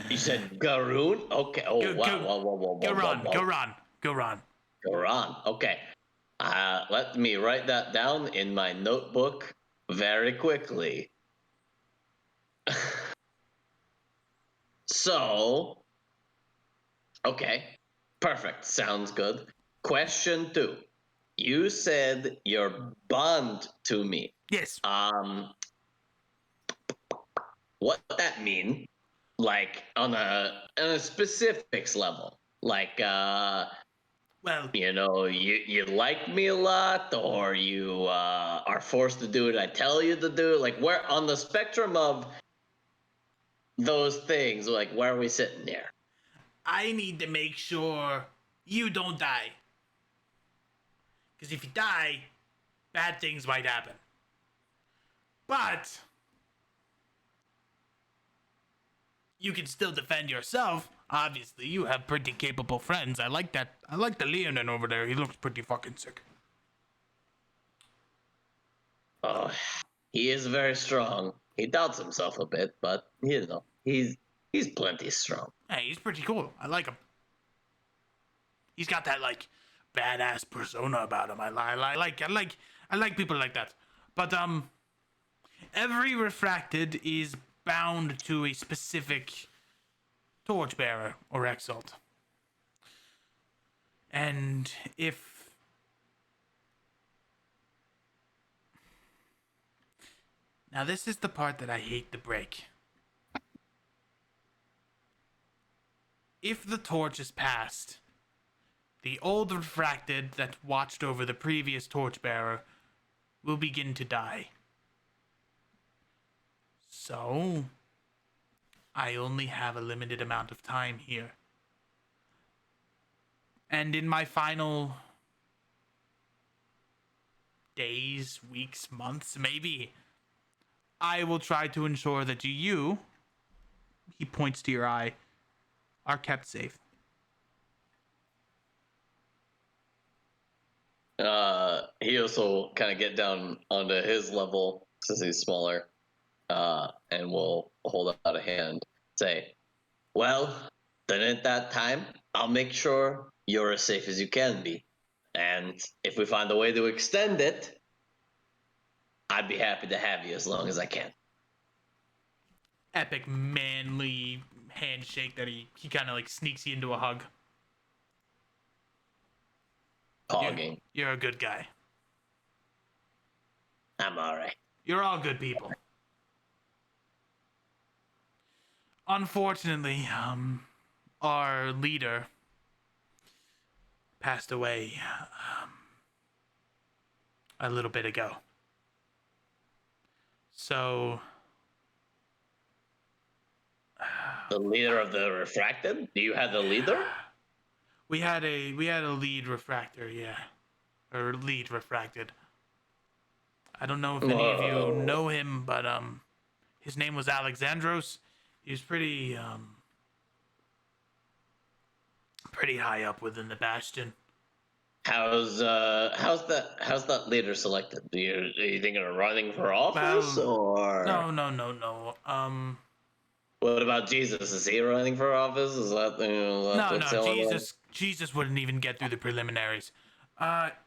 You said Garoon? Okay. Oh, wow. Garan. Garan. Okay. Let me write that down in my notebook very quickly. So, okay. Perfect. Sounds good. Question 2. You said you're bond to me. Yes. What that mean? Like on a specifics level. Like Well, you like me a lot, or you are forced to do what I tell you to do. Like, where on the spectrum of those things, like, where are we sitting here? I need to make sure you don't die. Because if you die, bad things might happen. But you can still defend yourself. Obviously, you have pretty capable friends. I like that. I like the Leonin over there. He looks pretty fucking sick. Oh, he is very strong. He doubts himself a bit, but he's plenty strong. Hey, he's pretty cool. I like him. He's got that like badass persona about him. I like people like that. But every refracted is bound to a specific torchbearer or exalt. And if now this is the part that I hate to break. If the torch is passed, the old refracted that watched over the previous torchbearer will begin to die. So, I only have a limited amount of time here. And in my final days, weeks, months, maybe, I will try to ensure that you, he points to your eye, are kept safe. He also kind of get down onto his level since he's smaller, and will hold out a hand. Say, well, then at that time, I'll make sure you're as safe as you can be. And if we find a way to extend it, I'd be happy to have you as long as I can. Epic manly handshake that he kind of like sneaks you into a hug. Hogging. You're a good guy. I'm alright. You're all good people. Unfortunately, our leader passed away a little bit ago. So The leader of the refracted? Do you have the leader? we had a lead refractor, yeah. Or lead refracted. I don't know if any of you know him, but his name was Alexandros. He was pretty high up within the Bastion. How's that leader selected? Are you thinking of running for office, or No. what about Jesus? Is he running for office? Is that No. Jesus wouldn't even get through the preliminaries.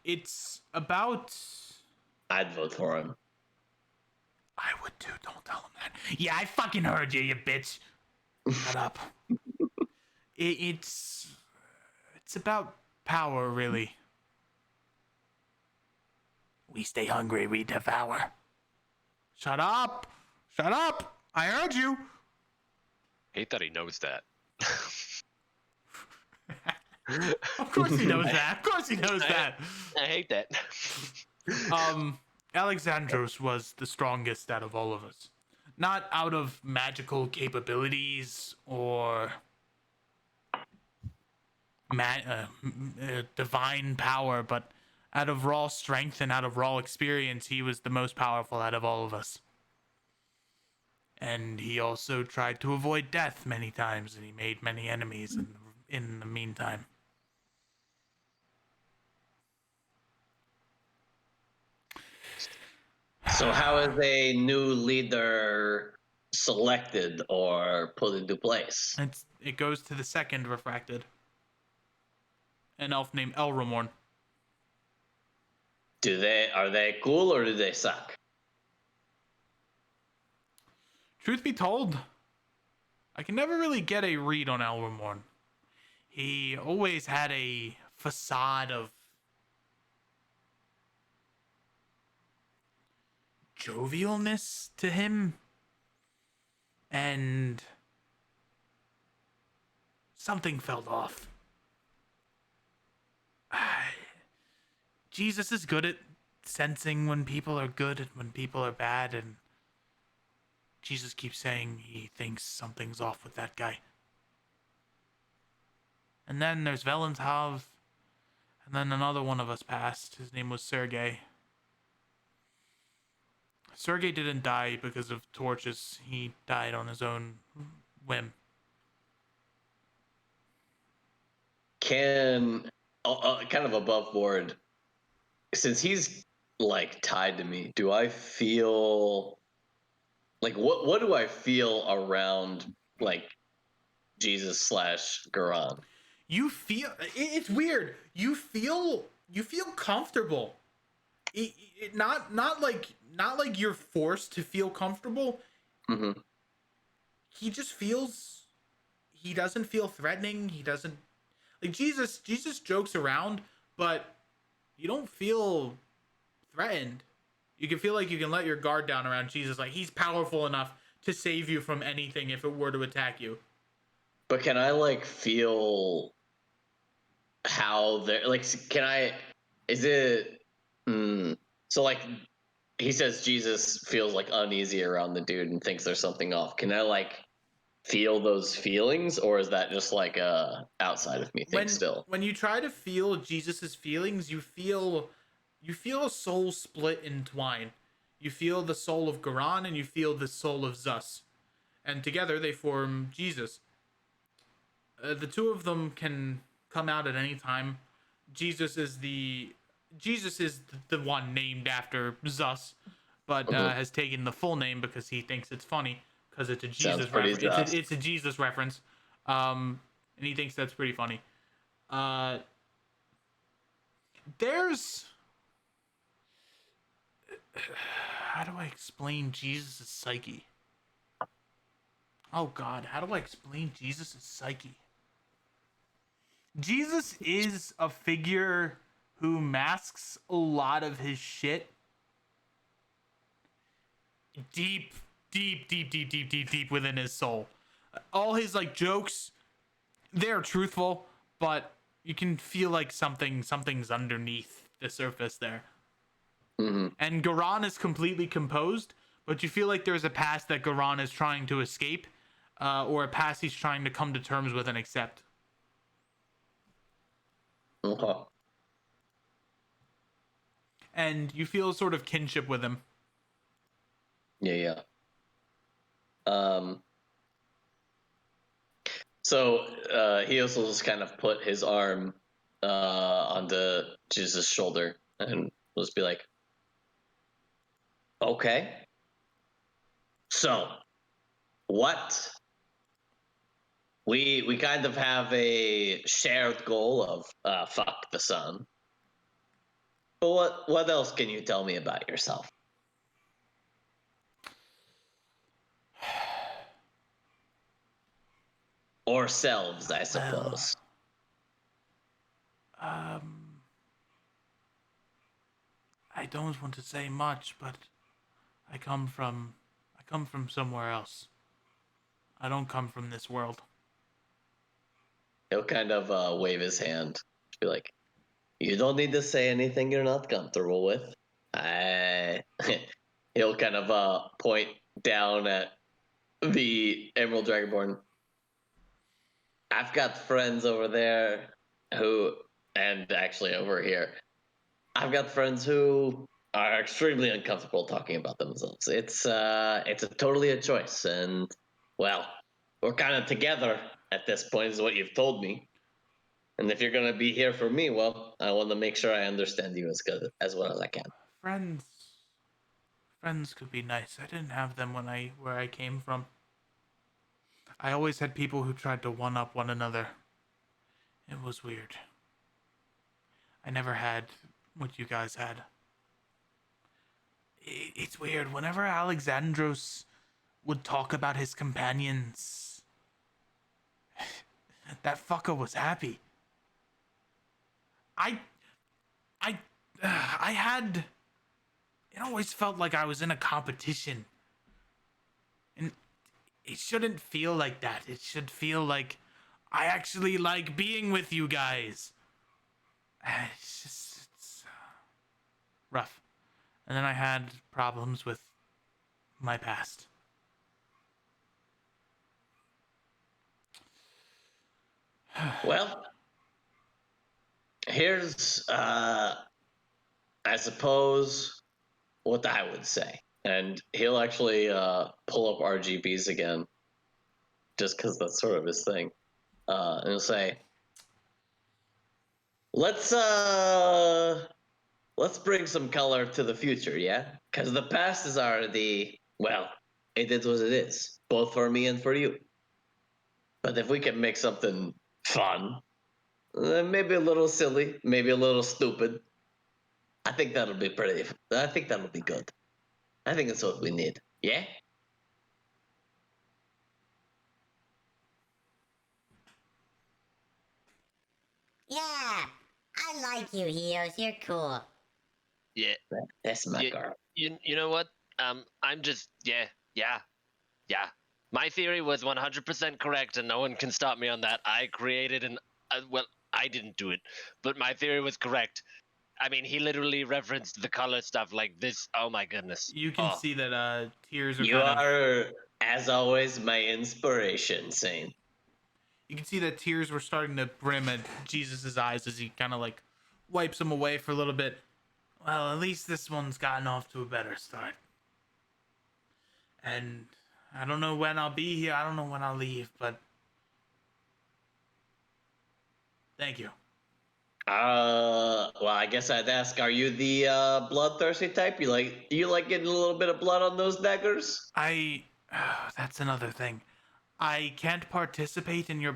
It's about I'd vote for him. I would too. Don't tell him that. Yeah, I fucking heard you, you bitch. Shut up. It's about power, really. We stay hungry, we devour. Shut up! Shut up! I heard you! Hate that he knows that. Of course he knows that. Of course he knows that. I hate that. Alexandros was the strongest out of all of us. Not out of magical capabilities or divine power, but out of raw strength and out of raw experience, he was the most powerful out of all of us. And he also tried to avoid death many times, and he made many enemies in the meantime. So how is a new leader selected or put into place? It goes to the second refracted. An elf named Elramorn. Are they cool or do they suck? Truth be told, I can never really get a read on Elramorn. He always had a facade of jovialness to him, and something felt off. Jesus is good at sensing when people are good and when people are bad, and Jesus keeps saying he thinks something's off with that guy. And then there's Valenhav, and then another one of us passed. His name was Sergei. Sergei didn't die because of torches. He died on his own whim. Kind of above board, since he's like tied to me, do I feel like what do I feel around like Jesus / Garan? You feel it's weird. You feel comfortable. Not like you're forced to feel comfortable. Mm-hmm. He just feels. He doesn't feel threatening. He doesn't like Jesus. Jesus jokes around, but you don't feel threatened. You can feel like you can let your guard down around Jesus. Like he's powerful enough to save you from anything if it were to attack you. But can I like feel how they're like? Can I? Is it? So like, he says Jesus feels like uneasy around the dude and thinks there's something off. Can I like feel those feelings, or is that just like a outside of me thing still? When you try to feel Jesus's feelings, you feel a soul split in twine. You feel the soul of Garan and you feel the soul of Zus, and together they form Jesus. The two of them can come out at any time. Jesus is the one named after Zus, but has taken the full name because he thinks it's funny because it's a Jesus reference. It's a Jesus reference, and he thinks that's pretty funny. There's how do I explain Jesus' psyche? Oh God, how do I explain Jesus' psyche? Jesus is a figure who masks a lot of his shit deep within his soul. All his like jokes, they're truthful, but you can feel like something's underneath the surface there. Mm-hmm. And Garan is completely composed, but you feel like there's a past that Garan is trying to escape, or a past he's trying to come to terms with and accept. Okay. And you feel sort of kinship with him. Yeah. So he also just kind of put his arm onto Jesus' shoulder and will just be like, okay. So, what? We kind of have a shared goal of fuck the sun. But what else can you tell me about yourself? Ourselves, I suppose. I don't want to say much, but I come from somewhere else. I don't come from this world. He'll kind of wave his hand. Be like, you don't need to say anything you're not comfortable with. He'll kind of point down at the Emerald Dragonborn. I've got friends over there and actually over here, I've got friends who are extremely uncomfortable talking about themselves. It's totally a choice, and well, we're kind of together at this point, is what you've told me. And if you're gonna be here for me, well, I want to make sure I understand you as well as I can. Friends could be nice. I didn't have them where I came from. I always had people who tried to one-up one another. It was weird. I never had what you guys had. It's weird. Whenever Alexandros would talk about his companions, that fucker was happy. I had... It always felt like I was in a competition. And it shouldn't feel like that. It should feel like I actually like being with you guys. It's rough. And then I had problems with my past. Well, here's, I suppose, what I would say. And he'll actually pull up RGBs again, just because that's sort of his thing. And he'll say, let's bring some color to the future, yeah? Because the past is already, well, it is what it is, both for me and for you. But if we can make something fun, maybe a little silly, maybe a little stupid, I think that'll be good. I think that's what we need. Yeah? Yeah, I like you, Heos. You're cool. Yeah. That's my Yeah. girl. You know what? I'm just yeah. My theory was 100% correct, and no one can stop me on that. I created well, I didn't do it, but my theory was correct. I mean, he literally referenced the color stuff like this. Oh my goodness. You can see that tears are You are, as always, my inspiration, Saint. You can see that tears were starting to brim at Jesus' eyes as he kind of like wipes them away for a little bit. Well, at least this one's gotten off to a better start. And I don't know when I'll be here. I don't know when I'll leave, but thank you. Well, I guess I'd ask, are you the bloodthirsty type? You like getting a little bit of blood on those daggers? That's another thing. I can't participate in your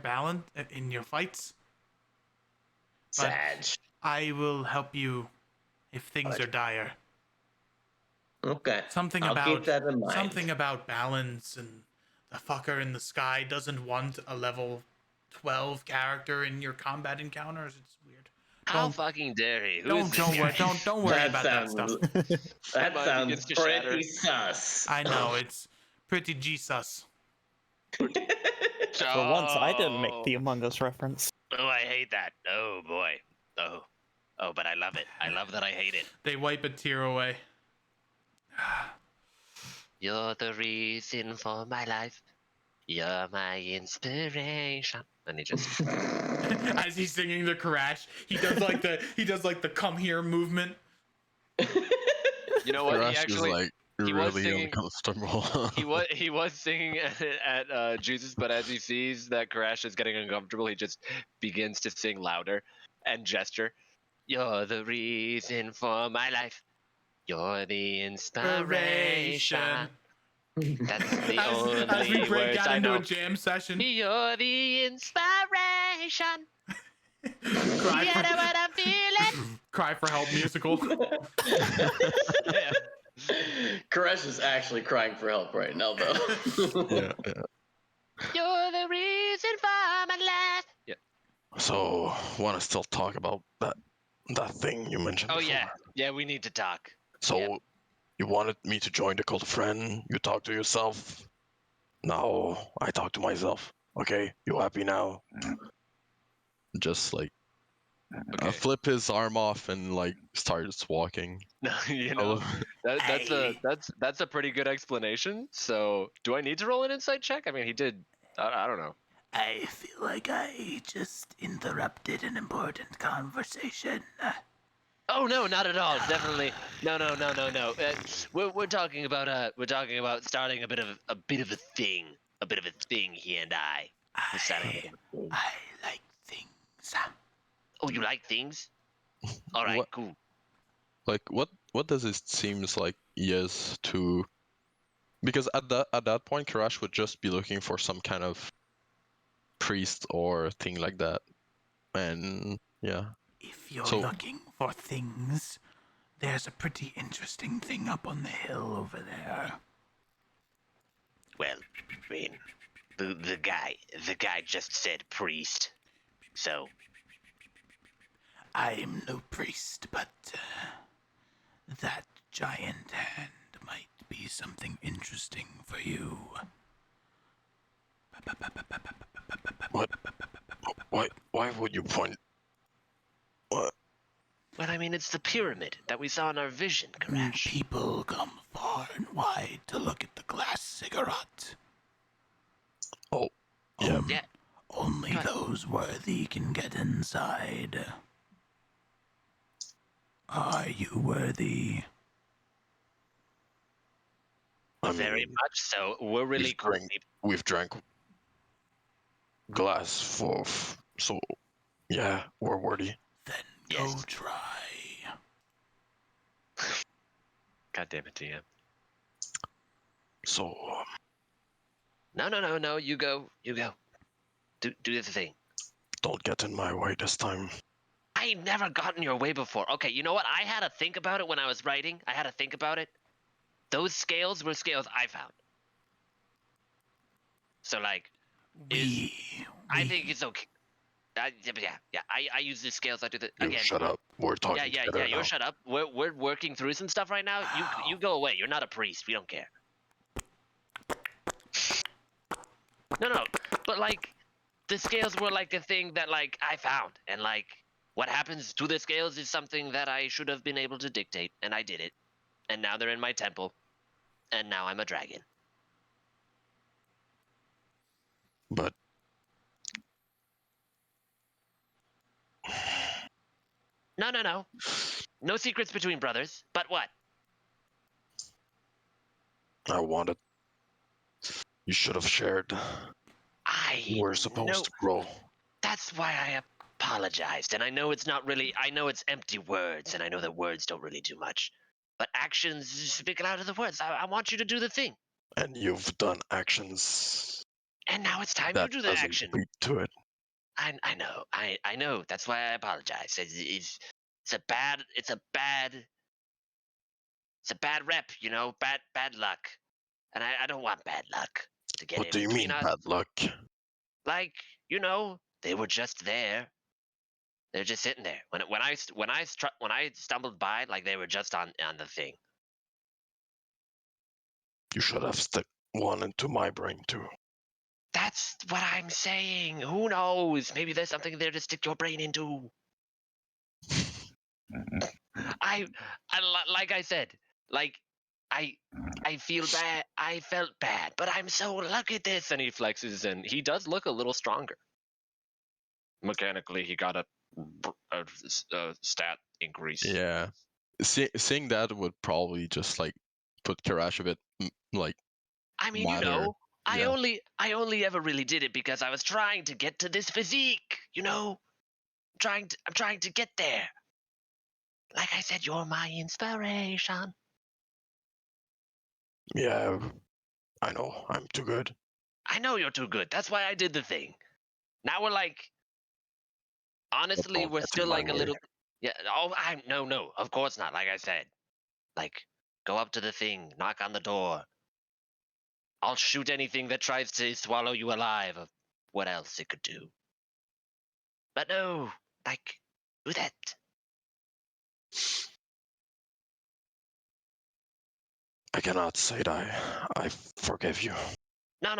fights. But Sag. I will help you if things are dire. Okay. Something I'll keep that in mind. Something about balance, and the fucker in the sky doesn't want a level 12 character in your combat encounters. It's weird. How fucking dare he? Don't worry about that stuff. That Mind sounds begins to shatter. pretty sus. I know, it's pretty Jesus. For once, I didn't make the Among Us reference. Oh, I hate that. Oh boy. Oh, but I love it. I love that I hate it. They wipe a tear away. You're the reason for my life. You're my inspiration. And he just As he's singing the Karash, he does like the come here movement. You know what? Rush He actually is like he was really singing- uncomfortable. he was singing at Jesus, but as he sees that Karash is getting uncomfortable, he just begins to sing louder and gesture. You're the reason for my life. You're the inspiration. That's the only As we break words out I into know. a jam session. You're the inspiration. Cry You for, know what I'm feeling? cry for help musical. Yeah. Koresh is actually crying for help right now, though. yeah. You're the reason listen for my life. Yeah. So, want to still talk about that thing you mentioned Oh before? yeah, we need to talk. So, Yep. you wanted me to join the cult friend? You talk to yourself? No, I talk to myself. Okay, you happy now? Just like Okay. flip his arm off and like starts walking. No, you Oh, know that's a pretty good explanation. So, do I need to roll an insight check? I mean, he did. I don't know. I feel like I just interrupted an important conversation. Oh no, not at all. Definitely. No. We're talking about starting a bit of a thing. A bit of a thing. He and I. We're starting a bit of a thing. I like things. Oh, you like things? All right, What- cool. like what does it seems like he is to? Because at that point, Karash would just be looking for some kind of priest or thing like that, and yeah. If you're So- looking for things, there's a pretty interesting thing up on the hill over there. Well, I mean, the guy just said priest. So I'm no priest, but that giant hand might be something interesting for you. What? Why would you point? What? well, I mean, it's the pyramid that we saw in our vision, Karash. People come far and wide to look at the glass cigarette. Oh, yeah. Yeah. Only Cut. those worthy can get inside. Are you worthy? I Very mean, much so. We're really cool. we've drank glass for, so yeah, we're worthy. Then Yes. go try. God damn it, DM. So No. You go. Do the thing. don't get in my way this time. I never got in your way before. Okay, you know what? I had to think about it when I was writing. I had to think about it. Those scales were scales I found. So like, I think it's okay. Yeah. I use the scales. I do the You again. shut up. We're talking Yeah. together You're now. shut up. We're working through some stuff right now. You go away. You're not a priest. We don't care. No. But like, the scales were like a thing that like I found, and like what happens to the scales is something that I should have been able to dictate, and I did it. And now they're in my temple, and now I'm a dragon. But No. No secrets between brothers. But what? I wanted. You should have shared. We're supposed to grow. That's why I apologized. And I know it's not really, I know it's empty words, and I know that words don't really do much. But actions speak louder than words. I want you to do the thing. And you've done actions And now it's time you that do the doesn't action. lead to it. I know. I know. That's why I apologize. It's a bad rep, you know, bad luck. And I don't want bad luck to get What in do you between mean, us. bad luck? Like, you know, they were just there. They're just sitting there. When I stumbled by, like they were just on the thing. You should have stuck one into my brain too. That's what I'm saying. Who knows? Maybe there's something there to stick your brain into. Like I said, like I feel bad. I felt bad, but I'm so look at this, and he flexes, and he does look a little stronger. Mechanically, he got a stat increase. Yeah. Seeing that would probably just like put Karash a bit like. I mean, matter. you know, Yeah. I only ever really did it because I was trying to get to this physique. You know, I'm trying to get there. Like I said, you're my inspiration. Yeah, I know. I'm too good. I know you're too good. That's why I did the thing. Now we're like, honestly, don't we're get in still my like a way. little. Yeah. Oh, no, of course not. Like I said, like go up to the thing, knock on the door. I'll shoot anything that tries to swallow you alive. what else it could do. But no, like, do that. I cannot say that I forgive you. No.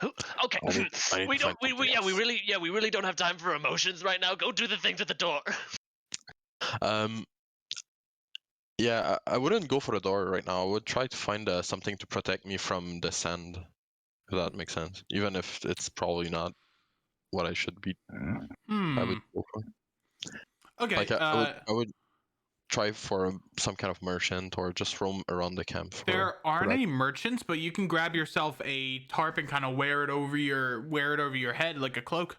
Who? Okay. I need we to don't. find We something we really don't have time for emotions right now. Go do the things at the door. Yeah, I wouldn't go for the door right now. I would try to find something to protect me from the sand, if that makes sense. Even if it's probably not what I should be. I would go for. Okay. Like I would try for some kind of merchant or just roam around the camp. There aren't any merchants, but you can grab yourself a tarp and kind of wear it over your head like a cloak.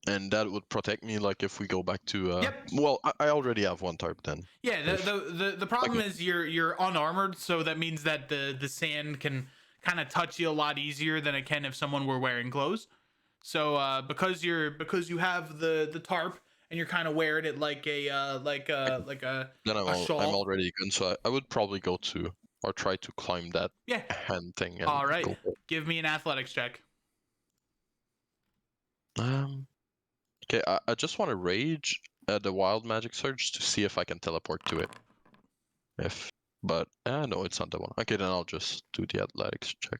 And that would protect me, like if we go back to. Yep. Well, I already have one tarp then. Yeah. The problem is you're unarmored, so that means that the sand can kind of touch you a lot easier than it can if someone were wearing clothes. So because you have the tarp and you're kind of wearing it like a Then shawl. I'm already good, so I would probably go to or try to climb that hand thing. And All right. go for it. Give me an athletics check. Okay, I just want to rage the wild magic surge to see if I can teleport to it. But no, it's not the one. Okay, then I'll just do the athletics check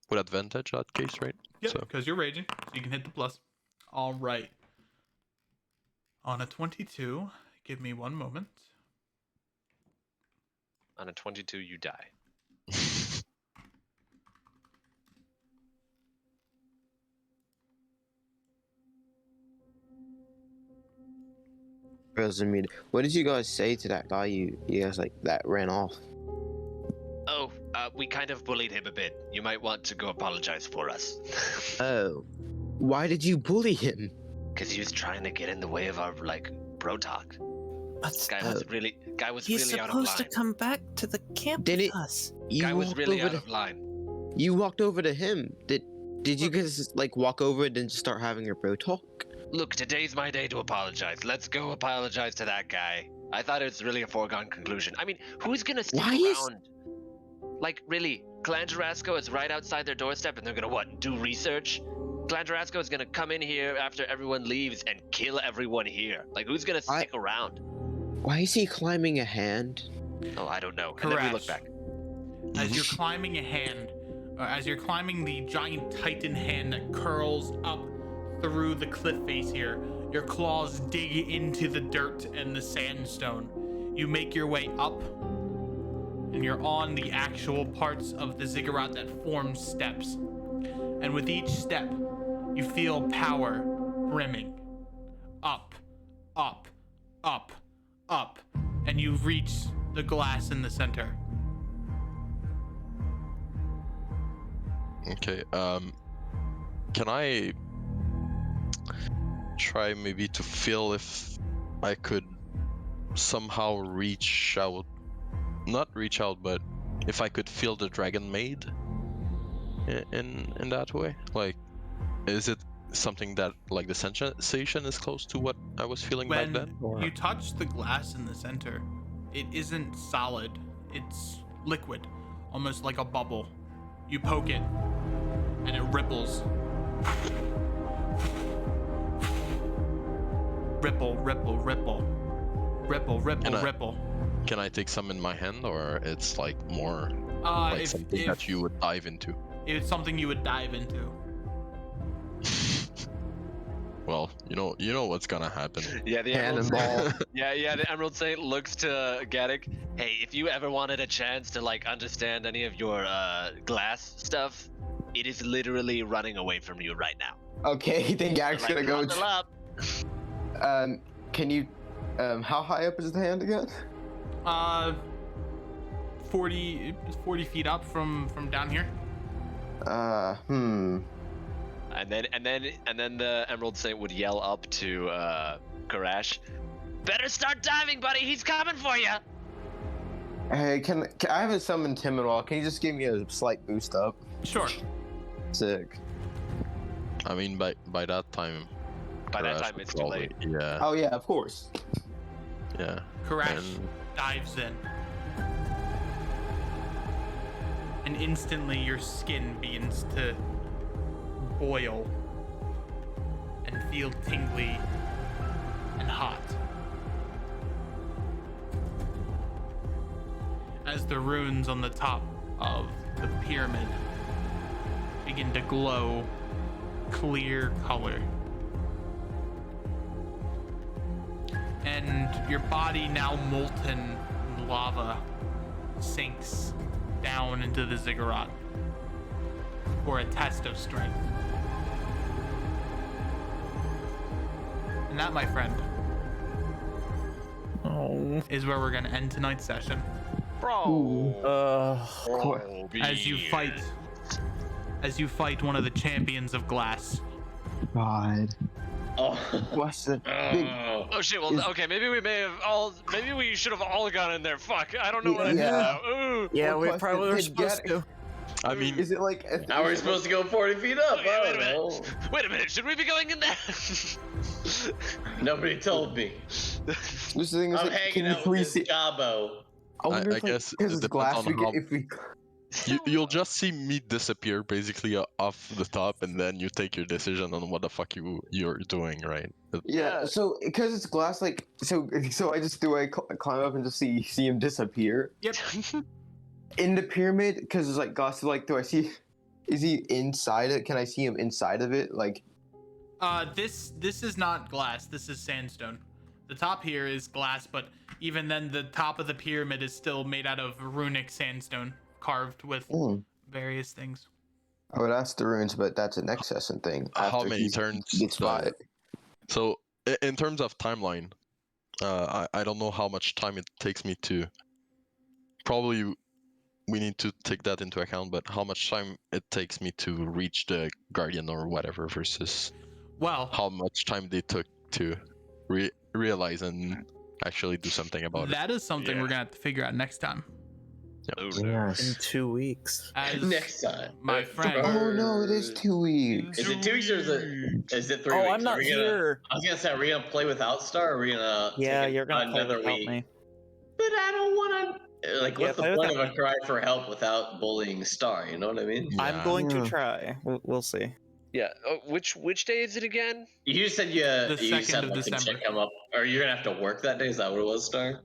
with advantage. That case, right? Yep. Because you're raging, so you can hit the plus. All right. On a 22, give me one moment. On a 22, you die. What did you guys say to that guy? You guys like that ran off? Oh, we kind of bullied him a bit. You might want to go apologize for us. Oh, why did you bully him? Because he was trying to get in the way of our bro talk. But Guy was really he's out of line. supposed to come back to the camp Did with it- us. Guy was really out of line. You walked over to him. Did you guys like walk over and then just start having your bro talk? Look, today's my day to apologize. Let's go apologize to that guy. I thought it was really a foregone conclusion. I mean, who's gonna stick around? Like, really, Clan Jarasco is right outside their doorstep and they're gonna what, do research? Clan Jarasco is gonna come in here after everyone leaves and kill everyone here. Like, who's gonna stick around? Why is he climbing a hand? Oh, I don't know. And then we look back. As you're climbing a hand, as you're climbing the giant titan hand that curls up through the cliff face here, your claws dig into the dirt and the sandstone. You make your way up, and you're on the actual parts of the ziggurat that form steps. And with each step, you feel power brimming. Up, up, up, up, and you reach the glass in the center. Okay, can I try maybe to feel if I could somehow reach out? Not reach out, but if I could feel the dragon maid in that way? Like, is it something that, like, the sensation is close to what I was feeling back then? When you touch the glass in the center, it isn't solid. It's liquid, almost like a bubble. You poke it, and it ripples. Ripple, ripple, ripple. Ripple, ripple, ripple. Can I take some in my hand, or it's like more If something that you would dive into? It's something you would dive into. Well, you know what's gonna happen. Yeah, the Cannonball. the Emerald Saint looks to Gaddock. Hey, if you ever wanted a chance to like understand any of your glass stuff, it is literally running away from you right now. Okay, then Gaddock's Like, gonna go. bundle up. Can you? How high up is the hand again? 40 feet up from down here. And then the Emerald Saint would yell up to Karash, "Better start diving, buddy. He's coming for you." Hey, can I haven't summoned Tim at all? Can you just give me a slight boost up? Sure. Sick. I mean, by that time. By that Karash time, would it's too late. Yeah. Oh yeah, of course. Yeah. Karash And- dives in. and instantly your skin begins to boil and feel tingly and hot. As the runes on the top of the pyramid begin to glow clear color. And your body, now molten lava, sinks down into the ziggurat for a test of strength. And that, my friend, is where we're gonna end tonight's session. Bro. As you fight one of the champions of glass. God. Oh. What's the Oh shit, well, okay, maybe we should have all gone in there. Fuck, I don't know what I did Yeah. now. Ooh. Yeah, we Plus, probably did were they supposed get- to. I mean, Is it like? How are we supposed to go 40 feet up? Okay, I wait a don't minute. know. Wait a minute, should we be going in there? Nobody told me. This thing is I'm like, hanging can out we with see? this Gabo. I wonder I if, like, guess because it it's depends glass, on we how- if we. you'll just see me disappear basically off the top, and then you take your decision on what the fuck you're doing, right? Yeah. So because it's glass, like so I just climb up and just see him disappear Yep. in the pyramid because it's like glass. Like, do I see? Is he inside it? Can I see him inside of it? Like, This is not glass. This is sandstone. The top here is glass, but even then, the top of the pyramid is still made out of runic sandstone, carved with various things. I would ask the runes, but that's an excessant thing. How after many he turns gets by it. So in terms of timeline, I don't know how much time it takes me to. Probably we need to take that into account, but how much time it takes me to reach the guardian or whatever versus Well, how much time they took to realize and actually do something about it. that is something Yeah. we're gonna have to figure out next time. Oh, no. In 2 weeks. As Next time. my friend. Oh no, it is 2 weeks. Is it 2 weeks or is it 3 Oh, weeks? I'm not Are we gonna- here. I was gonna say, are we gonna play without Star? Or are we gonna? Yeah, take you're gonna play another without week? me. But I don't want to. Like, Yeah, what's the play point without of a cry for help without bullying Star? You know what I mean? I'm Yeah. going Yeah. to try. We'll see. Yeah. Which day is it again? You said you 2nd said of like the December. check come up. Or you're gonna have to work that day? Is that what it was, Star?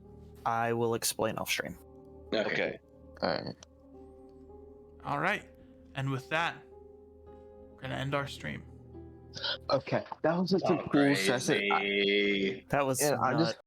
I will explain off stream. Okay. All right. All right, and with that, we're gonna end our stream. Okay, that was such a cool session. Crazy. That was I nuts. just